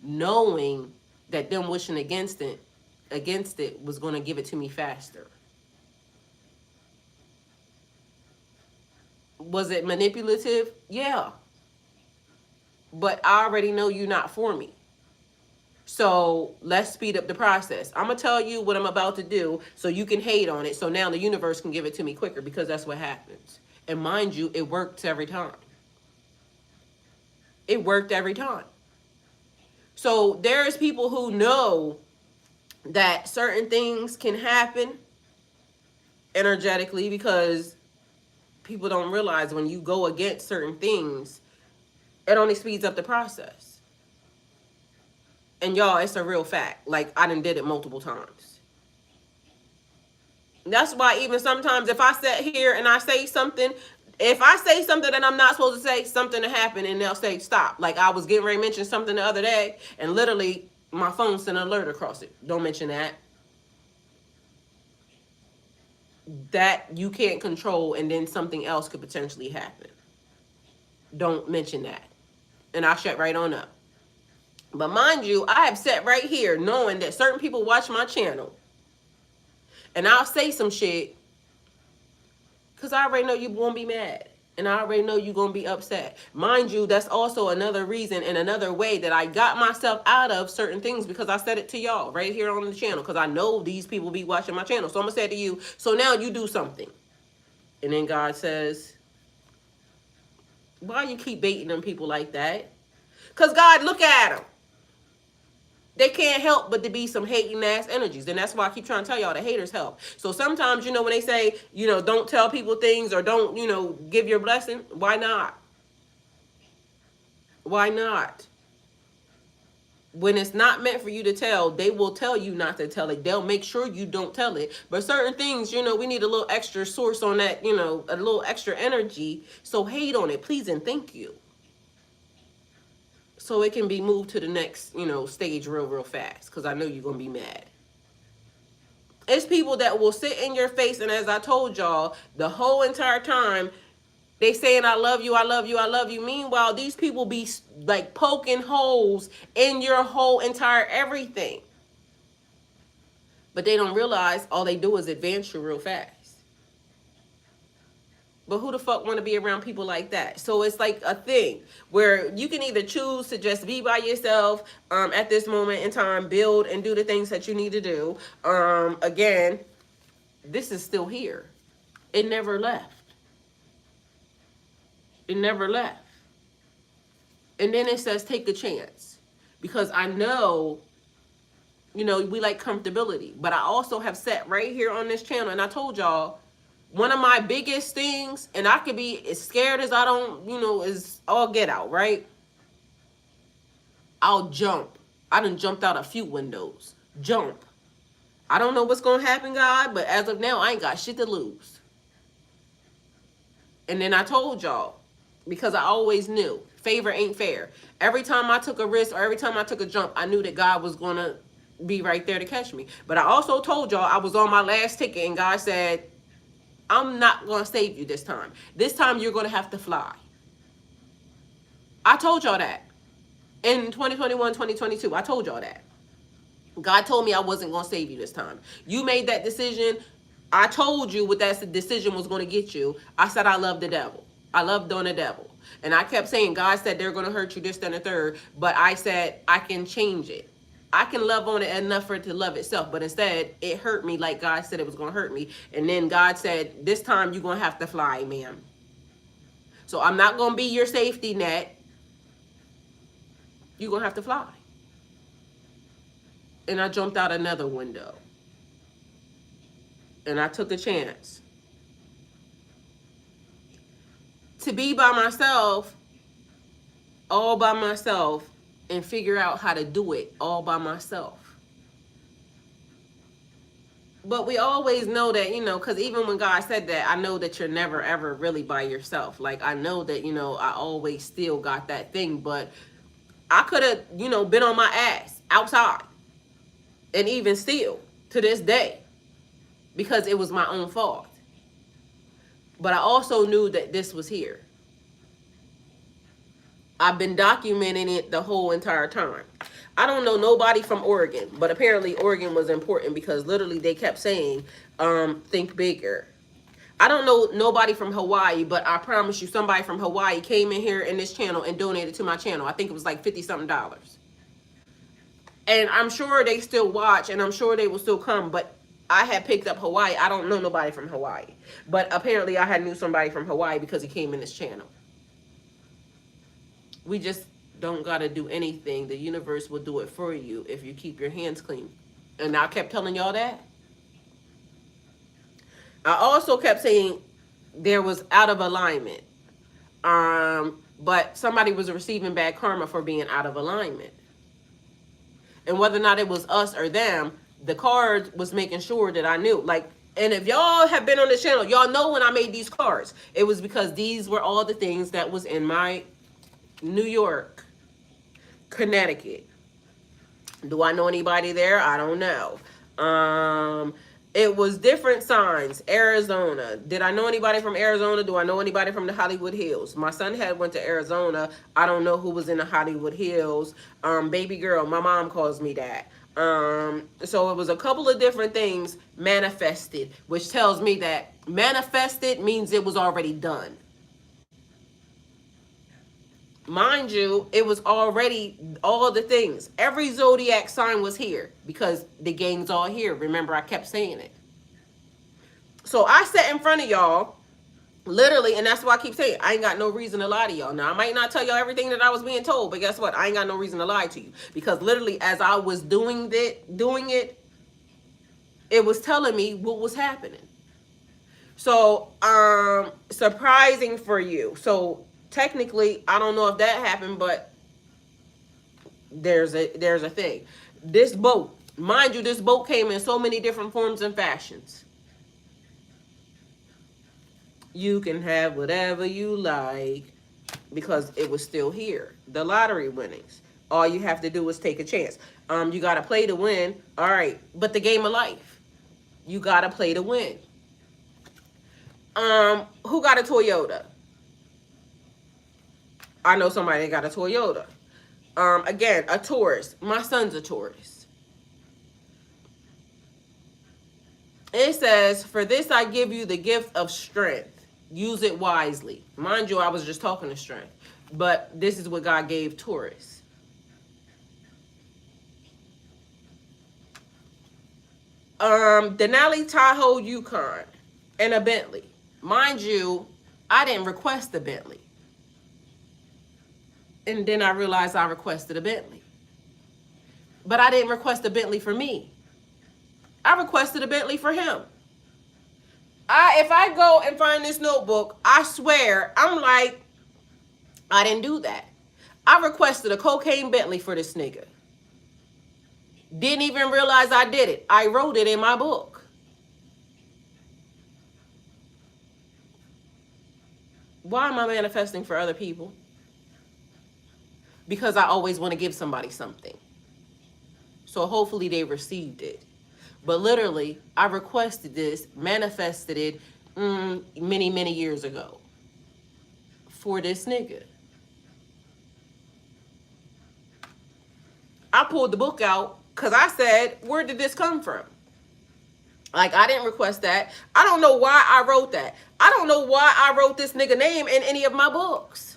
A: knowing that them wishing against it was going to give it to me faster. Was it manipulative? Yeah. But I already know you're not for me. So let's speed up the process. I'm going to tell you what I'm about to do so you can hate on it. So now the universe can give it to me quicker because that's what happens. And mind you, it works every time. It worked every time. So there's people who know that certain things can happen energetically because people don't realize when you go against certain things, it only speeds up the process. And y'all, it's a real fact. Like, I done did it multiple times. That's why even sometimes if I sit here and I say something, if I say something that I'm not supposed to say, something to happen and they'll say stop. Like I was getting ready to mention something the other day and literally my phone sent an alert across it. Don't mention that. That you can't control and then something else could potentially happen. Don't mention that. And I'll shut right on up. But mind you, I have sat right here knowing that certain people watch my channel. And I'll say some shit because I already know you won't be mad. And I already know you're going to be upset. Mind you, that's also another reason and another way that I got myself out of certain things because I said it to y'all right here on the channel because I know these people be watching my channel. So I'm going to say it to you, so now you do something. And then God says, why you keep baiting them people like that? Because God, look at them. They can't help but to be some hating ass energies. And that's why I keep trying to tell y'all the haters help. So sometimes, when they say, don't tell people things or don't, give your blessing, why not? Why not? When it's not meant for you to tell, they will tell you not to tell it. They'll make sure you don't tell it. But certain things, we need a little extra source on that, a little extra energy. So hate on it, please and thank you. So it can be moved to the next, stage real fast. Because I know you're going to be mad. It's people that will sit in your face. And as I told y'all, the whole entire time, they saying, I love you, I love you, I love you. Meanwhile, these people be like poking holes in your whole entire everything. But they don't realize all they do is advance you real fast. But who the fuck want to be around people like that? So it's like a thing where you can either choose to just be by yourself at this moment in time, build and do the things that you need to do. Again, this is still here. It never left. It never left. And then it says take a chance. Because I know, we like comfortability. But I also have sat right here on this channel and I told y'all, one of my biggest things, and I could be as scared as I don't, is all get out, right? I'll jump. I done jumped out a few windows. Jump. I don't know what's going to happen, God, but as of now, I ain't got shit to lose. And then I told y'all, because I always knew, favor ain't fair. Every time I took a risk or every time I took a jump, I knew that God was going to be right there to catch me. But I also told y'all I was on my last ticket and God said, I'm not going to save you this time. This time you're going to have to fly. I told y'all that. In 2021, 2022, I told y'all that. God told me I wasn't going to save you this time. You made that decision. I told you what that decision was going to get you. I said I love the devil. I love doing the devil. And I kept saying, God said they're going to hurt you this, then, and the third. But I said I can change it. I can love on it enough for it to love itself. But instead, it hurt me like God said it was going to hurt me. And then God said, this time you're going to have to fly, ma'am. So I'm not going to be your safety net. You're going to have to fly. And I jumped out another window. And I took a chance. To be by myself, all by myself, and figure out how to do it all by myself. But we always know that, because even when God said that, I know that you're never ever really by yourself. Like, I know that, I always still got that thing, but I could have, been on my ass outside, and even still to this day, because it was my own fault. But I also knew that this was here. I've been documenting it the whole entire time. I don't know nobody from Oregon, but apparently Oregon was important because literally they kept saying, think bigger. I don't know nobody from Hawaii, but I promise you somebody from Hawaii came in here in this channel and donated to my channel. I think it was like 50 something dollars. And I'm sure they still watch, and I'm sure they will still come, but I had picked up Hawaii. I don't know nobody from Hawaii, but apparently I had knew somebody from Hawaii because he came in this channel. We just don't got to do anything. The universe will do it for you if you keep your hands clean. And I kept telling y'all that. I also kept saying there was out of alignment. But somebody was receiving bad karma for being out of alignment. And whether or not it was us or them, the card was making sure that I knew. Like, and if y'all have been on the channel, y'all know when I made these cards, it was because these were all the things that was in my New York, Connecticut. Do I know anybody there? I don't know. It was different signs. Arizona. Did I know anybody from Arizona? Do I know anybody from the Hollywood Hills? My son had went to Arizona. I don't know who was in the Hollywood Hills. Baby girl. My mom calls me that. So it was a couple of different things manifested, which tells me that manifested means it was already done. Mind you, it was already all the things. Every zodiac sign was here because the gang's all here. Remember, I kept saying it. So I sat in front of y'all, literally, and that's why I keep saying I ain't got no reason to lie to y'all. Now, I might not tell y'all everything that I was being told, but guess what? I ain't got no reason to lie to you. Because literally, as I was doing it, it was telling me what was happening. So, surprising for you. So, technically, I don't know if that happened, but there's a thing. This boat, mind you, this boat came in so many different forms and fashions. You can have whatever you like because it was still here. The lottery winnings. All you have to do is take a chance. You got to play to win. All right. But the game of life, you got to play to win. Who got a Toyota? I know somebody that got a Toyota. Again, a Taurus. My son's a Taurus. It says, for this I give you the gift of strength. Use it wisely. Mind you, I was just talking to strength. But this is what God gave Taurus. Denali, Tahoe, Yukon, and a Bentley. Mind you, I didn't request the Bentley. And then I realized I requested a Bentley. But I didn't request a Bentley for me. I requested a Bentley for him. If I go and find this notebook, I swear, I'm like, I didn't do that. I requested a cocaine Bentley for this nigga. Didn't even realize I did it. I wrote it in my book. Why am I manifesting for other people? Because I always want to give somebody something. So hopefully they received it. But literally, I requested this, manifested it many, many years ago for this nigga. I pulled the book out because I said, where did this come from? Like, I didn't request that. I don't know why I wrote that. I don't know why I wrote this nigga name in any of my books.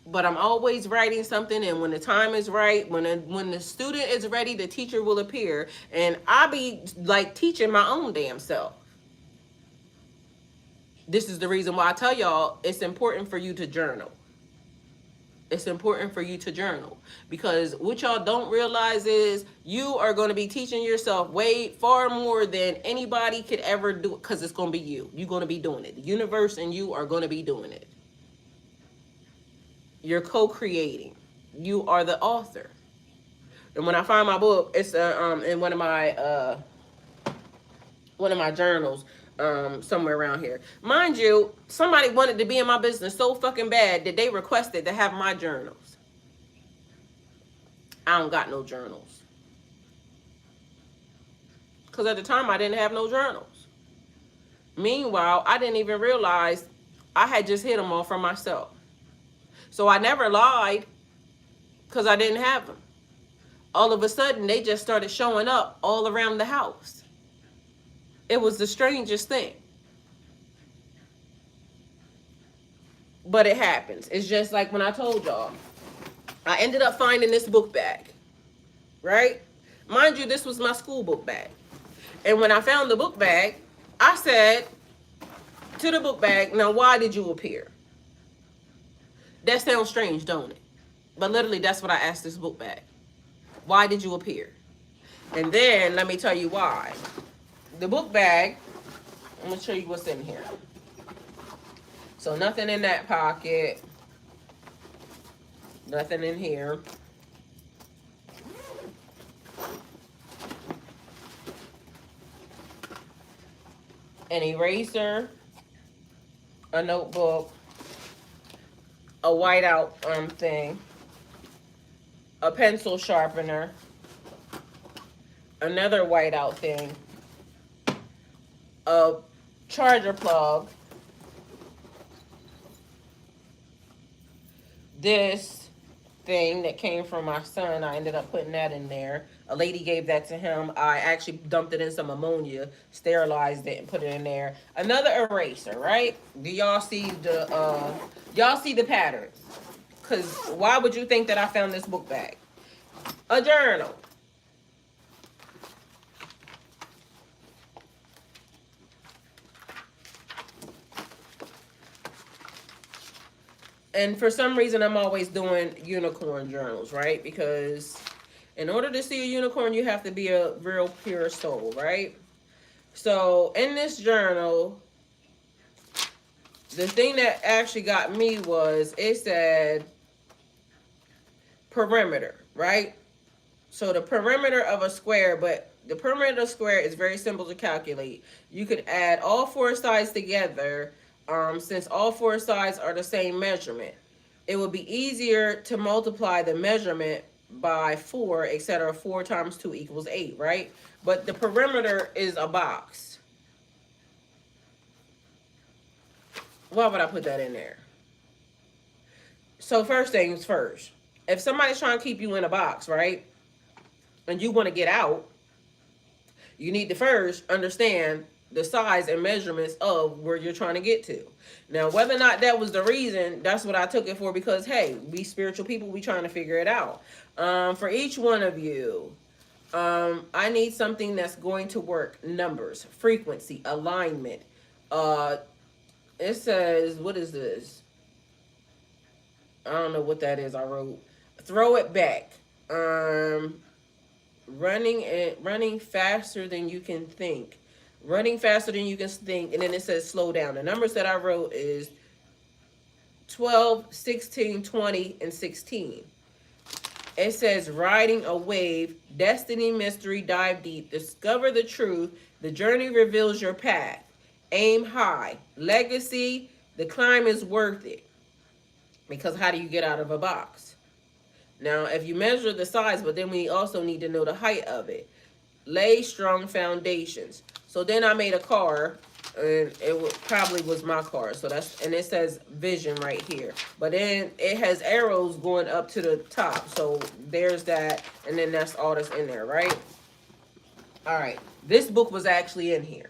A: But I'm always writing something, and when the time is right, when the student is ready, the teacher will appear, and I be like teaching my own damn self. This is the reason why I tell y'all it's important for you to journal. It's important for you to journal, because what y'all don't realize is you are going to be teaching yourself way far more than anybody could ever do, because it's going to be you. You're going to be doing it. The universe and you are going to be doing it. You're co-creating. You are the author. And when I find my book, it's in one of my journals, somewhere around here. Mind you, somebody wanted to be in my business so fucking bad that they requested to have my journals. I don't got no journals. Because at the time, I didn't have no journals. Meanwhile, I didn't even realize I had just hid them all for myself. So I never lied because I didn't have them. All of a sudden, they just started showing up all around the house. It was the strangest thing. But it happens. It's just like when I told y'all. I ended up finding this book bag, right? Mind you, this was my school book bag. And when I found the book bag, I said to the book bag, now why did you appear? That sounds strange, don't it? But literally, that's what I asked this book bag. Why did you appear? And then, let me tell you why. The book bag, I'm going to show you what's in here. So nothing in that pocket. Nothing in here. An eraser, a notebook, a whiteout thing, a pencil sharpener, another whiteout thing, a charger plug, this thing that came from my son, I ended up putting that in there. A lady gave that to him. I actually dumped it in some ammonia, sterilized it, and put it in there. Another eraser, right? Do y'all see the patterns? Because why would you think that I found this book bag? A journal. And for some reason, I'm always doing unicorn journals, right? Because in order to see a unicorn, you have to be a real pure soul, right? So in this journal, the thing that actually got me was it said perimeter, right? So the perimeter of a square, but the perimeter of a square is very simple to calculate. You could add all four sides together. Since all four sides are the same measurement, it would be easier to multiply the measurement by 4, etc. 4 times 2 equals 8, right? But the perimeter is a box. Why would I put that in there? So first things first. If somebody's trying to keep you in a box, right, and you want to get out, you need to first understand the size and measurements of where you're trying to get to. Now, whether or not that was the reason, that's what I took it for, because, hey, we spiritual people, we trying to figure it out. For each one of you, I need something that's going to work. Numbers, frequency, alignment. It says, what is this? I don't know what that is. I wrote, throw it back. Running faster than you can think. Running faster than you can think. And then it says slow down. The numbers that I wrote is 12, 16, 20, and 16. It says riding a wave, destiny, mystery, dive deep, discover the truth, the journey reveals your path, aim high, legacy, the climb is worth it. Because how do you get out of a box? Now, if you measure the size, but then we also need to know the height of it. Lay strong foundations. So then I made a car, and it probably was my car. So and it says vision right here. But then it has arrows going up to the top. So there's that, and then that's all that's in there, right? All right. This book was actually in here.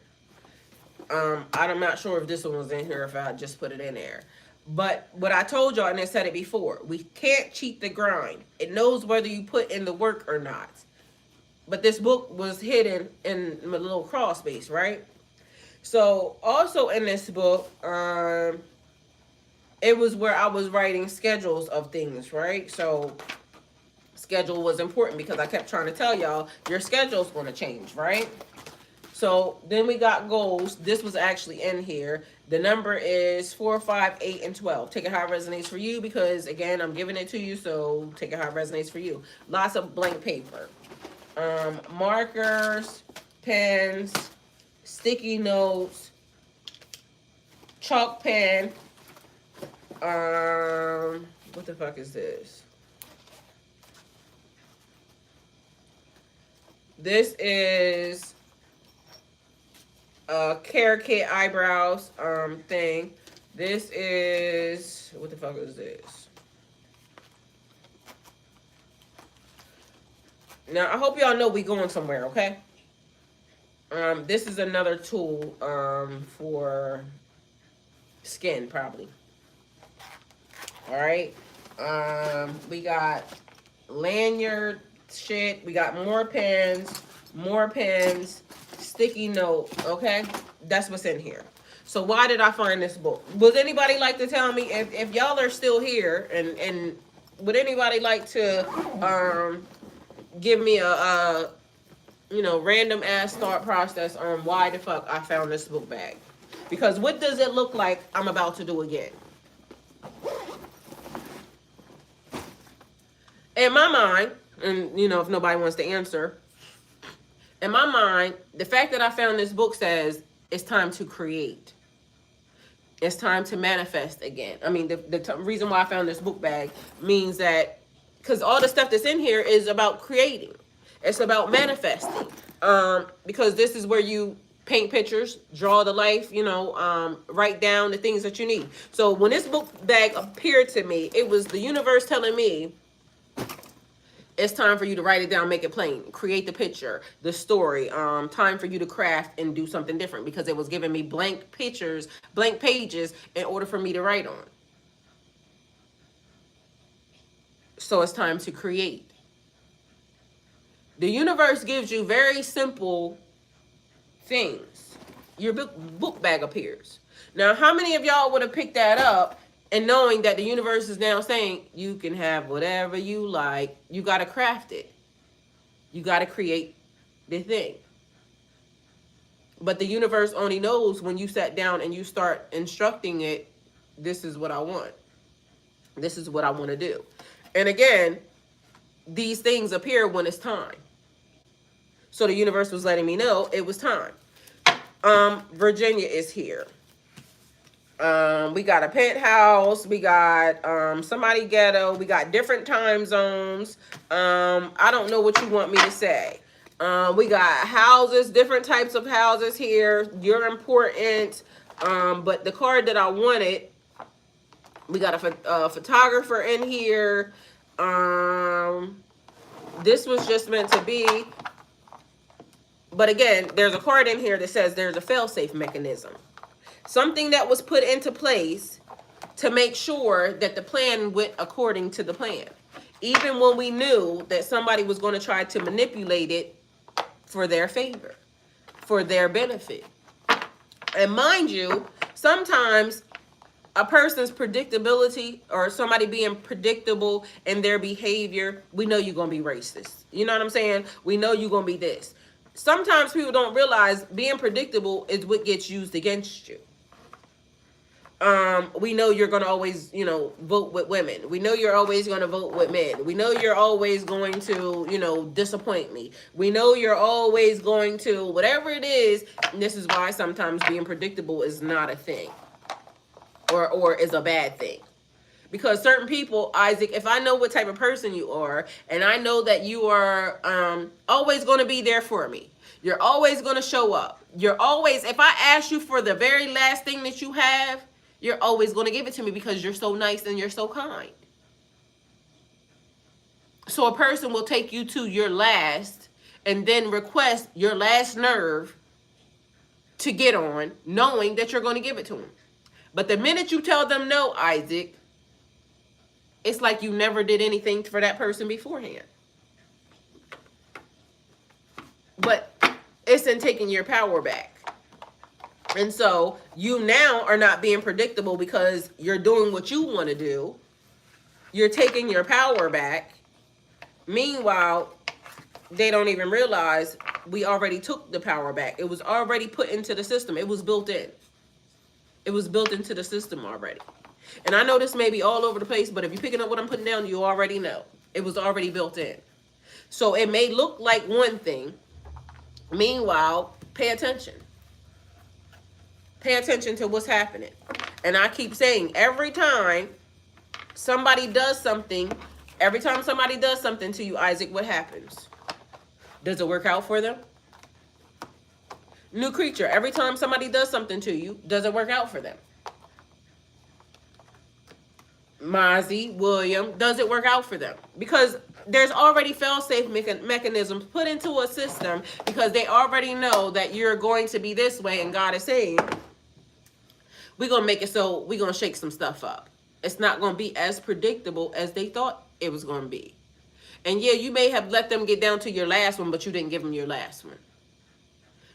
A: I'm not sure if this one was in here, if I just put it in there. But what I told y'all, and I said it before, we can't cheat the grind. It knows whether you put in the work or not. But this book was hidden in a little crawl space, right? So also in this book, it was where I was writing schedules of things, right? So schedule was important because I kept trying to tell y'all your schedule's going to change, right? So then we got goals. This was actually in here. The number is 4, 5, 8, and 12. Take it how it resonates for you because, again, I'm giving it to you, so take it how it resonates for you. Lots of blank paper. Markers, pens, sticky notes, chalk pen. What the fuck is this? This is a carrot kit eyebrows thing. This is, what the fuck is this? Now I hope y'all know we going somewhere, okay? This is another tool for skin probably. All right. We got lanyard shit. We got more pens, sticky note. Okay, that's what's in here. So why did I find this book? Would anybody like to tell me if y'all are still here and would anybody like to give me a random ass thought process on why the fuck I found this book bag? Because what does it look like I'm about to do again? In my mind, and if nobody wants to answer, in my mind, the fact that I found this book says it's time to create. It's time to manifest again. I mean, the reason why I found this book bag means that, because all the stuff that's in here is about creating. It's about manifesting. Because this is where you paint pictures, draw the life, write down the things that you need. So when this book bag appeared to me, it was the universe telling me, it's time for you to write it down, make it plain, create the picture, the story, time for you to craft and do something different, because it was giving me blank pictures, blank pages in order for me to write on. So it's time to create. The universe gives you very simple things. Your book bag appears. Now, how many of y'all would have picked that up and knowing that the universe is now saying you can have whatever you like, you got to craft it. You got to create the thing. But the universe only knows when you sat down and you start instructing it, this is what I want. This is what I want to do. And again, these things appear when it's time. So the universe was letting me know it was time. Virginia is here. We got a penthouse. We got somebody ghetto. We got different time zones. I don't know what you want me to say. We got houses, different types of houses here. You're important. But the card that I wanted, we got a photographer in here. This was just meant to be. But again, there's a card in here that says there's a fail-safe mechanism. Something that was put into place to make sure that the plan went according to the plan. Even when we knew that somebody was going to try to manipulate it for their favor, for their benefit. And mind you, sometimes a person's predictability or somebody being predictable in their behavior, we know you're going to be racist. You know what I'm saying? We know you're going to be this. Sometimes people don't realize being predictable is what gets used against you. We know you're going to always, vote with women. We know you're always going to vote with men. We know you're always going to, disappoint me. We know you're always going to, whatever it is. And this is why sometimes being predictable is not a thing or is a bad thing. Because certain people, Isaac, if I know what type of person you are, and I know that you are always going to be there for me. You're always going to show up. You're always, if I ask you for the very last thing that you have, you're always going to give it to me because you're so nice and you're so kind. So a person will take you to your last and then request your last nerve to get on, knowing that you're going to give it to them. But the minute you tell them no, Isaac, it's like you never did anything for that person beforehand. But it's in taking your power back. And so you now are not being predictable because you're doing what you want to do. You're taking your power back. Meanwhile, they don't even realize we already took the power back. It was already put into the system. It was built in. It was built into the system already. And I know this may be all over the place, but if you're picking up what I'm putting down, you already know. It was already built in. So it may look like one thing. Meanwhile, pay attention. Pay attention to what's happening. And I keep saying, every time somebody does something to you, Isaac, what happens? Does it work out for them? New creature, every time somebody does something to you, does it work out for them? Mozzie, William, does it work out for them? Because there's already fail-safe mechanisms put into a system, because they already know that you're going to be this way, and God is saying, we're going to make it so we're going to shake some stuff up. It's not going to be as predictable as they thought it was going to be. And yeah, you may have let them get down to your last one, but you didn't give them your last one.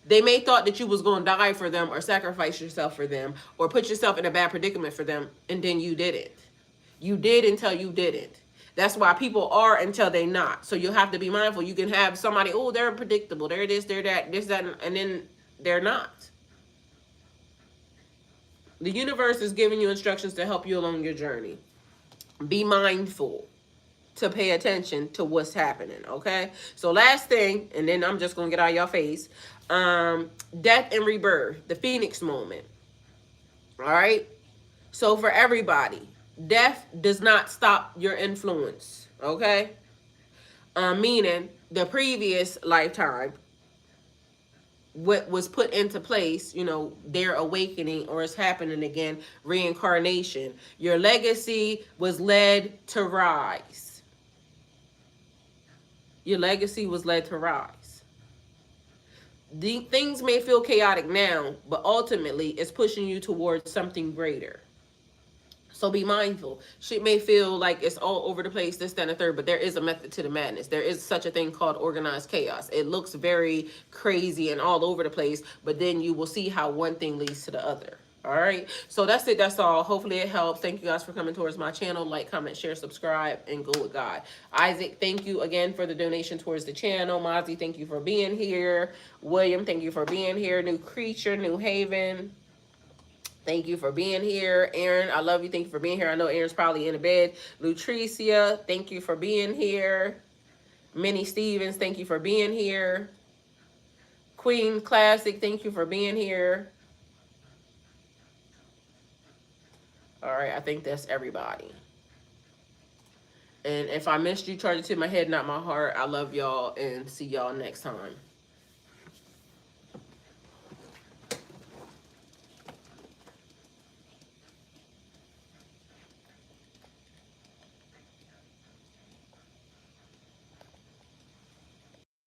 A: They may thought that you was going to die for them, or sacrifice yourself for them, or put yourself in a bad predicament for them, and then you didn't. You did until you didn't. That's why people are until they not. So you have to be mindful. You can have somebody, oh, they're predictable. They're this, they're that, this, that, and then they're not. The universe is giving you instructions to help you along your journey. Be mindful to pay attention to what's happening, okay? So last thing, and then I'm just going to get out of your face. Death and rebirth, the Phoenix moment. All right? So for everybody, death does not stop your influence, okay? Meaning the previous lifetime, what was put into place, you know, their awakening, or it's happening again, reincarnation. Your legacy was led to rise. Your legacy was led to rise. The things may feel chaotic now, but ultimately it's pushing you towards something greater. So be mindful. Shit may feel like it's all over the place, this, that, and the third, but there is a method to the madness. There is such a thing called organized chaos. It looks very crazy and all over the place, but then you will see how one thing leads to the other. All right. So that's it. That's all. Hopefully it helps. Thank you guys for coming towards my channel. Like, comment, share, subscribe, and go with God. Isaac, thank you again for the donation towards the channel. Mozzie, thank you for being here. William, thank you for being here. New creature, New Haven. Thank you for being here. Aaron, I love you. Thank you for being here. I know Aaron's probably in the bed. Lutricia, thank you for being here. Minnie Stevens, thank you for being here. Queen Classic, thank you for being here. All right, I think that's everybody. And if I missed you, charge it to my head, not my heart. I love y'all, and see y'all next time.